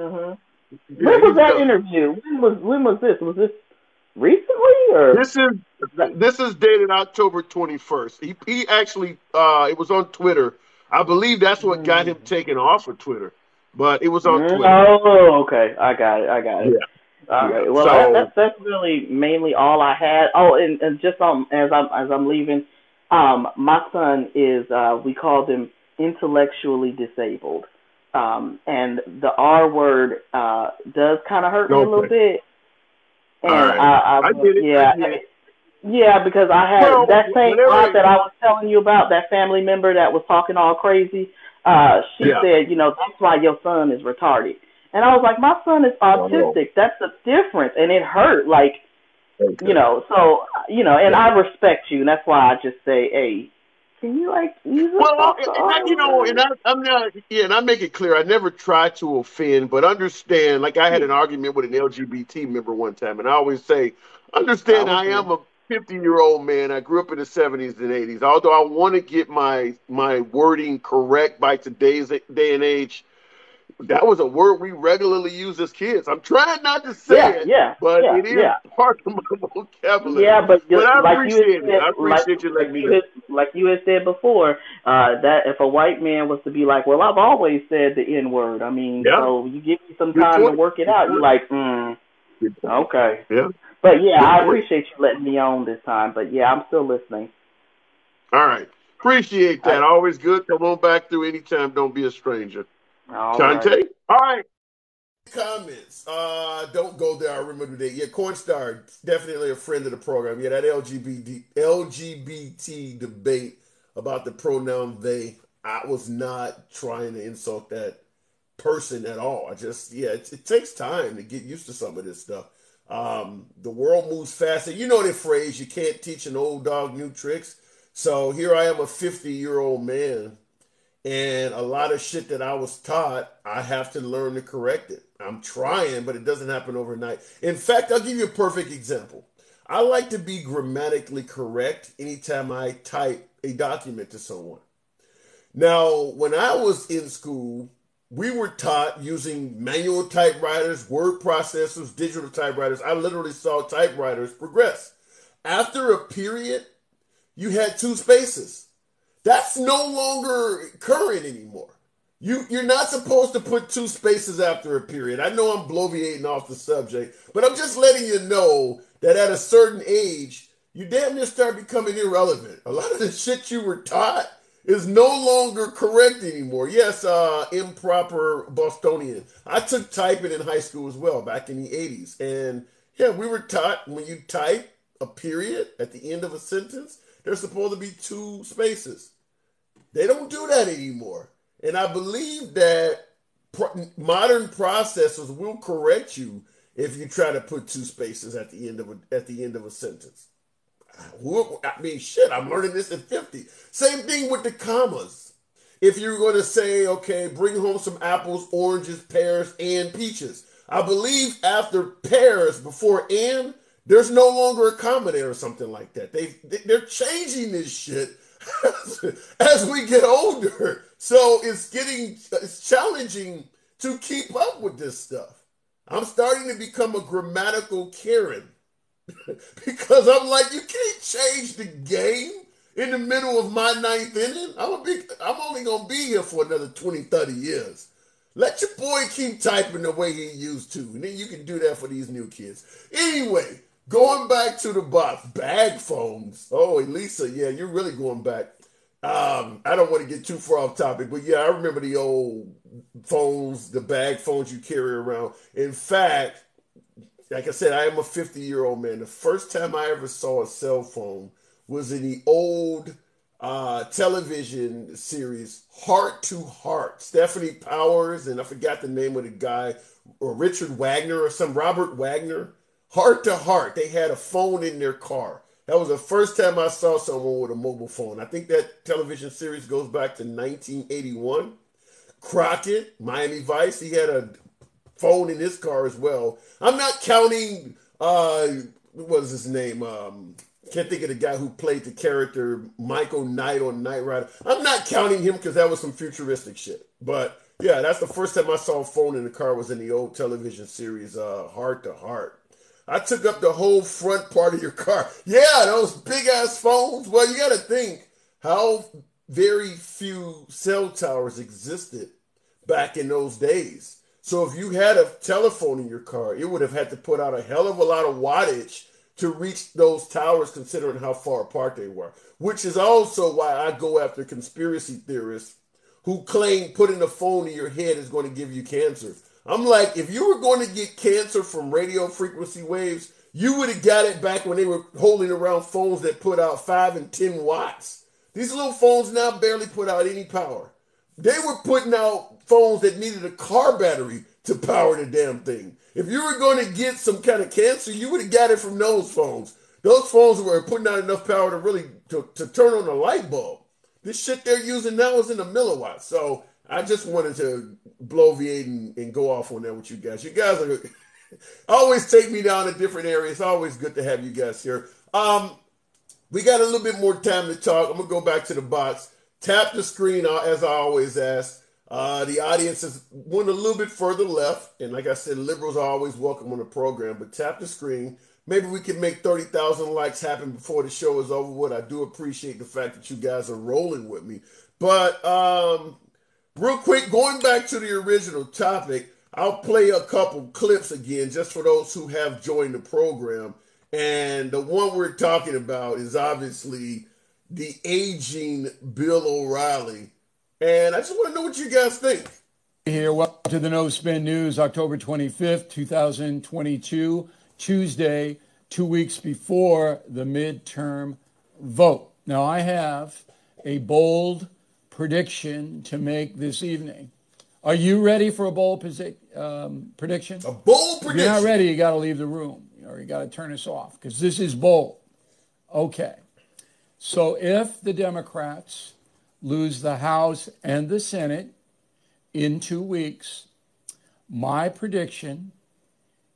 When was that interview? When was this? Was this recently, or
this is dated October 21st. He actually it was on Twitter. I believe that's what got him taken off of Twitter, but it was on Twitter.
Oh, okay, I got it.
Yeah.
All right. Well, that's really mainly all I had. Oh, and just as I'm leaving, my son is we call them intellectually disabled, and the R word does kind of hurt me a little bit. And I did it. Yeah, because I had that same aunt that I was telling you about, that family member that was talking all crazy. She said, that's why your son is retarded. And I was like, my son is autistic. That's the difference. And it hurt. Like, and I respect you. And that's why I just say, hey, can you use it?
Well, and I make it clear, I never try to offend, but understand, like I had an argument with an LGBT member one time, and I always say, understand I am a 50-year-old man. I grew up in the 70s and 80s. Although I want to get my wording correct by today's day and age, that was a word we regularly use as kids. I'm trying not to say but it is part of my vocabulary.
Yeah, but
I appreciate it. I appreciate you letting me know.
Like you had said before, that if a white man was to be like, well, I've always said the N-word. I mean, so you give me some time to work it out. You're like, okay.
Yeah.
But yeah, I appreciate you letting me on this time. But yeah, I'm still listening.
All right. Appreciate that. Always good. Come on back through anytime. Don't be a stranger. Shante? All right.
Comments. Don't go there. I remember that. Yeah, Cornstar, definitely a friend of the program. Yeah, that LGBT debate about the pronoun they. I was not trying to insult that person at all. It takes time to get used to some of this stuff. The world moves faster. You know the phrase, you can't teach an old dog new tricks. So here I am, a 50-year-old man. And a lot of shit that I was taught, I have to learn to correct it. I'm trying, but it doesn't happen overnight. In fact, I'll give you a perfect example. I like to be grammatically correct anytime I type a document to someone. Now, when I was in school, we were taught using manual typewriters, word processors, digital typewriters. I literally saw typewriters progress. After a period, you had 2 spaces. That's no longer current anymore. You're not supposed to put 2 spaces after a period. I know I'm bloviating off the subject, but I'm just letting you know that at a certain age, you damn near start becoming irrelevant. A lot of the shit you were taught is no longer correct anymore. Yes, improper Bostonian. I took typing in high school as well back in the 80s. And yeah, we were taught when you type a period at the end of a sentence, there's supposed to be 2 spaces. They don't do that anymore. And I believe that modern processors will correct you if you try to put 2 spaces at the end of a sentence. I mean, shit, I'm learning this at 50. Same thing with the commas. If you're going to say, okay, bring home some apples, oranges, pears, and peaches. I believe after pears, before and, there's no longer a comma there or something like that. They're changing this shit. as we get older. So it's challenging to keep up with this stuff. I'm starting to become a grammatical Karen because I'm like, you can't change the game in the middle of my ninth inning. I'm only going to be here for another 20, 30 years. Let your boy keep typing the way he used to, and then you can do that for these new kids. Anyway, going back to the box, bag phones. Oh, Elisa, yeah, you're really going back. I don't want to get too far off topic, but yeah, I remember the old phones, the bag phones you carry around. In fact, like I said, I am a 50-year-old man. The first time I ever saw a cell phone was in the old television series Heart to Heart. Stephanie Powers, and I forgot the name of the guy, or Richard Wagner or some Robert Wagner. Heart to Heart. They had a phone in their car. That was the first time I saw someone with a mobile phone. I think that television series goes back to 1981. Crockett, Miami Vice, he had a phone in his car as well. I'm not counting, what was his name? Can't think of the guy who played the character Michael Knight on Knight Rider. I'm not counting him because that was some futuristic shit. But yeah, that's the first time I saw a phone in the car was in the old television series, Heart to Heart. I took up the whole front part of your car. Yeah, those big ass phones. Well, you got to think how very few cell towers existed back in those days. So if you had a telephone in your car, it would have had to put out a hell of a lot of wattage to reach those towers, considering how far apart they were. Which is also why I go after conspiracy theorists who claim putting a phone in your head is going to give you cancer. I'm like, if you were going to get cancer from radio frequency waves, you would have got it back when they were holding around phones that put out 5 and 10 watts. These little phones now barely put out any power. They were putting out phones that needed a car battery to power the damn thing. If you were going to get some kind of cancer, you would have got it from those phones. Those phones were putting out enough power to really to turn on a light bulb. This shit they're using now is in the milliwatts. So I just wanted to bloviate and go off on that with you guys. You guys are always take me down to different areas. It's always good to have you guys here. We got a little bit more time to talk. I'm going to go back to the box. Tap the screen, as I always ask. The audience is went a little bit further left. And like I said, liberals are always welcome on the program. But tap the screen. Maybe we can make 30,000 likes happen before the show is over with. I do appreciate the fact that you guys are rolling with me. But real quick, going back to the original topic, I'll play a couple clips again just for those who have joined the program. And the one we're talking about is obviously the aging Bill O'Reilly. And I just want to know what you guys think.
Here, welcome to the No Spin News, October 25th, 2022, Tuesday, 2 weeks before the midterm vote. Now, I have a bold prediction to make this evening. Are you ready for a bold prediction?
A bold prediction?
If you're not ready, you got to leave the room, or you got to turn us off, because this is bold. Okay. So if the Democrats lose the House and the Senate in 2 weeks, my prediction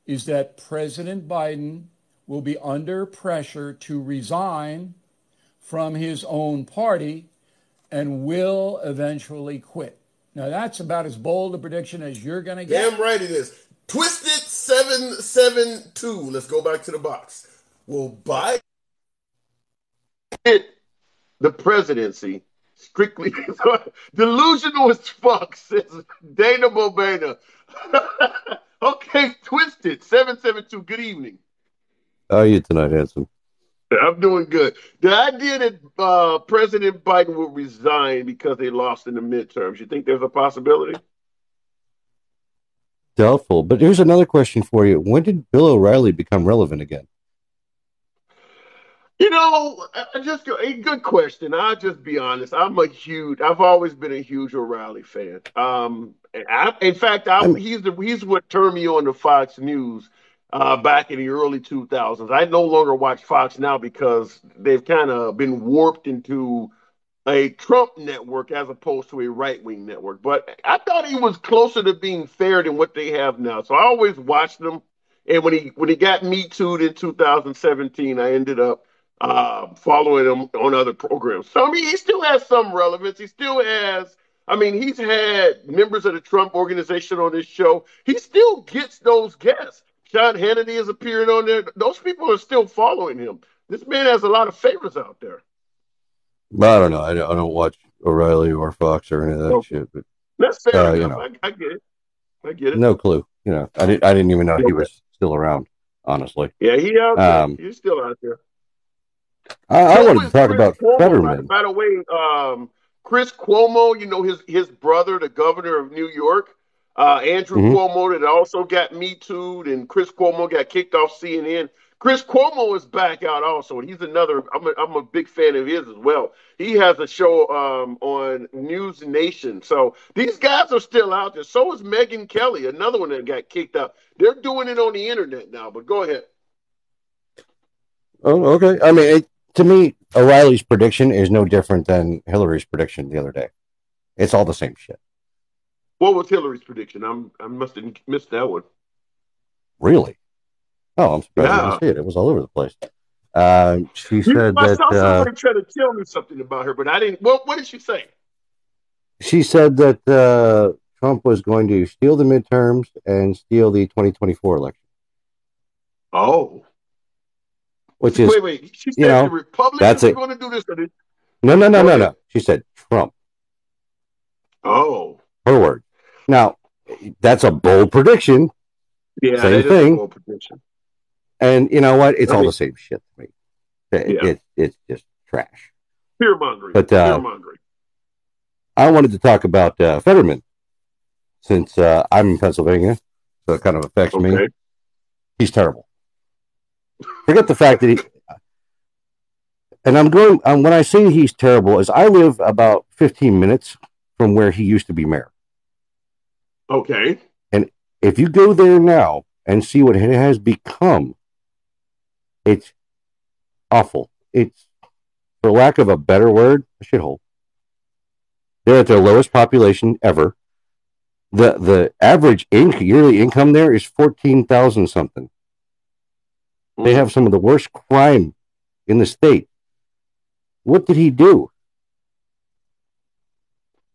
is that President Biden will be under pressure to resign from his own party and will eventually quit. Now, that's about as bold a prediction as you're going to get.
Damn right it is. Twisted 772. Let's go back to the box. Will Biden hit the presidency strictly delusional as fuck, says Dana Bobena. Okay, Twisted 772. Good evening.
How are you tonight, handsome?
I'm doing good. The idea that President Biden will resign because they lost in the midterms, you think there's a possibility?
Doubtful. But here's another question for you. When did Bill O'Reilly become relevant again?
You know, a good question. I'll just be honest. I've always been a huge O'Reilly fan. He's what turned me on to Fox News back in the early 2000s. I no longer watch Fox now because they've kind of been warped into a Trump network as opposed to a right-wing network. But I thought he was closer to being fair than what they have now. So I always watched him. And when he got Me Too'd in 2017, I ended up
following him on other programs. So, I mean, he still has some relevance. He still has, I mean, he's had members of the Trump organization on his show. He still gets those guests. Sean Hannity has appeared on there. Those people are still following him. This man has a lot of favors out there.
I don't know. I don't watch O'Reilly or Fox or any of that shit. But
that's fair
you
enough.
know,
I get it. I get it.
no clue. You know, I didn't even know he was still around. Honestly.
Yeah, he out there. He's still out there.
I wanted to talk about
Cuomo,
Fetterman.
by the way, Chris Cuomo, you know, his brother, the governor of New York, Andrew Cuomo, that also got Me Too'd, and Chris Cuomo got kicked off CNN. Chris Cuomo is back out also, and he's another. I'm a big fan of his as well. He has a show on News Nation. So these guys are still out there. So is Megyn Kelly, another one that got kicked out. They're doing it on the internet now. But go ahead.
Oh, okay. I mean, to me, O'Reilly's prediction is no different than Hillary's prediction the other day. It's all the same shit.
What was Hillary's prediction? I must have missed that one.
Really? Oh, I'm surprised you didn't see it. It was all over the place. She said
I
that
saw somebody try to tell me something about her, but I didn't. What did she say?
She said that Trump was going to steal the midterms and steal the 2024 election.
Oh.
Which is,
wait. She said the Republicans are going to do this.
No. She said Trump.
Oh.
Her word. Now, that's a bold prediction.
Yeah,
same
that is
thing.
a bold prediction.
And you know what? It's all the same shit to me. It's just trash.
Fear mongering.
But
fear mongering.
I wanted to talk about Fetterman since I'm in Pennsylvania, so it kind of affects me. He's terrible. Forget the fact that he. And I'm going. When I say he's terrible, is I live about 15 minutes from where he used to be mayor.
Okay.
And if you go there now and see what it has become, it's awful. It's, for lack of a better word, a shithole. They're at their lowest population ever. The average yearly income there is 14,000 something. They have some of the worst crime in the state. What did he do?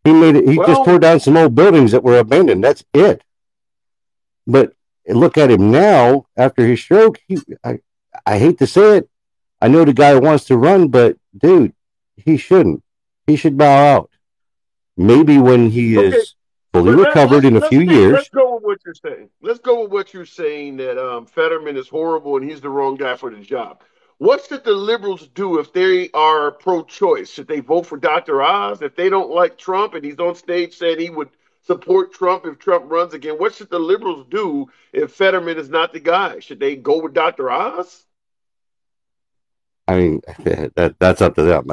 He just tore down some old buildings that were abandoned. That's it. But look at him now after his stroke. I hate to say it. I know the guy wants to run, but dude, he shouldn't. He should bow out. Maybe when he is fully recovered in a few years.
Let's go with what you're saying. Let's go with what you're saying, that Fetterman is horrible and he's the wrong guy for the job. What should the liberals do if they are pro-choice? Should they vote for Dr. Oz? If they don't like Trump and he's on stage saying he would support Trump if Trump runs again, what should the liberals do if Fetterman is not the guy? Should they go with Dr. Oz?
I mean, that's up to them.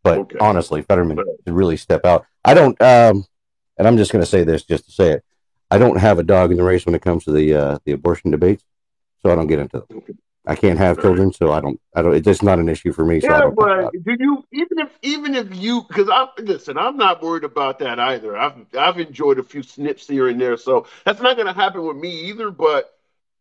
But honestly, Fetterman should really step out. I don't, and I'm just going to say this just to say it. I don't have a dog in the race when it comes to the abortion debates, so I don't get into them. I can't have children, so I don't. It's just not an issue for me. So I don't
but do you even if you, because I'm not worried about that either. I've enjoyed a few snips here and there, so that's not going to happen with me either. But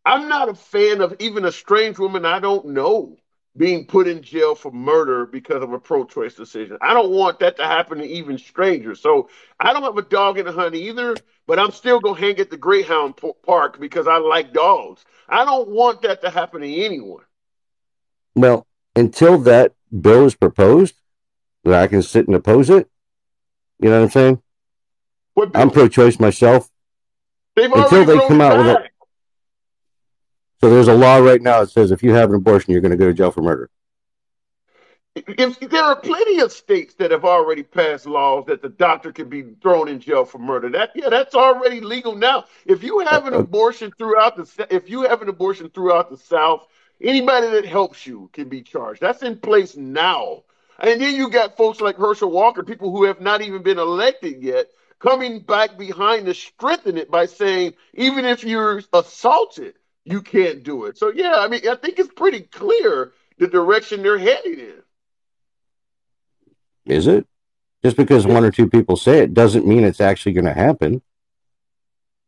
I'm not a fan of even a strange woman I don't know being put in jail for murder because of a pro-choice decision. I don't want that to happen to even strangers. So I don't have a dog in the hunt either, but I'm still going to hang at the Greyhound Park because I like dogs. I don't want that to happen to anyone.
Well, until that bill is proposed, that I can sit and oppose it, you know what I'm saying? I'm pro-choice myself. Until they come out with it. So there's a law right now that says if you have an abortion, you're going to go to jail for murder.
If there are plenty of states that have already passed laws that the doctor can be thrown in jail for murder. That's already legal now. If you have an abortion throughout the South, anybody that helps you can be charged. That's in place now. And then you got folks like Herschel Walker, people who have not even been elected yet, coming back behind to strengthen it by saying even if you're assaulted, you can't do it. So, yeah, I mean, I think it's pretty clear the direction they're headed in.
Is it? Just because one or two people say it doesn't mean it's actually going to happen.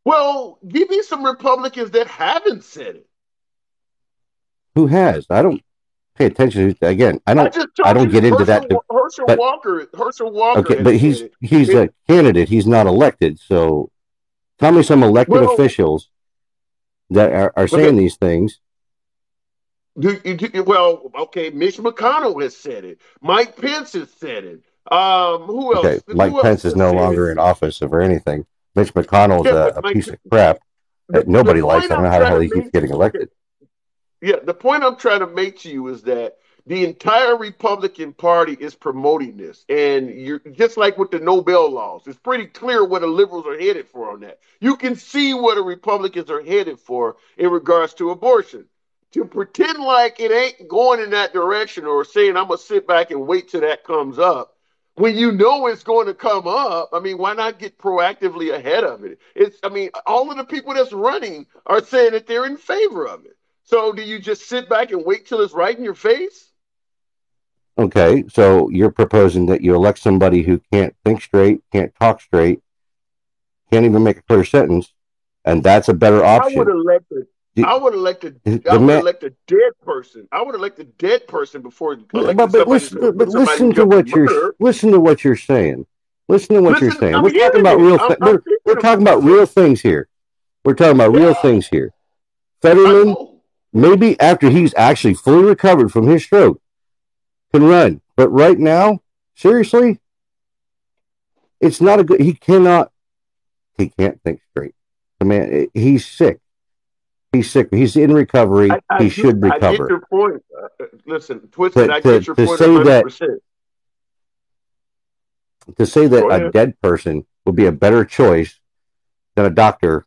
Well, give me some Republicans that haven't said it.
Who has? I don't. pay attention to, again, I
I
don't
just
I
told
don't
you
get into that,
Herschel
but
Walker
okay,
has
but
said it.
he's a candidate. He's not elected. So tell me some elected
Well,
officials that are saying these things.
well, okay, Mitch McConnell has said it. Mike Pence has said it. Who
Okay,
else?
Mike
Who else
Pence is
has
no
said it?
longer in office or anything. Mitch McConnell's
Yeah, but
a
Mike,
piece of crap that
the
nobody likes.
point
I don't
I'm
know how the
trying
hell
to
he keeps
make,
getting
okay,
elected.
yeah, the point I'm trying to make to you is that the entire Republican Party is promoting this. And you're just like with the Nobel laws, it's pretty clear where the liberals are headed for on that. You can see where the Republicans are headed for in regards to abortion. To pretend like it ain't going in that direction or saying I'm gonna sit back and wait till that comes up when you know it's going to come up. I mean, why not get proactively ahead of it? I mean, all of the people that's running are saying that they're in favor of it. So do you just sit back and wait till it's right in your face?
Okay, so you're proposing that you elect somebody who can't think straight, can't talk straight, can't even make a clear sentence, and that's a better
I would
option.
elect a
The,
I would elect a
the
I would
man,
elect a dead person. I would elect a dead person before
but,
electing somebody that's going to
but
put somebody in
listen to
jeopardy of
what you're
murder.
listen to what you're saying. Listen to what you're
Listen,
saying.
I'm
We're talking
hearing
about
it.
real.
I'm
We're
thinking
talking
about
about real things here. We're talking about real
yeah.
things here.
I
Fetterman,
know.
maybe after he's actually fully recovered from his stroke, can run. But right now, seriously, it's not a good. He cannot. He can't think straight. The man, he's sick. He's sick. He's in recovery. He should
I get
recover.
your point. Listen, Twisted,
But
I get your
to
point
say that
100%. Go
a
ahead.
dead person would be a better choice than a doctor,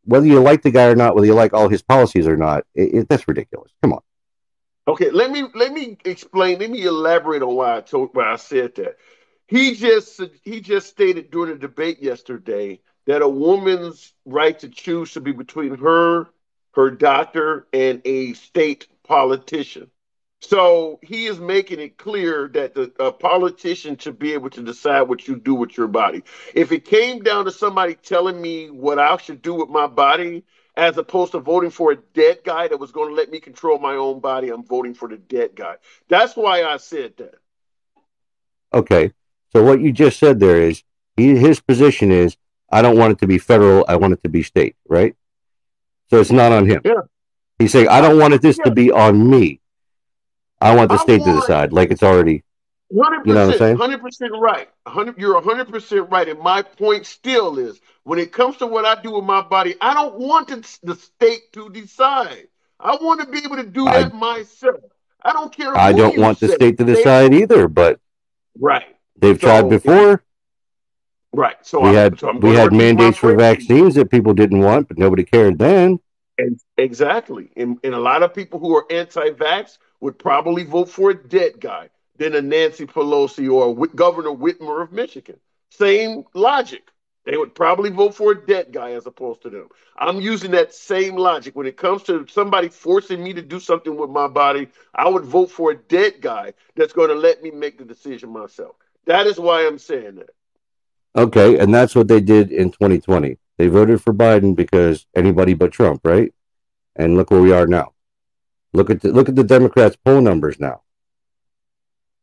whether you like the guy or not, whether you like all his policies or not, that's ridiculous. Come on.
Okay, let me explain. Let me elaborate on why I said that. He just stated during a debate yesterday that a woman's right to choose should be between her doctor, and a state politician. So he is making it clear that a politician should be able to decide what you do with your body. If it came down to somebody telling me what I should do with my body, as opposed to voting for a dead guy that was going to let me control my own body, I'm voting for the dead guy. That's why I said that.
Okay. So what you just said there is his position is I don't want it to be federal. I want it to be state, right? So it's not on him.
Yeah.
He's saying I don't want this to
Yeah.
be on me. I want the
I
state to
want
decide, like it's already.
100%,
You know what I'm saying?
100% right. You're 100% right. And my point still is, when it comes to what I do with my body, I don't want the state to decide. I want to be able to do that myself. I don't care
I
who
don't
you
want the
say.
state to decide either, but
Right.
they've tried before.
Right. So
we had
I'm going to repeat my
mandates for
point.
vaccines that people didn't want, but nobody cared then.
Exactly. And a lot of people who are anti-vax would probably vote for a dead guy than a Nancy Pelosi or Governor Whitmer of Michigan. Same logic. They would probably vote for a dead guy as opposed to them. I'm using that same logic. When it comes to somebody forcing me to do something with my body, I would vote for a dead guy that's going to let me make the decision myself. That is why I'm saying that.
Okay, and that's what they did in 2020. They voted for Biden because anybody but Trump, right? And look where we are now. Look at the Democrats' poll numbers now.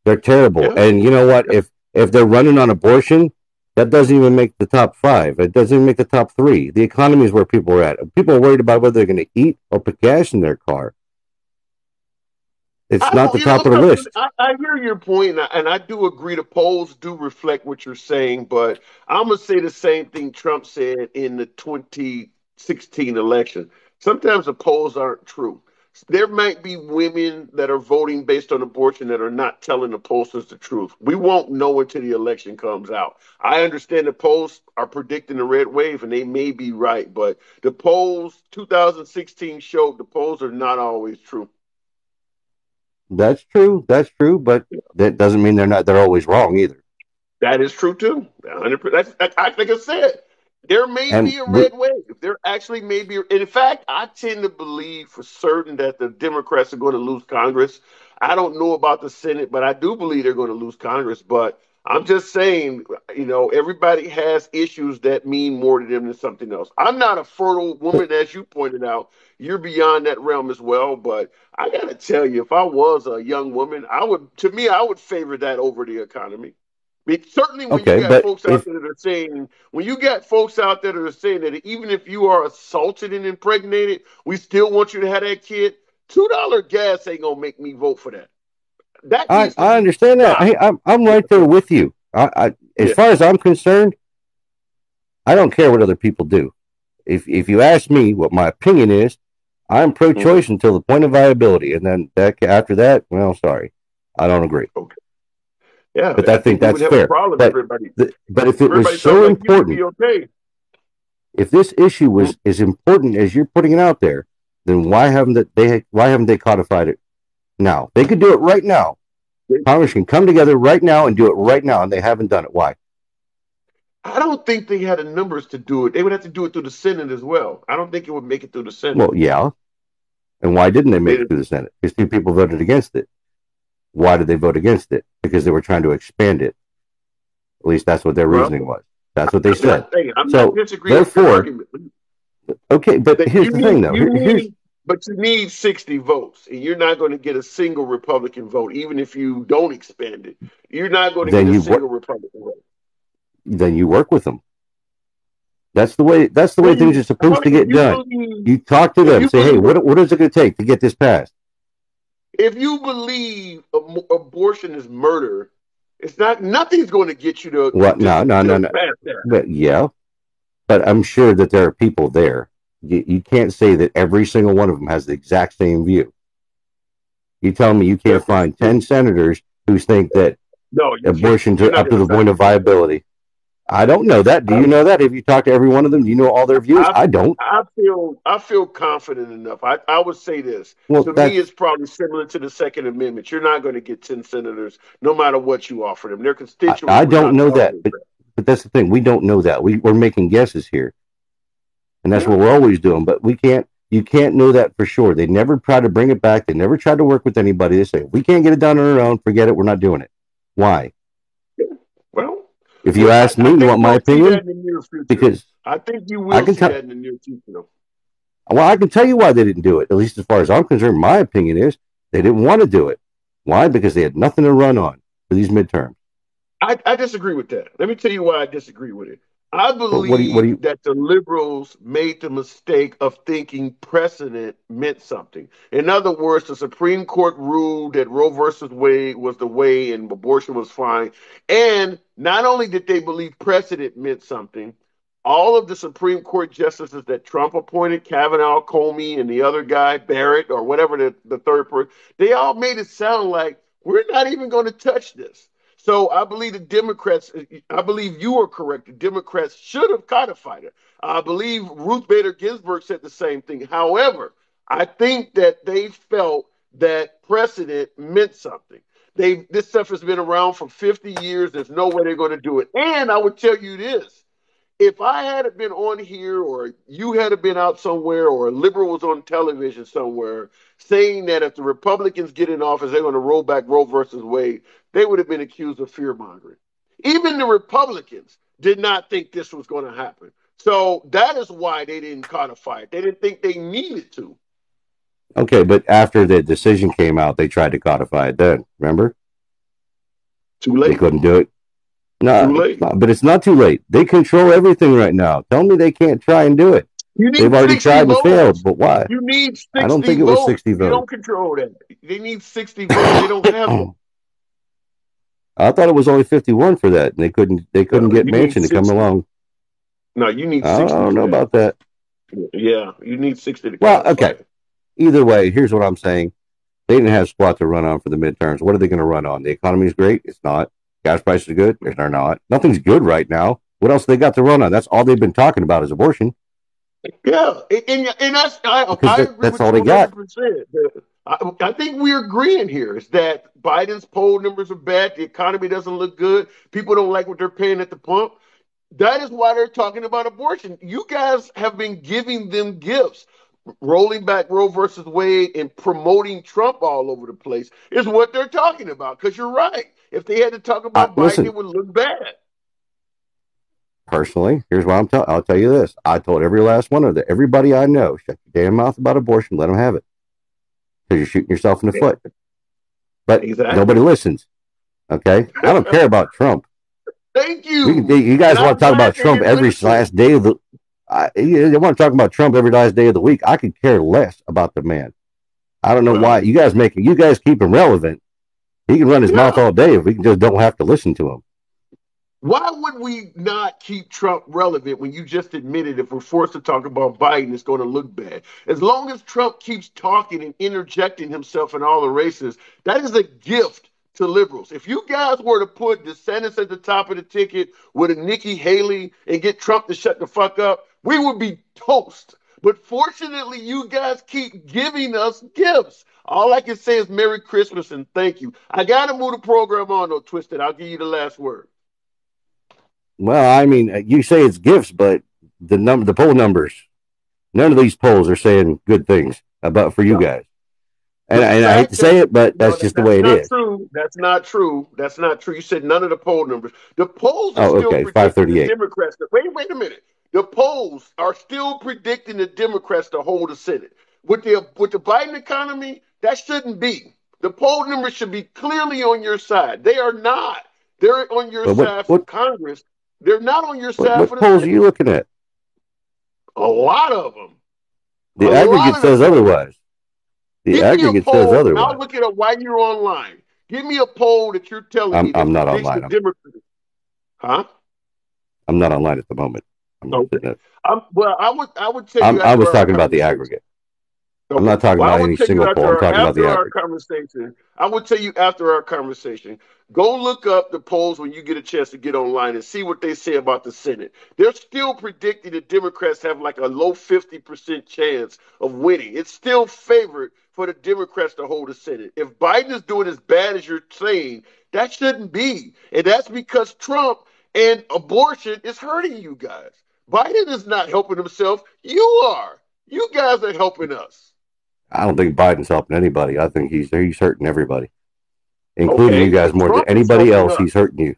They're terrible.
Yeah.
And you know what? If they're running on abortion, that doesn't even make the top 5. It doesn't even make the top 3. The economy is where people are at. People are worried about whether they're going to eat or put gas in their car. It's not the top of the list.
I hear your point, and I do agree the polls do reflect what you're saying, but I'm going to say the same thing Trump said in the 2016 election. Sometimes the polls aren't true. There might be women that are voting based on abortion that are not telling the pollsters the truth. We won't know until the election comes out. I understand the polls are predicting a red wave, and they may be right, but the polls 2016 showed the polls are not always true.
That's true, but that doesn't mean they're always wrong either.
That is true too. 100%. Like I said, there may be a red wave. There actually may be. In fact, I tend to believe for certain that the Democrats are going to lose Congress. I don't know about the Senate, but I do believe they're going to lose Congress. But I'm just saying, everybody has issues that mean more to them than something else. I'm not a fertile woman, as you pointed out. You're beyond that realm as well. But I got to tell you, if I was a young woman, I would favor that over the economy. Certainly when you got folks out there that are saying, that even if you are assaulted and impregnated, we still want you to have that kid. $2 gas ain't gonna make me vote for that.
I understand that. Hey, I'm right there with you. As far as I'm concerned, I don't care what other people do. If you ask me what my opinion is, I'm pro-choice until the point of viability, and then after that, well, sorry, I don't agree.
Okay. Yeah,
but I think that's fair. But if it was so important, if this issue was as important as you're putting it out there, then why haven't they codified it now? They could do it right now. Congress can come together right now and do it right now, and they haven't done it. Why?
I don't think they had the numbers to do it. They would have to do it through the Senate as well. I don't think it would make it through the Senate.
Well, yeah. And why didn't they make it through the Senate? Because 2 people voted against it. Why did they vote against it? Because they were trying to expand it. At least that's what their reasoning was. That's what they said.
I'm not disagreeing with your argument.
Okay, but here's the thing, though.
But you need 60 votes, and you're not going to get a single Republican vote, even if you don't expand it. You're not going to get a single Republican vote.
Then you work with them. That's the way things are supposed to get done. You talk to them, say, hey, what is it going to take to get this passed?
If you believe abortion is murder, nothing's going to get you to
what? No. But yeah, but I'm sure that there are people there. You can't say that every single one of them has the exact same view. You tell me you can't find 10 senators who think that abortion up to the point of viability. I don't know that. Do you know that? Have you talked to every one of them? Do you know all their views? I don't.
I feel confident enough. I would say this. To me, it's probably similar to the Second Amendment. You're not going to get 10 senators, no matter what you offer them. Their constituents.
I don't know that, but that's the thing. We don't know that. We're making guesses here, and that's what we're always doing. But we can't. You can't know that for sure. They never try to bring it back. They never tried to work with anybody. They say we can't get it done on our own. Forget it. We're not doing it. Why?
Well.
If you ask me, you want my opinion? Because
I think you will see that in the near future.
Well, I can tell you why they didn't do it. At least as far as I'm concerned, my opinion is they didn't want to do it. Why? Because they had nothing to run on for these midterms.
I disagree with that. Let me tell you why I disagree with it. I believe that the liberals made the mistake of thinking precedent meant something. In other words, the Supreme Court ruled that Roe versus Wade was the way and abortion was fine. And not only did they believe precedent meant something, all of the Supreme Court justices that Trump appointed, Kavanaugh, Comey, and the other guy, Barrett, or whatever the third person, they all made it sound like we're not even going to touch this. So I believe the Democrats, I believe you are correct. The Democrats should have codified it. I believe Ruth Bader Ginsburg said the same thing. However, I think that they felt that precedent meant something. This stuff has been around for 50 years. There's no way they're going to do it. And I would tell you this. If I had been on here or you had been out somewhere or a liberal was on television somewhere saying that if the Republicans get in office, they're going to roll back Roe versus Wade, they would have been accused of fear-mongering. Even the Republicans did not think this was going to happen. So that is why they didn't codify it. They didn't think they needed to.
Okay, but after the decision came out, they tried to codify it then, remember?
Too late.
They couldn't do it. No,
too late.
But it's not too late. They control everything right now. Tell me they can't try and do it. They've already tried and failed, but why?
You need 60
I don't think it was 60 votes.
They don't control that. They need 60 votes. They don't have them.
I thought it was only 51 for that, and they couldn't get Manchin to come along.
No, you need 60.
I don't know about that.
Yeah, you need 60 to
Well, okay. Either way, here's what I'm saying. They didn't have squat to run on for the midterms. What are they going to run on? The economy's great? It's not. Gas prices are good? They're not. Nothing's good right now. What else they got to run on? That's all they've been talking about is abortion.
Yeah, and I agree
that's
with
all
you
they got.
100%. I think we're agreeing here is that Biden's poll numbers are bad. The economy doesn't look good. People don't like what they're paying at the pump. That is why they're talking about abortion. You guys have been giving them gifts. Rolling back Roe versus Wade and promoting Trump all over the place is what they're talking about. Because you're right. If they had to talk about Biden, it would look bad.
Personally, here's what I'll tell you this. I told every last one of them, everybody I know, shut your damn mouth about abortion, let them have it. Because you're shooting yourself in the foot. But nobody listens. Okay? I don't care about Trump.
Thank you.
You guys want to talk about Trump every last day of the you want to talk about Trump every last day of the week. I could care less about the man. I don't know why. You guys keep him relevant. He can run his mouth all day if we just don't have to listen to him.
Why would we not keep Trump relevant when you just admitted if we're forced to talk about Biden, it's going to look bad? As long as Trump keeps talking and interjecting himself in all the races, that is a gift to liberals. If you guys were to put DeSantis at the top of the ticket with a Nikki Haley and get Trump to shut the fuck up, we would be toast. But fortunately, you guys keep giving us gifts. All I can say is Merry Christmas and thank you. I got to move the program on, though, Twisted. I'll give you the last word.
Well, I mean, you say it's gifts, but the poll numbers, none of these polls are saying good things for you guys. And I hate to say it, but that's just the way it is.
That's not true. That's not true. You said none of the poll numbers. The polls are still predicting the Democrats. Wait a minute. The polls are still predicting the Democrats to hold the Senate. With the Biden economy, that shouldn't be. The poll numbers should be clearly on your side. They are not. They're on your side for Congress. They're not on your side for the
polls are you looking at?
A lot of them.
The aggregate says otherwise. The aggregate says otherwise.
I'll look it up while you're online. Give me a poll that you're telling me.
I'm not online.
Huh?
I'm not online at the moment.
Okay. I would tell you.
I was talking about the aggregate. Okay. I'm not talking about any single poll. I'm talking about the aggregate.
I would tell you after our conversation, go look up the polls when you get a chance to get online and see what they say about the Senate. They're still predicting that Democrats have like a low 50% chance of winning. It's still favored for the Democrats to hold the Senate. If Biden is doing as bad as you're saying, that shouldn't be. And that's because Trump and abortion is hurting you guys. Biden is not helping himself. You are. You guys are helping us.
I don't think Biden's helping anybody. I think he's hurting everybody, including you guys more than anybody else. He's hurting you.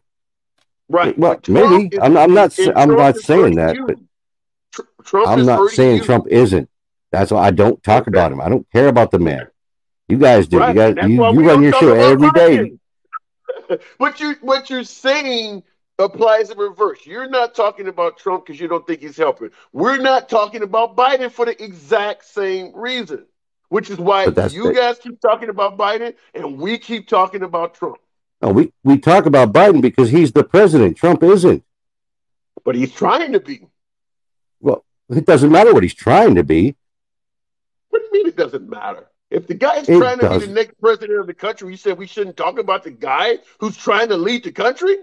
Right.
Well, maybe. I'm not saying that, but I'm not saying Trump isn't. That's why I don't talk about him. I don't care about the man. You guys do.
Right.
You run your show every day.
What you're saying applies in reverse. You're not talking about Trump because you don't think he's helping. We're not talking about Biden for the exact same reason, which is why you guys keep talking about Biden and we keep talking about Trump.
No, we talk about Biden because he's the president. Trump isn't.
But he's trying to be.
Well, it doesn't matter what he's trying to be.
What do you mean it doesn't matter? If the guy's trying to be the next president of the country, you said we shouldn't talk about the guy who's trying to lead the country?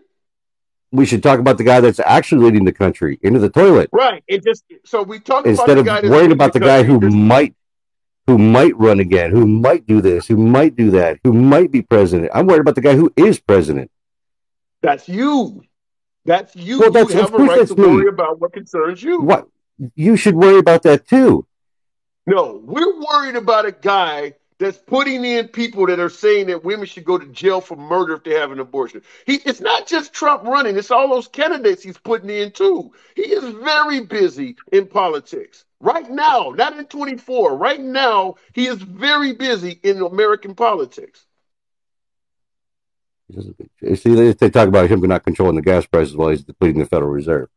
We should talk about the guy that's actually leading the country into the toilet.
Right. So we talk
instead
about the guy
of worried about the guy who might run again, who might do this, who might do that, who might be president. I'm worried about the guy who is president.
That's you. That's you. Well, you have a right to worry about what concerns you.
What? You should worry about that too.
No, we're worried about a guy that's putting in people that are saying that women should go to jail for murder if they have an abortion. It's not just Trump running. It's all those candidates he's putting in too. He is very busy in politics. Right now, not in 24. Right now, he is very busy in American politics.
See, they talk about him not controlling the gas prices while he's depleting the Federal Reserve.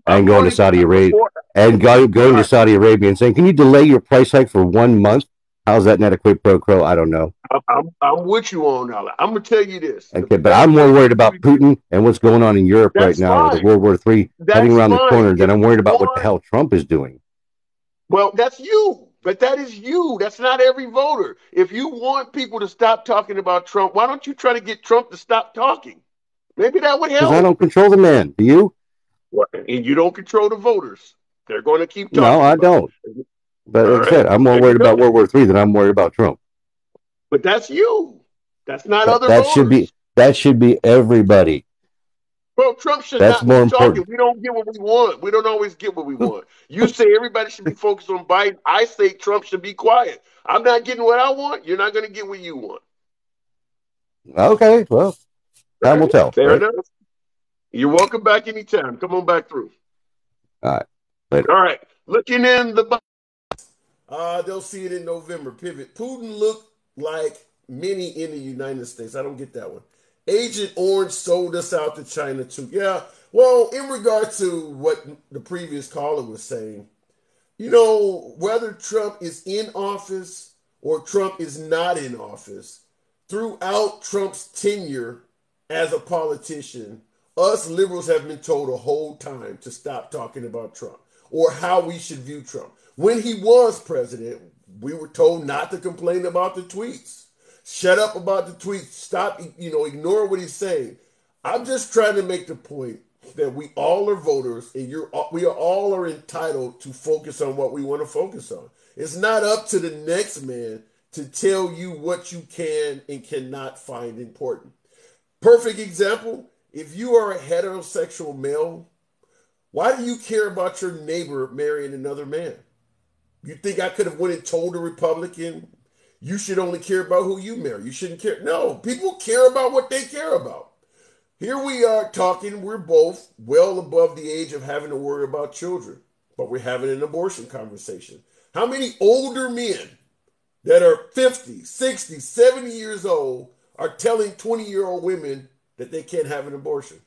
And going to Saudi Arabia to Saudi Arabia and saying, "Can you delay your price hike for 1 month?" How's that not a quid pro quo? I don't know.
I'm with you on that. I'm gonna tell you this.
Okay, but I'm more worried about Putin and what's going on in Europe right now with World War III heading around the corner than I'm worried about what the hell Trump is doing.
Well, that's you. But that is you. That's not every voter. If you want people to stop talking about Trump, why don't you try to get Trump to stop talking? Maybe that would help.
Because I don't control the man. Do you?
Well, and you don't control the voters. They're going to keep talking.
No, I don't. But like I said, I'm more worried about World War III than I'm worried about Trump.
But that's you. That's not other voters.
That should be everybody.
Well, Trump should not be talking. We don't get what we want. We don't always get what we want. You say everybody should be focused on Biden. I say Trump should be quiet. I'm not getting what I want. You're not going to get what you want.
Okay, well, time will tell.
Fair enough. You're welcome back anytime. Come on back through.
All right. Later.
All right. Looking in the
they'll see it in November. Pivot. Putin looked like many in the United States. I don't get that one. Agent Orange sold us out to China too. Yeah. Well, in regard to what the previous caller was saying, you know, whether Trump is in office or Trump is not in office, throughout Trump's tenure as a politician, us liberals have been told the whole time to stop talking about Trump or how we should view Trump. When he was president, we were told not to complain about the tweets. Shut up about the tweets. Stop, ignore what he's saying. I'm just trying to make the point that we all are voters and we all are entitled to focus on what we want to focus on. It's not up to the next man to tell you what you can and cannot find important. Perfect example, if you are a heterosexual male, why do you care about your neighbor marrying another man? You think I could have went and told a Republican, you should only care about who you marry? You shouldn't care. No, people care about what they care about. Here we are talking, we're both well above the age of having to worry about children, but we're having an abortion conversation. How many older men that are 50, 60, 70 years old are telling 20-year-old women that they can't have an abortion?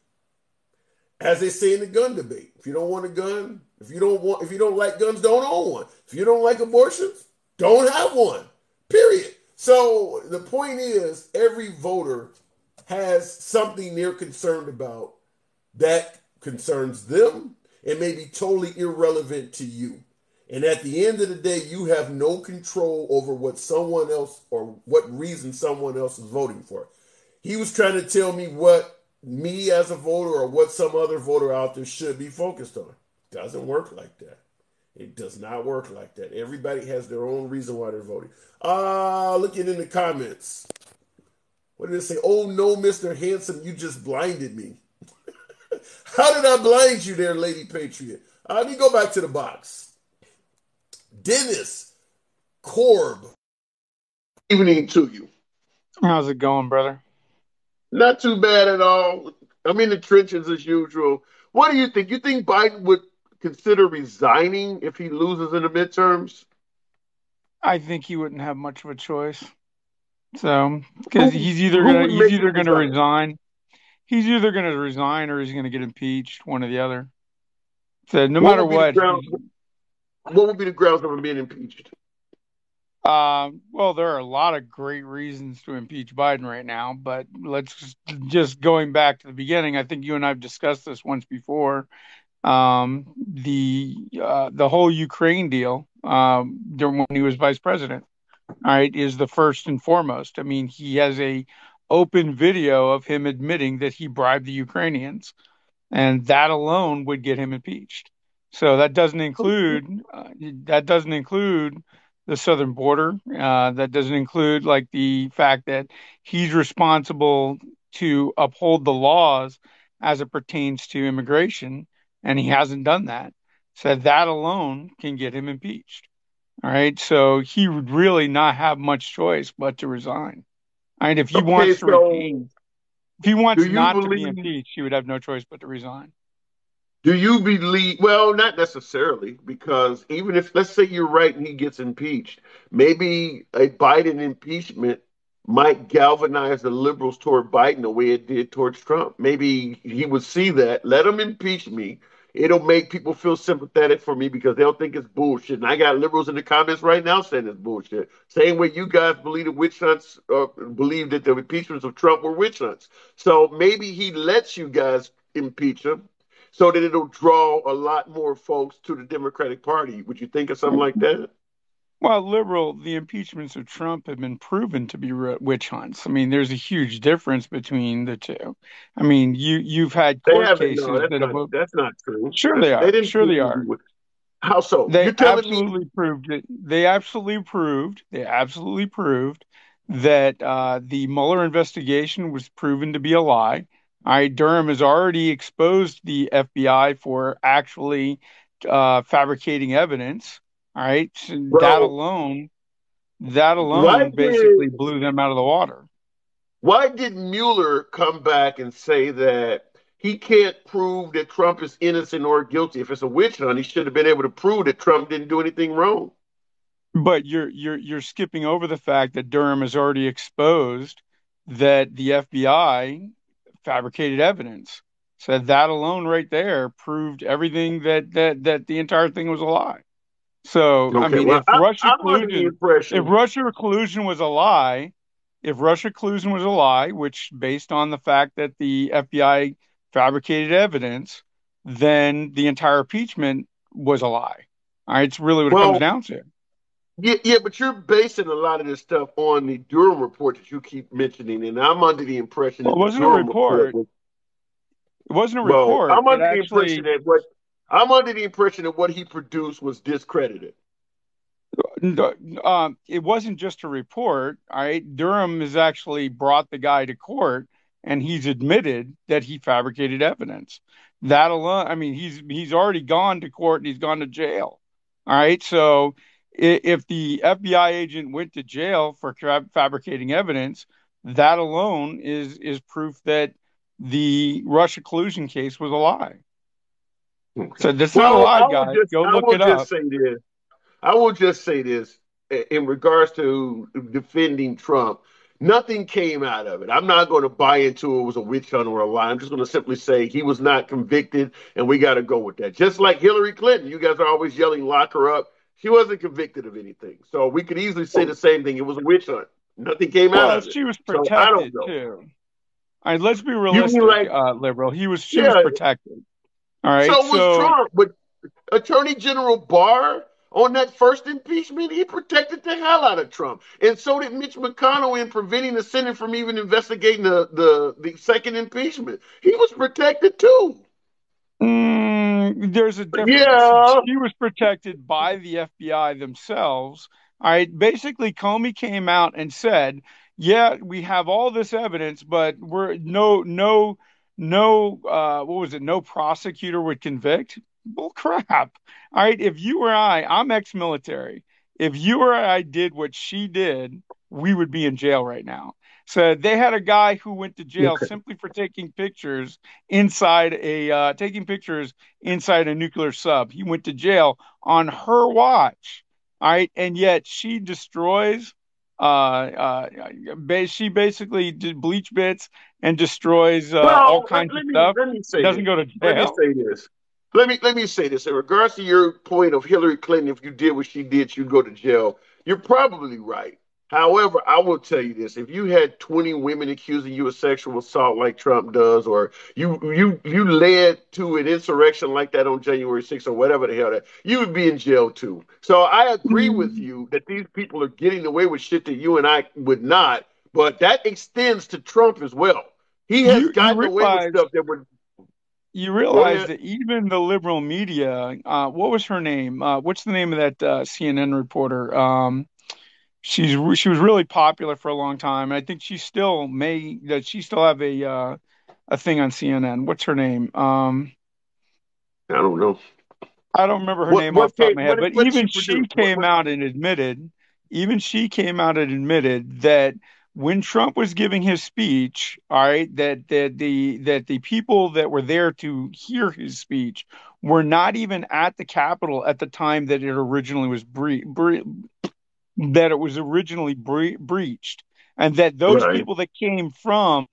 As they say in the gun debate, if you don't want a gun, if you don't like guns, don't own one. If you don't like abortions, don't have one. Period. So the point is, every voter has something they're concerned about that concerns them and may be totally irrelevant to you. And at the end of the day, you have no control over what someone else or what reason someone else is voting for. He was trying to tell me what me as a voter or what some other voter out there should be focused on. It doesn't work like that. It does not work like that. Everybody has their own reason why they're voting. Looking in the comments. What did it say? Oh no, Mr. Handsome, you just blinded me. How did I blind you there, Lady Patriot? Let me go back to the box. Dennis Korb. Evening to you.
How's it going, brother?
Not too bad at all. I'm in the trenches as usual. What do you think? You think Biden would consider resigning if he loses in the midterms?
I think he wouldn't have much of a choice. So, because he's either gonna resign. He's either gonna resign or he's gonna get impeached, one or the other. So no matter what.
What would be the grounds of him being impeached?
Well, there are a lot of great reasons to impeach Biden right now, but let's just going back to the beginning. I think you and I have discussed this once before. The whole Ukraine deal during when he was vice president, all right, is the first and foremost. I mean, he has a open video of him admitting that he bribed the Ukrainians, and that alone would get him impeached. So that doesn't include the southern border. That doesn't include like the fact that he's responsible to uphold the laws as it pertains to immigration, and he hasn't done that. So that alone can get him impeached. All right. So he would really not have much choice but to resign. All right. If he wants to retain, if he wants not to be impeached, he would have no choice but to resign.
Do you believe, well, not necessarily, because even if, let's say you're right and he gets impeached, maybe a Biden impeachment might galvanize the liberals toward Biden the way it did towards Trump. Maybe he would see that, let him impeach me. It'll make people feel sympathetic for me because they'll think it's bullshit. And I got liberals in the comments right now saying it's bullshit. Same way you guys believe the witch hunts, believe that the impeachments of Trump were witch hunts. So maybe he lets you guys impeach him so that it'll draw a lot more folks to the Democratic Party. Would you think of something like that?
Well, the impeachments of Trump have been proven to be witch hunts. I mean, there's a huge difference between the two. I mean, you've had court cases
that's not true.
Sure they are. Sure they are.
How so?
They absolutely proved it. They absolutely proved that the Mueller investigation was proven to be a lie. Durham has already exposed the FBI for actually fabricating evidence. All right. So that alone basically blew them out of the water.
Why did Mueller come back and say that he can't prove that Trump is innocent or guilty. If it's a witch hunt, he should have been able to prove that Trump didn't do anything wrong.
But you're skipping over the fact that Durham has already exposed that the FBI fabricated evidence. So that alone right there proved everything that the entire thing was a lie. So
Okay,
I mean,
well,
if Russia
I'm under the impression.
if Russia collusion was a lie, which based on the fact that the FBI fabricated evidence, then the entire impeachment was a lie. All right, it's really what it comes down to.
Yeah, but you're basing a lot of this stuff on the Durham report that you keep mentioning, and I'm under the impression that
Well, it wasn't
the
a
Durham
report.
was,
It wasn't a
well,
report.
I'm
It
under the
actually
impression that what he produced was discredited.
It wasn't just a report. All right, Durham has actually brought the guy to court, and he's admitted that he fabricated evidence. That alone, I mean, he's already gone to court and he's gone to jail. All right, so if the FBI agent went to jail for fabricating evidence, that alone is proof that the Russia collusion case was a lie. So that's not a lie, guys. Go look it up.
I will just say this in regards to defending Trump. Nothing came out of it. I'm not going to buy into it was a witch hunt or a lie. I'm just going to simply say he was not convicted, and we got to go with that. Just like Hillary Clinton, you guys are always yelling, lock her up. She wasn't convicted of anything. So we could easily say the same thing. It was a witch hunt. Nothing came out of it.
She was
So
protected
I don't know.
too. All right, let's be realistic, liberal. She was protected. All right,
So was Trump. But Attorney General Barr on that first impeachment, he protected the hell out of Trump. And so did Mitch McConnell in preventing the Senate from even investigating the second impeachment. He was protected too.
There's a difference.
Yeah.
She was protected by the FBI themselves. All right. Basically, Comey came out and said, yeah, we have all this evidence, but we're no prosecutor would convict. Bull crap. All right. If you or I'm ex-military. If you or I did what she did, we would be in jail right now. So they had a guy who went to jail simply for taking pictures inside a nuclear sub. He went to jail on her watch. All right, and yet she destroys. She basically did bleach bits and destroys all kinds of stuff. Doesn't go to jail.
Let me say this. Let me say this. In regards to your point of Hillary Clinton, if you did what she did, you'd go to jail. You're probably right. However, I will tell you this: if you had 20 women accusing you of sexual assault like Trump does, or you led to an insurrection like that on January 6th or whatever the hell that, you would be in jail too. So I agree with you that these people are getting away with shit that you and I would not, but that extends to Trump as well. He has gotten away with stuff that would.
You realize that even the liberal media, what was her name? What's the name of that CNN reporter? She was really popular for a long time. I think she still have a thing on CNN. What's her name?
I don't know.
I don't remember her name off the top of my head. But even she came out and admitted that when Trump was giving his speech, all right, that the people that were there to hear his speech were not even at the Capitol at the time that it originally was breached, and that those people that came from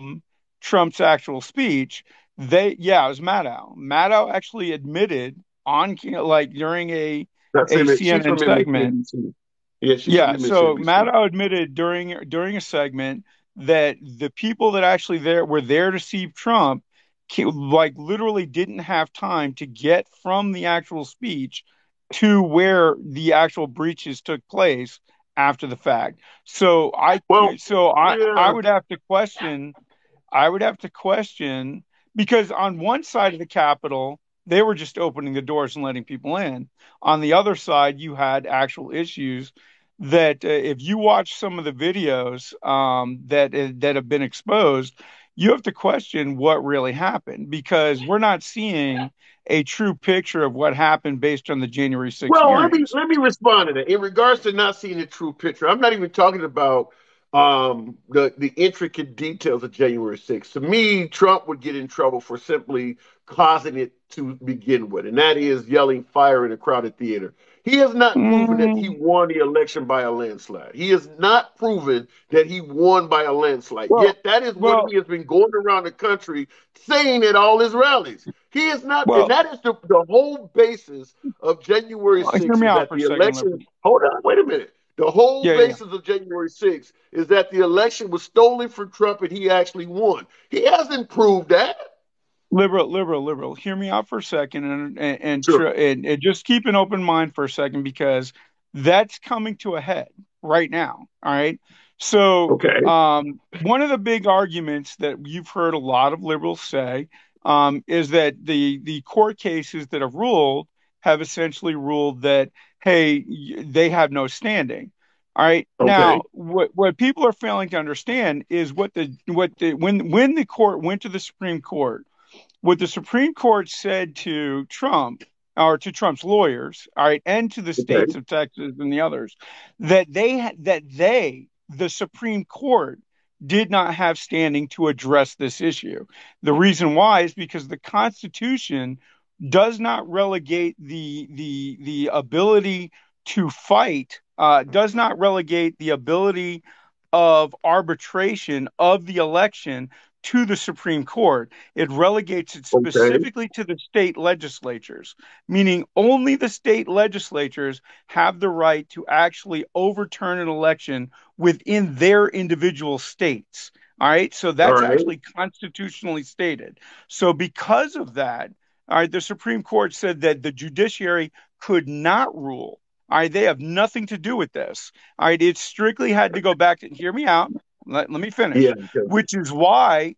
Trump's actual speech, it was Maddow. Maddow actually admitted during a CNN segment. So Maddow admitted during a segment that the people that actually were there to see Trump, literally didn't have time to get from the actual speech to where the actual breaches took place after the fact. So I would have to question. Because on one side of the Capitol, they were just opening the doors and letting people in. On the other side, you had actual issues that if you watch some of the videos that have been exposed, you have to question what really happened, because we're not seeing a true picture of what happened based on the January 6th
Well,
hearings.
let me respond to that. In regards to not seeing a true picture, I'm not even talking about the intricate details of January 6th. To me, Trump would get in trouble for simply causing it to begin with, and that is yelling fire in a crowded theater. He has not proven that he won the election by a landslide. He has not proven that he won by a landslide.
Well,
Yet that is what he has been going around the country saying at all his rallies. He is not, and that is the whole basis of January 6th,
hear
is
me out
that
for
the
a second,
election.
Liberty.
Hold on, wait a minute. The whole basis of January 6th is that the election was stolen from Trump and he actually won. He hasn't proved that.
Liberal. Hear me out for a second, and
Sure.
just keep an open mind for a second, because that's coming to a head right now. All right. So,
Okay.
one of the big arguments that you've heard a lot of liberals say is that the court cases that have essentially ruled that, hey, they have no standing. All right.
Okay.
Now, what people are failing to understand is when the court went to the Supreme Court, what the Supreme Court said to Trump, or to Trump's lawyers, all right, and to the states of Texas and the others, that the Supreme Court did not have standing to address this issue. The reason why is because the Constitution does not relegate the ability to fight, does not relegate the ability of arbitration of the election to the Supreme Court. It relegates it specifically to the state legislatures, meaning only the state legislatures have the right to actually overturn an election within their individual states. All right. So that's actually constitutionally stated. So because of that, all right, the Supreme Court said that the judiciary could not rule. All right, they have nothing to do with this. All right, it strictly had to go back to, hear me out. Let me finish.
Yeah,
which is why,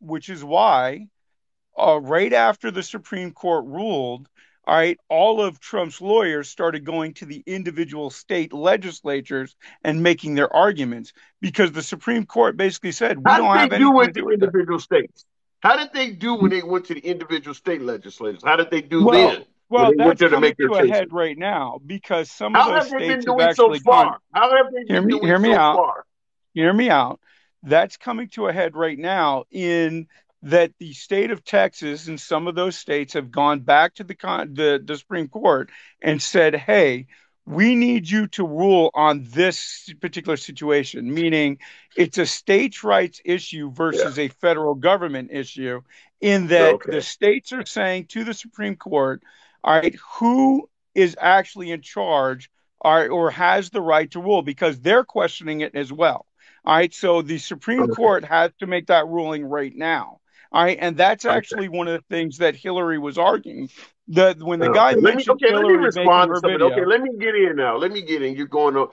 right after the Supreme Court ruled, all right, all of Trump's lawyers started going to the individual state legislatures and making their arguments, because the Supreme Court basically said, we don't have anything to do with that.
Individual states? How did they do when they went to the individual state legislatures? How did they do then?
Well, that's coming to a head right now, because some of those states have actually gone.
How have they been doing so far?
Hear me out. That's coming to a head right now, in that the state of Texas and some of those states have gone back to the Supreme Court and said, hey, we need you to rule on this particular situation, meaning it's a states' rights issue versus a federal government issue, in that the states are saying to the Supreme Court, all right, who is actually in charge or has the right to rule, because they're questioning it as well. All right, so the Supreme Court has to make that ruling right now. All right, and that's actually one of the things that Hillary was arguing. When the guy mentioned Hillary,
let me respond to
making her
something.
video.
Okay, let me get in now. Let me get in. You're going on.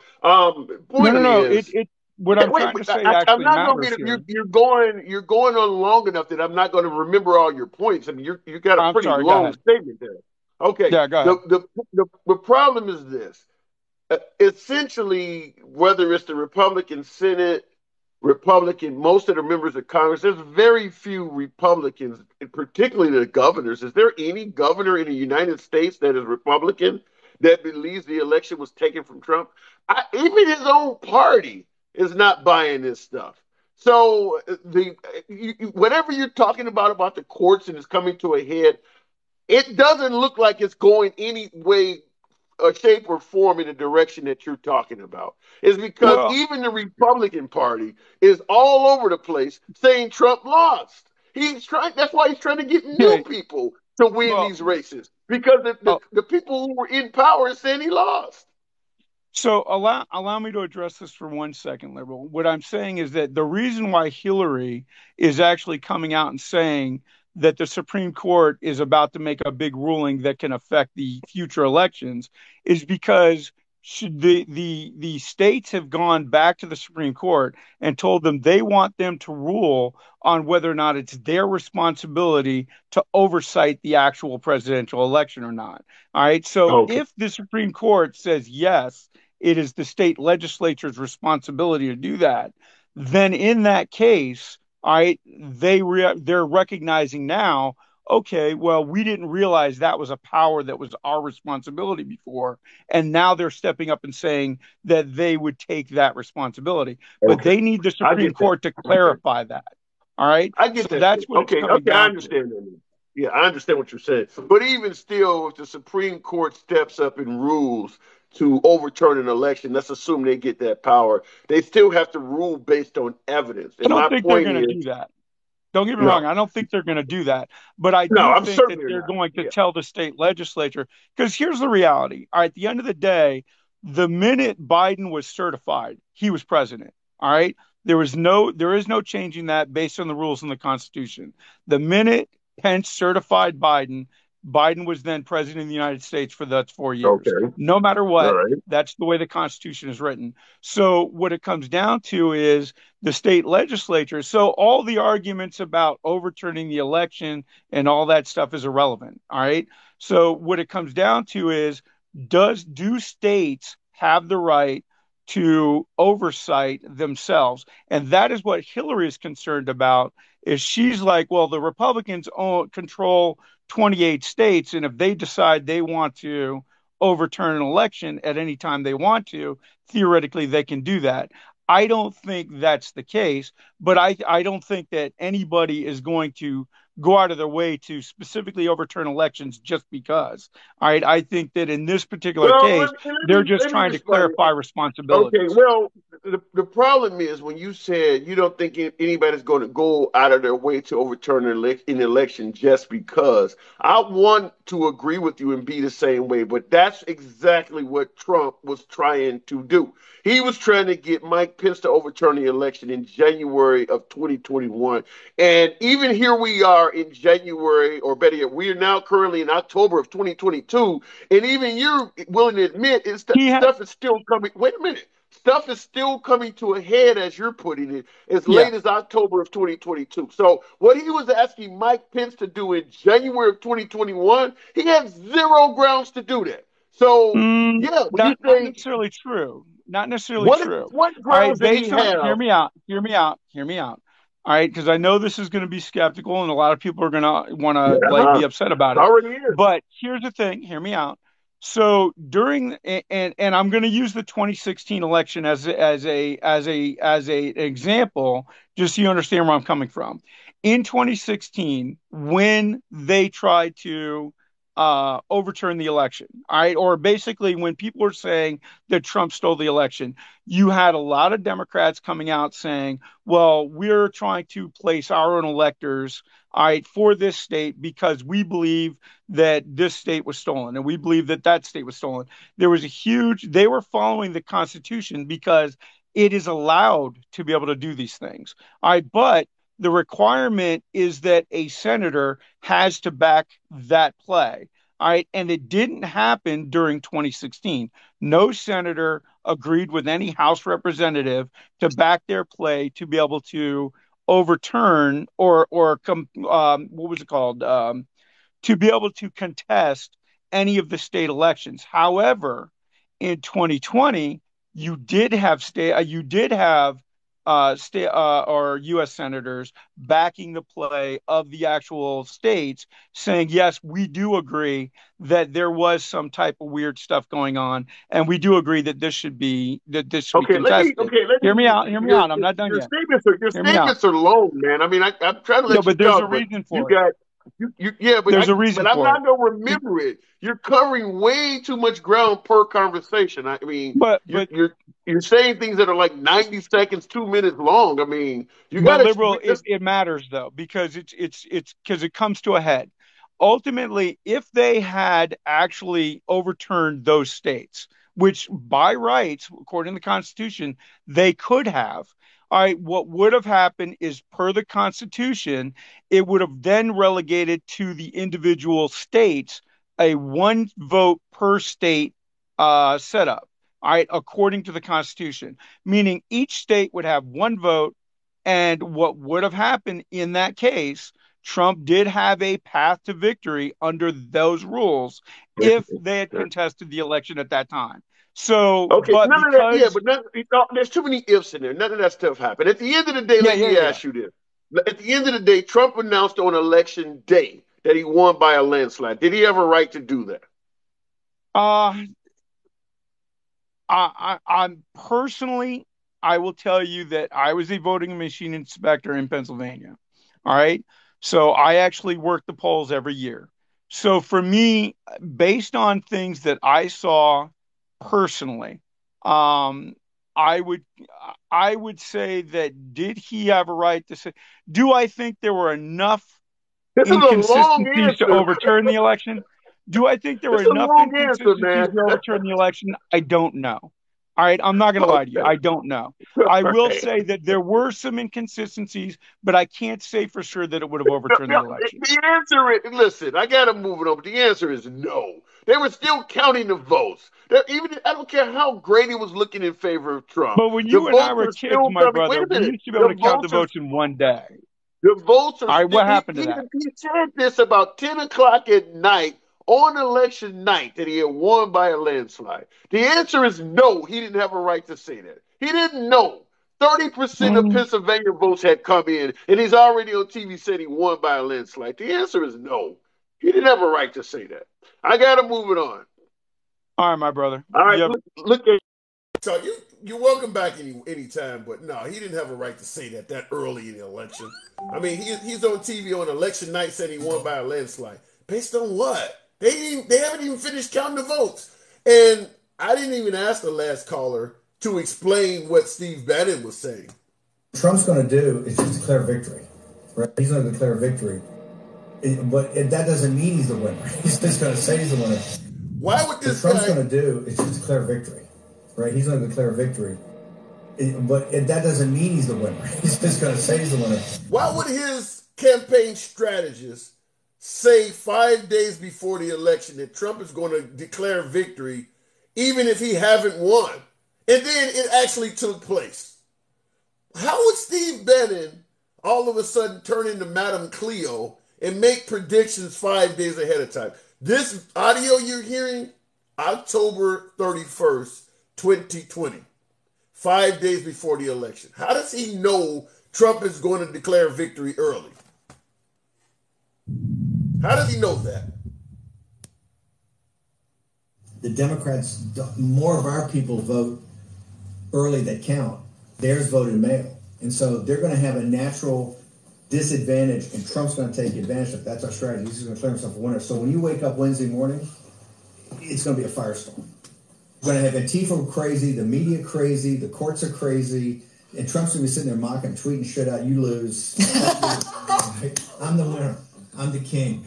What I'm trying to say actually matters here.
You're going on long enough that I'm not going to remember all your points. I mean, you got a pretty long statement there. Okay.
Yeah, go ahead.
The problem is this. Essentially, whether it's the Republican Senate, most of the members of Congress, there's very few Republicans, particularly the governors. Is there any governor in the United States that is Republican that believes the election was taken from Trump? Even his own party is not buying this stuff. So whatever you're talking about the courts and it's coming to a head, it doesn't look like it's going any way, shape, or form in the direction that you're talking about. It's because even the Republican Party is all over the place saying Trump lost. That's why he's trying to get new people to win these races, because the people who were in power are saying he lost.
So allow me to address this for 1 second, Liberal. What I'm saying is that the reason why Hillary is actually coming out and saying that the Supreme Court is about to make a big ruling that can affect the future elections is because the states have gone back to the Supreme Court and told them they want them to rule on whether or not it's their responsibility to oversight the actual presidential election or not. All right. So if the Supreme Court says, yes, it is the state legislature's responsibility to do that, then in that case, all right, they're recognizing now, okay, well, we didn't realize that was a power that was our responsibility before. And now they're stepping up and saying that they would take that responsibility. But
Okay.
they need the
I
Supreme
get that.
Court to clarify that. All right.
I get
So
that.
that's what it's
Okay,
coming
okay, I
down to.
understand that. Yeah, I understand what you're saying. But even still, if the Supreme Court steps up and rules to overturn an election, let's assume they get that power, they still have to rule based on evidence.
I
And
don't
my
think they're
point
going to
is,
do that. Don't get me
no,
wrong. I don't think they're going to do that. But I
no,
do
I'm
think that
certainly
they're
not.
going to
Yeah.
tell the state legislature, because here's the reality. All right, at the end of the day, the minute Biden was certified, he was president. All right. There is no changing that based on the rules in the Constitution. The minute Pence certified Biden, Biden was then president of the United States for that 4 years.
Okay.
No matter
All
what,
right.
that's the way the Constitution is written. So what it comes down to is the state legislature. So all the arguments about overturning the election and all that stuff is irrelevant. All right. So what it comes down to is, do states have the right to oversight themselves? And that is what Hillary is concerned about. Is she's like, well, the Republicans control 28 states, and if they decide they want to overturn an election at any time they want to, theoretically they can do that. I don't think that's the case, but I don't think that anybody is going to go out of their way to specifically overturn elections just because. All right. I think that in this particular
Well,
case, they're just
let me
trying to
respond.
clarify responsibilities.
Okay, well, the problem is when you said you don't think anybody's going to go out of their way to overturn an election just because. I want to agree with you and be the same way, but that's exactly what Trump was trying to do. He was trying to get Mike Pence to overturn the election in January of 2021. And even here we are in January, or better yet, we are now currently in October of 2022. And even you're willing to admit stuff is still coming. Wait a minute. Stuff is still coming to a head, as you're putting it, as late as October of 2022. So what he was asking Mike Pence to do in January of 2021, he had zero grounds to do that. So, yeah, when
Not
you say,
necessarily true. Not necessarily true.
what
All right,
grounds did he
based on,
have?
hear me out. All right, because I know this is going to be skeptical and a lot of people are going to want to be upset about it.
Already is.
But here's the thing, hear me out. So during and I'm going to use the 2016 election as a example, just so you understand where I'm coming from. In 2016, when they tried to overturn the election, all right, or basically when people were saying that Trump stole the election, you had a lot of Democrats coming out saying, well, we're trying to place our own electors, all right, for this state because we believe that this state was stolen and we believe that that state was stolen. There was they were following the Constitution because it is allowed to be able to do these things. All right, but the requirement is that a senator has to back that play. All right. And it didn't happen during 2016. No senator agreed with any House representative to back their play to be able to overturn or what was it called? To be able to contest any of the state elections. However, in 2020, you did have state or U.S. senators backing the play of the actual states, saying, yes, we do agree that there was some type of weird stuff going on, and we do agree that this should be contested. Hear me out. I'm not done yet.
Your statements are long, man. I mean, I'm trying to let you
but there's
talk,
a reason for
you
it. There's a reason
but I'm
for
not
it.
gonna remember it. You're covering way too much ground per conversation. I mean, you're saying things that are like 90 seconds, 2 minutes long. I mean, you got to.
Liberal, it matters though because it's because it comes to a head. Ultimately, if they had actually overturned those states, which by rights, according to the Constitution, they could have. All right, what would have happened is, per the Constitution, it would have then relegated to the individual states a one vote per state setup. All right, according to the Constitution, meaning each state would have one vote. And what would have happened in that case, Trump did have a path to victory under those rules if they had contested the election at that time. So,
okay,
but
none
because
of that, there's too many ifs in there. None of that stuff happened. At the end of the day, let me ask you this. At the end of the day, Trump announced on election day that he won by a landslide? Did he have a right to do that?
I'm personally, I will tell you that I was a voting machine inspector in Pennsylvania. All right. So I actually work the polls every year. So for me, based on things that I saw personally, I would say that did he have a right to say, do I think there were enough
This is a long
inconsistencies to
answer.
overturn the election? Do I think there were
It's a
enough
long answer,
inconsistencies
man.
to overturn the election? I don't know. All right, I'm not going to lie to you. I don't know. I will say that there were some inconsistencies, but I can't say for sure that it would have overturned the election.
The answer is, listen, I got to move it over. The answer is no. They were still counting the votes. I don't care how Grady was looking in favor of Trump.
But when you and I were kids, my brother, we used to be able to count the votes in one day.
The votes are
all right, what happened to that?
He said this about 10 o'clock at night on election night that he had won by a landslide. The answer is no. He didn't have a right to say that. He didn't know. 30% of Pennsylvania votes had come in, and he's already on TV said he won by a landslide. The answer is no. He didn't have a right to say that. I got to move it on.
All right, my brother.
All right, look at.
So you're welcome back anytime, but no, he didn't have a right to say that early in the election. I mean, he's on TV on election night saying he won by a landslide. Based on what? They haven't even finished counting the votes. And I didn't even ask the last caller to explain what Steve Bannon was saying.
Trump's going to do is just declare victory, right? He's going to declare victory. But that doesn't mean he's the winner. He's just going to say he's the winner.
Why would this
Trump's going to do is just declare victory, right? He's going to declare victory. But that doesn't mean he's the winner. He's just going to say he's the winner.
Why would his campaign strategist say 5 days before the election that Trump is going to declare victory, even if he haven't won? And then it actually took place. How would Steve Bannon all of a sudden turn into Madame Cleo and make predictions 5 days ahead of time? This audio you're hearing, October 31st, 2020, 5 days before the election. How does he know Trump is going to declare victory early? How does he know that?
The Democrats, more of our people vote early that count. Theirs voted mail. And so they're going to have a natural disadvantage, and Trump's going to take advantage of it. That's our strategy. He's going to declare himself a winner. So when you wake up Wednesday morning, it's going to be a firestorm. We're going to have Antifa crazy, the media crazy, the courts are crazy, and Trump's going to be sitting there mocking, tweeting shit out. You lose. I'm the winner. I'm the king.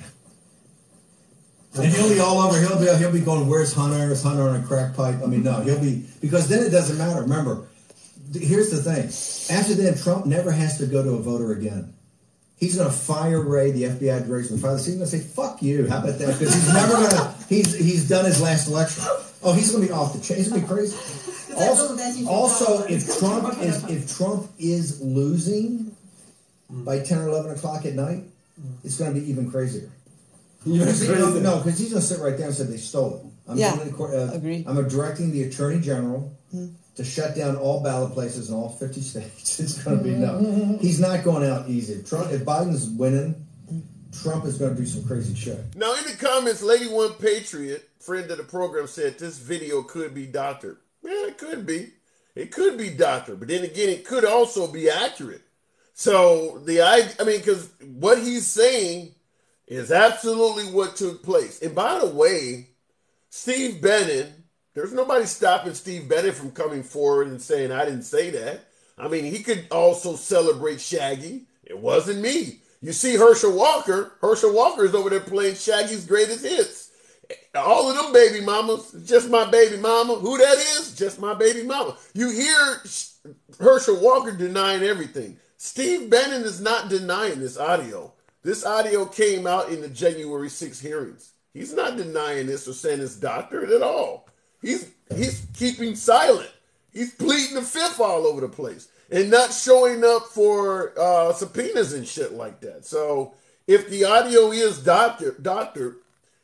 And he'll be all over. He'll be going, where's Hunter? Is Hunter on a crack pipe? I mean, no, he'll be, because then it doesn't matter. Remember, here's the thing. After then, Trump never has to go to a voter again. He's going to fire Wray, the FBI director, and fire the He's going to say, fuck you. How about that? Because he's never going to, he's done his last election. Oh, he's going to be off the chain. He's going to be crazy. Also, if Trump is losing by 10 or 11 o'clock at night, it's going to be even crazier. No, because he's going to sit right there and say they stole it.
Agree.
I'm directing the Attorney General to shut down all ballot places in all 50 states. It's going to be no. He's not going out easy. If Biden's winning, Trump is going to do some crazy shit.
Now, in the comments, Lady One Patriot, friend of the program, said this video could be doctored. Yeah, it could be. It could be doctored, but then again, it could also be accurate. So because what he's saying is absolutely what took place. And by the way, Steve Bannon, there's nobody stopping Steve Bannon from coming forward and saying, I didn't say that. I mean, he could also celebrate Shaggy. It wasn't me. You see Herschel Walker. Herschel Walker is over there playing Shaggy's greatest hits. All of them baby mamas, just my baby mama. Who that is? Just my baby mama. You hear Herschel Walker denying everything. Steve Bannon is not denying this audio. This audio came out in the January 6th hearings. He's not denying this or saying it's doctored at all. He's keeping silent. He's pleading the fifth all over the place and not showing up for subpoenas and shit like that. So if the audio is doctored,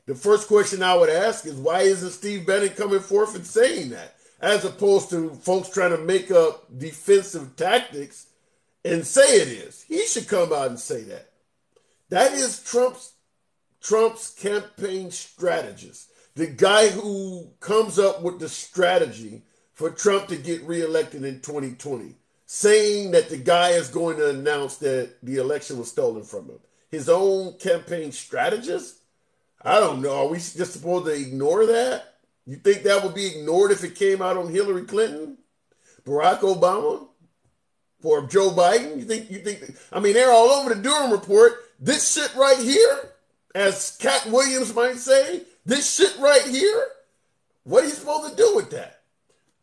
the first question I would ask is, why isn't Steve Bannon coming forth and saying that? As opposed to folks trying to make up defensive tactics and say it is. He should come out and say that. That is Trump's Trump's campaign strategist, the guy who comes up with the strategy for Trump to get reelected in 2020, saying that the guy is going to announce that the election was stolen from him. His own campaign strategist? I don't know. Are we just supposed to ignore that? You think that would be ignored if it came out on Hillary Clinton, Barack Obama, or Joe Biden? You think? I mean, they're all over the Durham report. This shit right here, as Cat Williams might say, this shit right here. What are you supposed to do with that?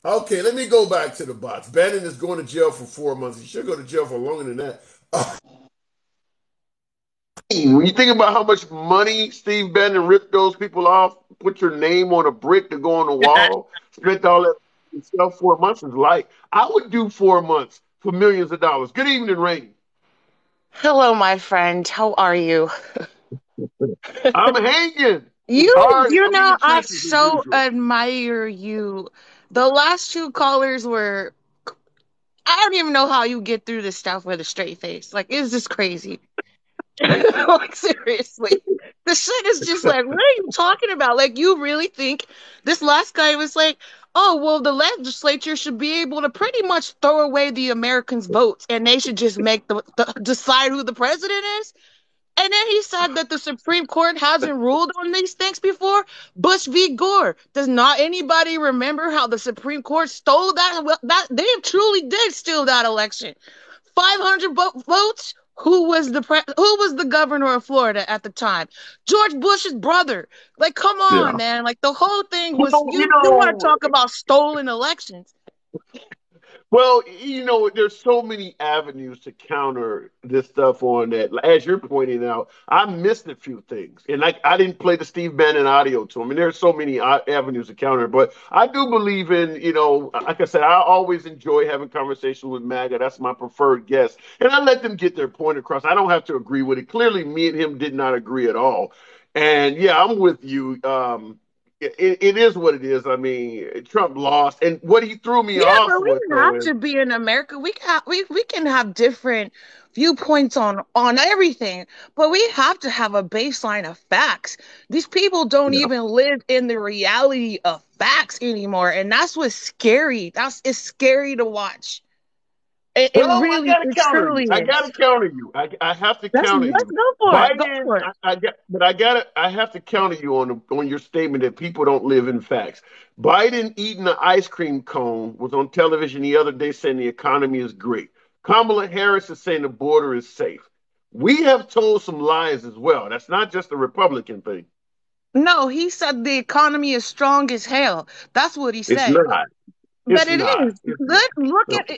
Okay, let me go back to the box. Bannon is going to jail for 4 months. He should go to jail for longer than that.
When you think about how much money Steve Bannon ripped those people off, put your name on a brick to go on the wall, spent all that himself, 4 months is light. I would do 4 months for millions of dollars. Good evening, Rain.
Hello, my friend. How are you?
I'm hanging.
I so admire you. The last two callers were, I don't even know how you get through this stuff with a straight face. Like, it's just crazy. Like, seriously. The shit is just like, what are you talking about? Like, you really think this last guy was like, oh, well, the legislature should be able to pretty much throw away the Americans' votes and they should just make decide who the president is? And then he said that the Supreme Court hasn't ruled on these things before. Bush v. Gore. Does not anybody remember how the Supreme Court stole that? Well, that they truly did steal that election. 500 votes. Who was the governor of Florida at the time? George Bush's brother. Like, come on, man. Like, the whole thing was, you want to talk about stolen elections.
Well, there's so many avenues to counter this stuff on that. As you're pointing out, I missed a few things. And I didn't play the Steve Bannon audio to him. And there's so many avenues to counter. But I do believe in, like I said, I always enjoy having conversations with MAGA. That's my preferred guest. And I let them get their point across. I don't have to agree with it. Clearly, me and him did not agree at all. And, yeah, I'm with you. It is what it is. I mean, Trump lost, and what he threw me off
but we
with.
don't have to be in America. We can have different viewpoints on everything, but we have to have a baseline of facts. These people don't even live in the reality of facts anymore, and that's what's scary. It's scary to watch. It really,
I gotta counter you. I have to counter you.
Let's go for it. Go for it.
I have to counter you on your statement that people don't live in facts. Biden eating an ice cream cone was on television the other day saying the economy is great. Kamala Harris is saying the border is safe. We have told some lies as well. That's not just a Republican thing.
No, he said the economy is strong as hell. That's what he said.
It's not.
But it is.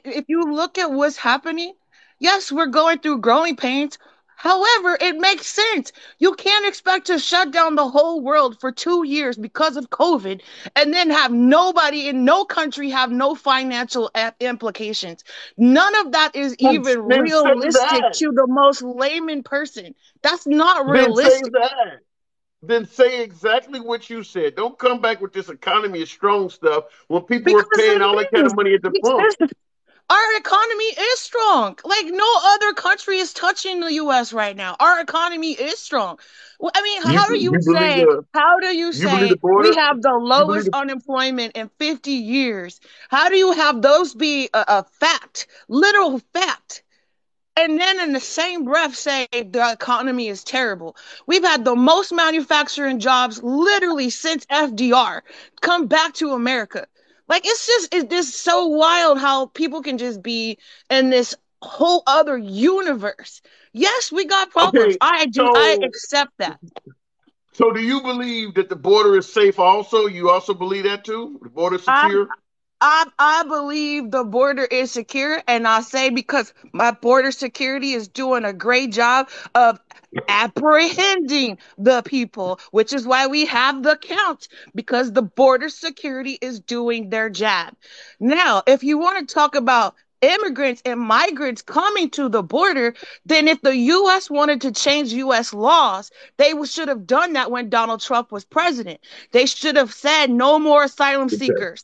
If you look at what's happening, yes, we're going through growing pains. However, it makes sense. You can't expect to shut down the whole world for 2 years because of COVID and then have nobody in no country have no financial implications. None of that is even realistic to the most layman person. That's not realistic.
Then say exactly what you said. Don't come back with this economy is strong stuff when people are paying all that kind of money at the pump.
Our economy is strong. Like, no other country is touching the U.S. right now. Our economy is strong. I mean, how do you say we have the lowest unemployment in 50 years? How do you have those be a fact, literal fact? And then in the same breath say the economy is terrible. We've had the most manufacturing jobs literally since FDR come back to America. Like, it's just so wild how people can just be in this whole other universe. Yes, we got problems. I accept that.
So do you believe that the border is safe also? You also believe that too? The border is secure?
I believe the border is secure, and I say because my border security is doing a great job of apprehending the people, which is why we have the count, because the border security is doing their job. Now, if you want to talk about immigrants and migrants coming to the border, then if the U.S. wanted to change U.S. laws, they should have done that when Donald Trump was president. They should have said no more asylum seekers.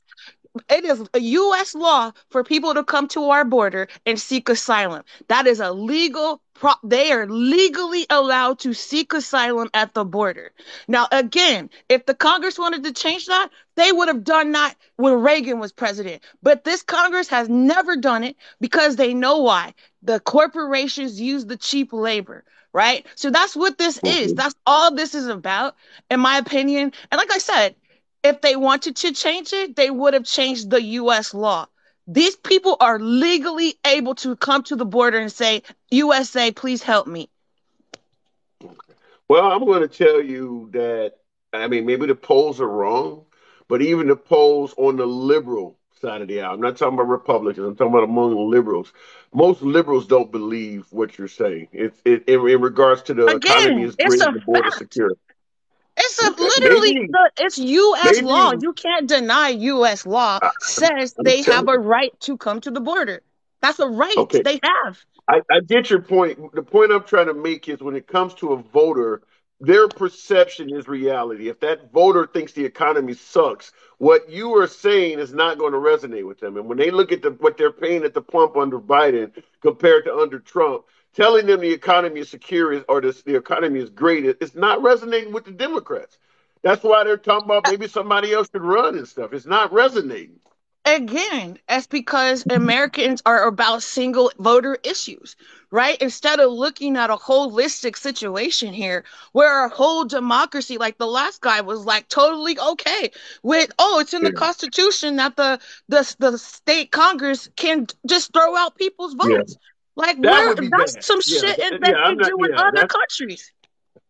It is a U.S. law for people to come to our border and seek asylum. That is a legal they are legally allowed to seek asylum at the border. Now, again, if the Congress wanted to change that, they would have done that when Reagan was president. But this Congress has never done it because they know why. The corporations use the cheap labor, right? So that's what this is. That's all this is about, in my opinion. And like I said, if they wanted to change it, they would have changed the U.S. law. These people are legally able to come to the border and say, USA, please help me.
Well, I'm going to tell you that, I mean, maybe the polls are wrong, but even the polls on the liberal side of the aisle, I'm not talking about Republicans, I'm talking about among liberals. Most liberals don't believe what you're saying. In regards to the economy is great and the border secure.
It's literally, it's U.S. law. You can't deny U.S. law says they have a right to come to the border. That's a right they have.
I get your point. The point I'm trying to make is when it comes to a voter, their perception is reality. If that voter thinks the economy sucks, what you are saying is not going to resonate with them. And when they look at what they're paying at the pump under Biden compared to under Trump, telling them the economy is secure or the economy is great, it's not resonating with the Democrats. That's why they're talking about maybe somebody else should run and stuff. It's not resonating.
Again, that's because Americans are about single voter issues, right? Instead of looking at a holistic situation here where a whole democracy, like the last guy was like totally okay with, it's in the Constitution that the state Congress can just throw out people's votes. Like that's some shit that they do in other countries.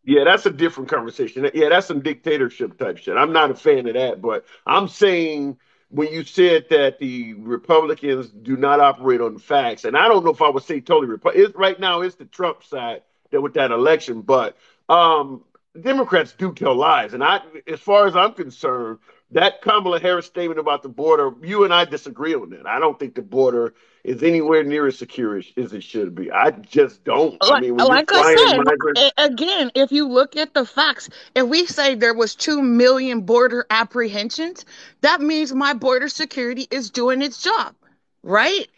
Yeah, that's a different conversation. Yeah, that's some dictatorship type shit. I'm not a fan of that, but I'm saying when you said that the Republicans do not operate on facts, and I don't know if I would say totally right now it's the Trump side that with that election, but Democrats do tell lies. And as far as I'm concerned, that Kamala Harris statement about the border, you and I disagree on that. I don't think the border is anywhere near as secure as it should be. I just don't. I mean,
like I said, again, if you look at the facts, if we say there was 2 million border apprehensions, that means my border security is doing its job, right?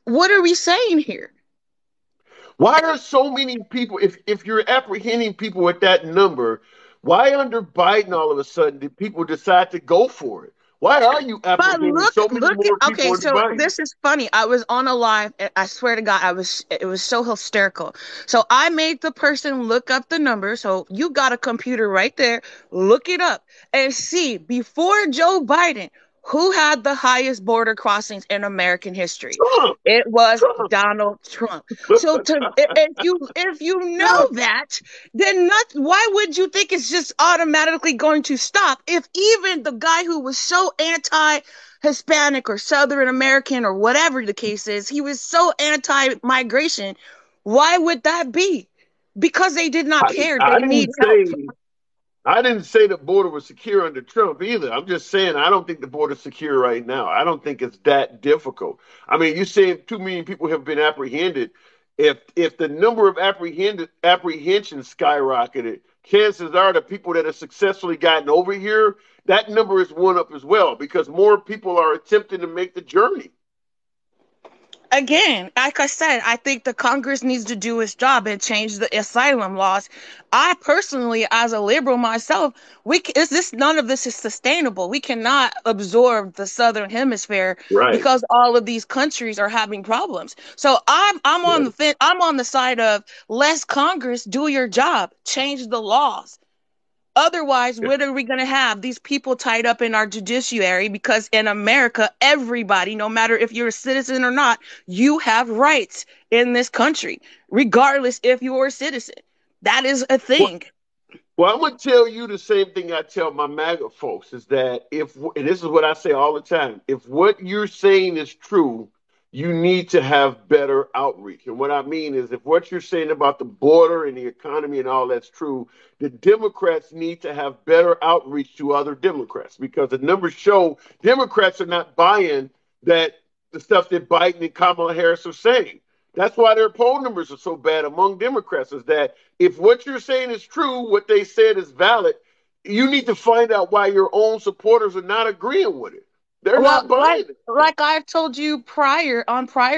What are we saying here?
Why are so many people, if you're apprehending people at that number, why under Biden all of a sudden did people decide to go for it? Why are you apprehending so many more people?
Okay, so this is funny. I was on a live, I swear to God, it was so hysterical. So I made the person look up the number. So you got a computer right there, look it up and see before Joe Biden, who had the highest border crossings in American history?
Trump.
It was Donald Trump. So if you know that, then why would you think it's just automatically going to stop? If even the guy who was so anti-Hispanic or Southern American or whatever the case is, he was so anti-migration, why would that be? Because they did not care. They need help.
I didn't say the border was secure under Trump either. I'm just saying I don't think the border's secure right now. I don't think it's that difficult. I mean, you say 2 million people have been apprehended. If the number of apprehensions skyrocketed, chances are the people that have successfully gotten over here, that number is one up as well because more people are attempting to make the journey.
Again, like I said, I think the Congress needs to do its job and change the asylum laws. I personally, as a liberal myself, none of this is sustainable. We cannot absorb the Southern Hemisphere because all of these countries are having problems. So I'm on the fence. I'm on the side of less Congress, do your job, change the laws. Otherwise, what are we going to have? These people tied up in our judiciary because in America, everybody, no matter if you're a citizen or not, you have rights in this country, regardless if you're a citizen. That is a thing.
Well, I'm going to tell you the same thing I tell my MAGA folks is that and this is what I say all the time, if what you're saying is true, you need to have better outreach. And what I mean is if what you're saying about the border and the economy and all that's true, the Democrats need to have better outreach to other Democrats because the numbers show Democrats are not buying the stuff that Biden and Kamala Harris are saying. That's why their poll numbers are so bad among Democrats is that if what you're saying is true, what they said is valid, you need to find out why your own supporters are not agreeing with it. They're not buying it.
Like I've told you prior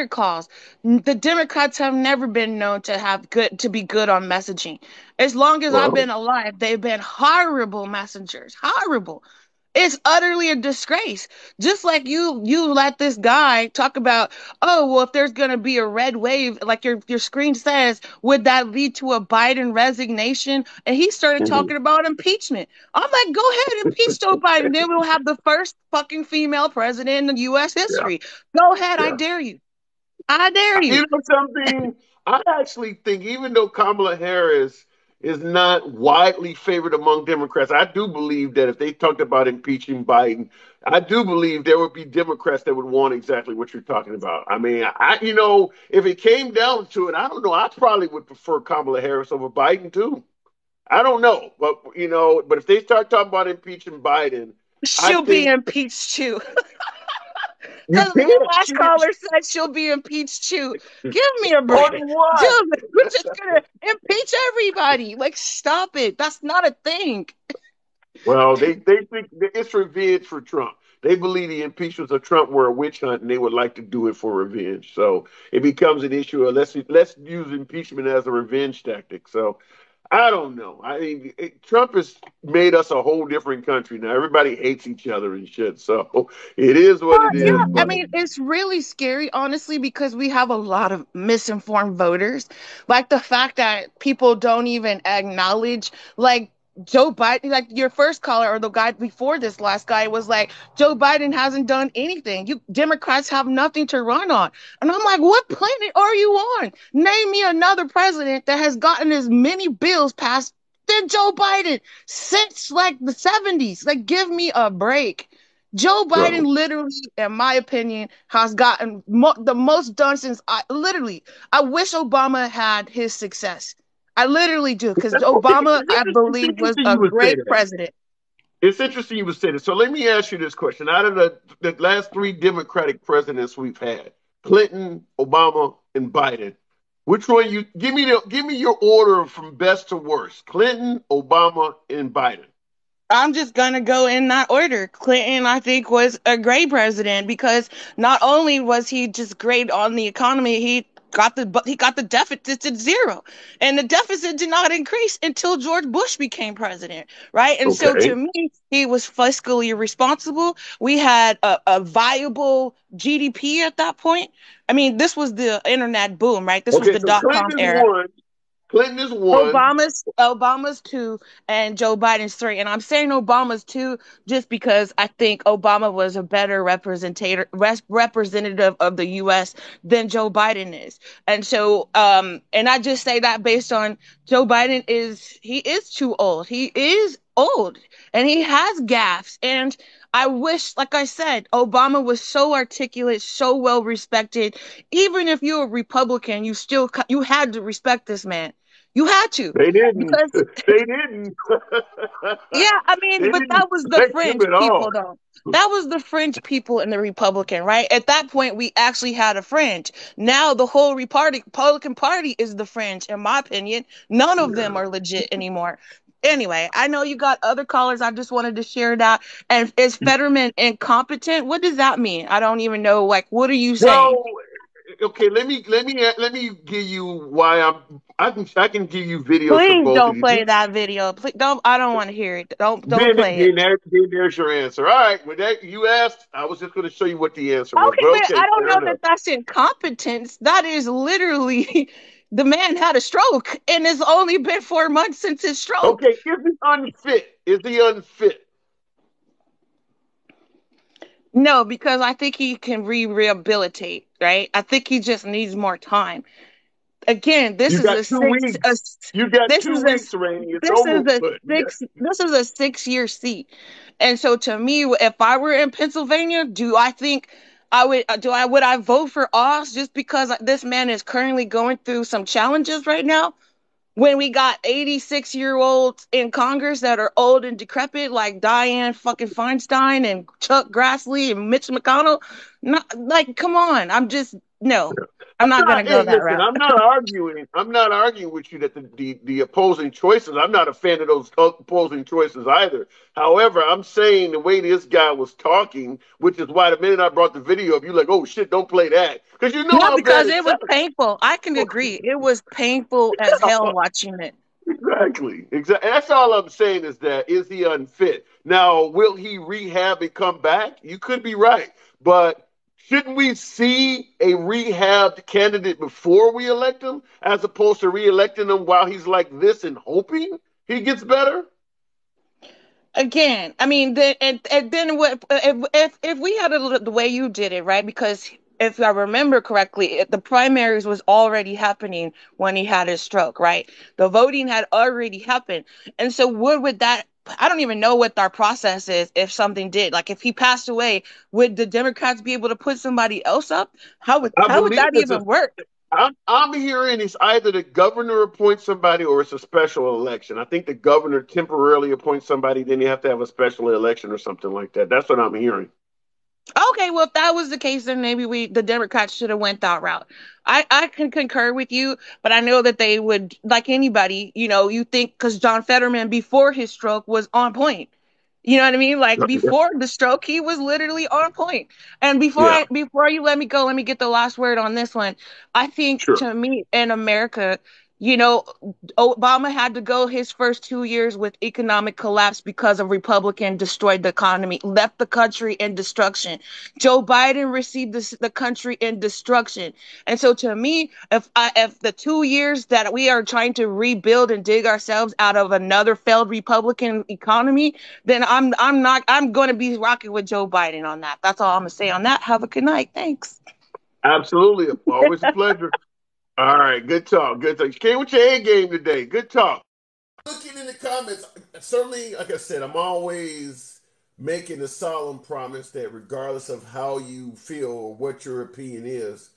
calls, the Democrats have never been known to be good on messaging. As long as I've been alive, they've been horrible messengers. Horrible. It's utterly a disgrace. Just like you let this guy talk about, oh, well, if there's going to be a red wave, like your screen says, would that lead to a Biden resignation? And he started talking about impeachment. I'm like, go ahead, impeach Joe Biden. Then we'll have the first fucking female president in U.S. history. Yeah. Go ahead. Yeah. I dare you. I dare you.
You know something? I actually think even though Kamala Harris is not widely favored among Democrats, I do believe that if they talked about impeaching Biden, I do believe there would be Democrats that would want exactly what you're talking about. I mean, if it came down to it, I don't know. I probably would prefer Kamala Harris over Biden too. I don't know, but if they start talking about impeaching Biden,
she'll be impeached too. Because the last caller said she'll be impeached too. Give me a break. Dude, we're just gonna impeach everybody. Like, stop it. That's not a thing.
Well, they think it's revenge for Trump. They believe the impeachments of Trump were a witch hunt, and they would like to do it for revenge. So it becomes an issue of let's use impeachment as a revenge tactic. So I don't know. I mean, Trump has made us a whole different country now. Everybody hates each other and shit. So it is what it is.
Yeah, I mean, it's really scary, honestly, because we have a lot of misinformed voters. Like the fact that people don't even acknowledge, like, Joe Biden, like your first caller or the guy before this last guy was like, Joe Biden hasn't done anything. You Democrats have nothing to run on. And I'm like, what planet are you on? Name me another president that has gotten as many bills passed than Joe Biden since like the 70s. Like, give me a break. Joe Biden literally, in my opinion, has gotten the most done since I wish Obama had his success. I literally do, because Obama, I believe, was a great president.
It's interesting you would say that. So let me ask you this question. Out of the last three Democratic presidents we've had, Clinton, Obama, and Biden, which one you give me your order from best to worst? Clinton, Obama, and Biden.
I'm just going to go in that order. Clinton, I think, was a great president because not only was he just great on the economy, he got the deficit to zero, and the deficit did not increase until George Bush became president, right? And so to me, he was fiscally responsible. We had a viable GDP at that point. I mean, this was the internet boom, right? This was the dot-com era.
Clinton is one.
Obama's two, and Joe Biden's three. And I'm saying Obama's two just because I think Obama was a better representative of the U.S. than Joe Biden is. And so, and I just say that based on Joe Biden he is too old. He is old, and he has gaffes. And I wish, like I said, Obama was so articulate, so well respected. Even if you're a Republican, you had to respect this man. You had to.
They didn't. They didn't.
Yeah, I mean, but that was the fringe people, though. That was the fringe people in the Republican, right? At that point, we actually had a fringe. Now the whole Republican Party is the fringe, in my opinion. None of them are legit anymore. Anyway, I know you got other callers. I just wanted to share that. And is Fetterman incompetent? What does that mean? I don't even know. Like, what are you saying?
No. Okay, let me give you why I can give you videos.
Please don't play that video. Please don't. I don't want to hear it. Don't play it.
Then there's your answer. All right. With that you asked, I was just going to show you what the answer was.
Okay, but I don't know that that's incompetence. That is literally. The man had a stroke, and it's only been 4 months since his stroke.
Okay, is he unfit? Is he unfit?
No, because I think he can rehabilitate, right? I think he just needs more time. Again, this is a 6 6-year seat. And so to me, if I were in Pennsylvania, do I think would I vote for Oz just because this man is currently going through some challenges right now? When we got 86-year-olds in Congress that are old and decrepit, like Dianne fucking Feinstein and Chuck Grassley and Mitch McConnell, come on. no, I'm not going to go
Hey,
that
listen,
route.
I'm not arguing. I'm not arguing with you that the opposing choices. I'm not a fan of those opposing choices either. However, I'm saying the way this guy was talking, which is why the minute I brought the video up, you're like, "Oh shit, don't play that," because you know
No,
how bad
because
it
it was
sounds.
painful. I can agree. It was painful as hell watching it.
Exactly. That's all I'm saying is he unfit? Now, will he rehab and come back? You could be right, but shouldn't we see a rehabbed candidate before we elect him, as opposed to re-electing him while he's like this and hoping he gets better?
Again, I mean, and then what if we had the way you did it, right? Because if I remember correctly, the primaries was already happening when he had his stroke, right? The voting had already happened, and so would that? I don't even know what our process is if something did. Like if he passed away, would the Democrats be able to put somebody else up? How would that even work?
I'm hearing it's either the governor appoints somebody or it's a special election. I think the governor temporarily appoints somebody, then you have to have a special election or something like that. That's what I'm hearing.
Okay, well, if that was the case, then maybe the Democrats should have went that route. I can concur with you, but I know that they would, like anybody, you think, because John Fetterman before his stroke was on point. You know what I mean? Like before the stroke, he was literally on point. And before you let me go, let me get the last word on this one. I think to me in America, Obama had to go his first 2 years with economic collapse because of Republican destroyed the economy, left the country in destruction. Joe Biden received the country in destruction. And so to me, if the 2 years that we are trying to rebuild and dig ourselves out of another failed Republican economy, then I'm going to be rocking with Joe Biden on that. That's all I'm going to say on that. Have a good night. Thanks.
Absolutely. Always a pleasure. All right. Good talk. Good talk. You came with your A game today. Good talk.
Looking in the comments, certainly, like I said, I'm always making a solemn promise that regardless of how you feel or what your opinion is,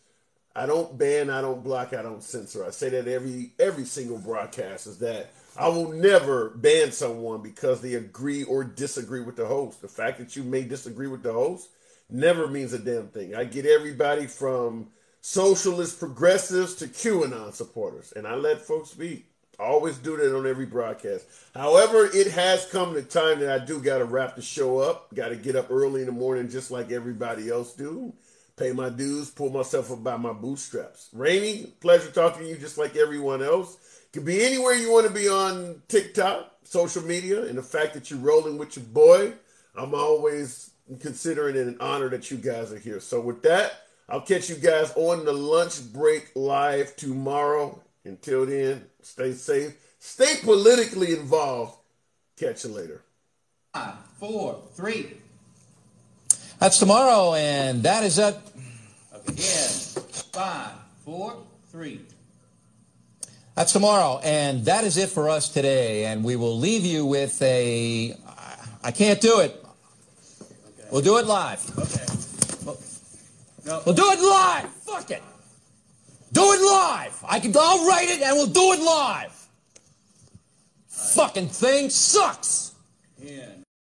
I don't ban, I don't block, I don't censor. I say that every single broadcast is that I will never ban someone because they agree or disagree with the host. The fact that you may disagree with the host never means a damn thing. I get everybody from socialist progressives to QAnon supporters, and I let folks speak. I always do that on every broadcast. However, it has come to time that I do got to wrap the show up. Got to get up early in the morning just like everybody else do. Pay my dues, pull myself up by my bootstraps. Rainey, pleasure talking to you just like everyone else. Could be anywhere you want to be on TikTok, social media, and the fact that you're rolling with your boy, I'm always considering it an honor that you guys are here. So with that, I'll catch you guys on the lunch break live tomorrow. Until then, stay safe, stay politically involved. Catch you later.
5, 4, 3. That's tomorrow, and that is it. Again, 5, 4, 3. That's tomorrow, and that is it for us today. And we will leave you with a. I can't do it. Okay. We'll do it live. Okay. We'll do it live. Fuck it. Do it live. I'll write it and we'll do it live. Fucking thing sucks. 10.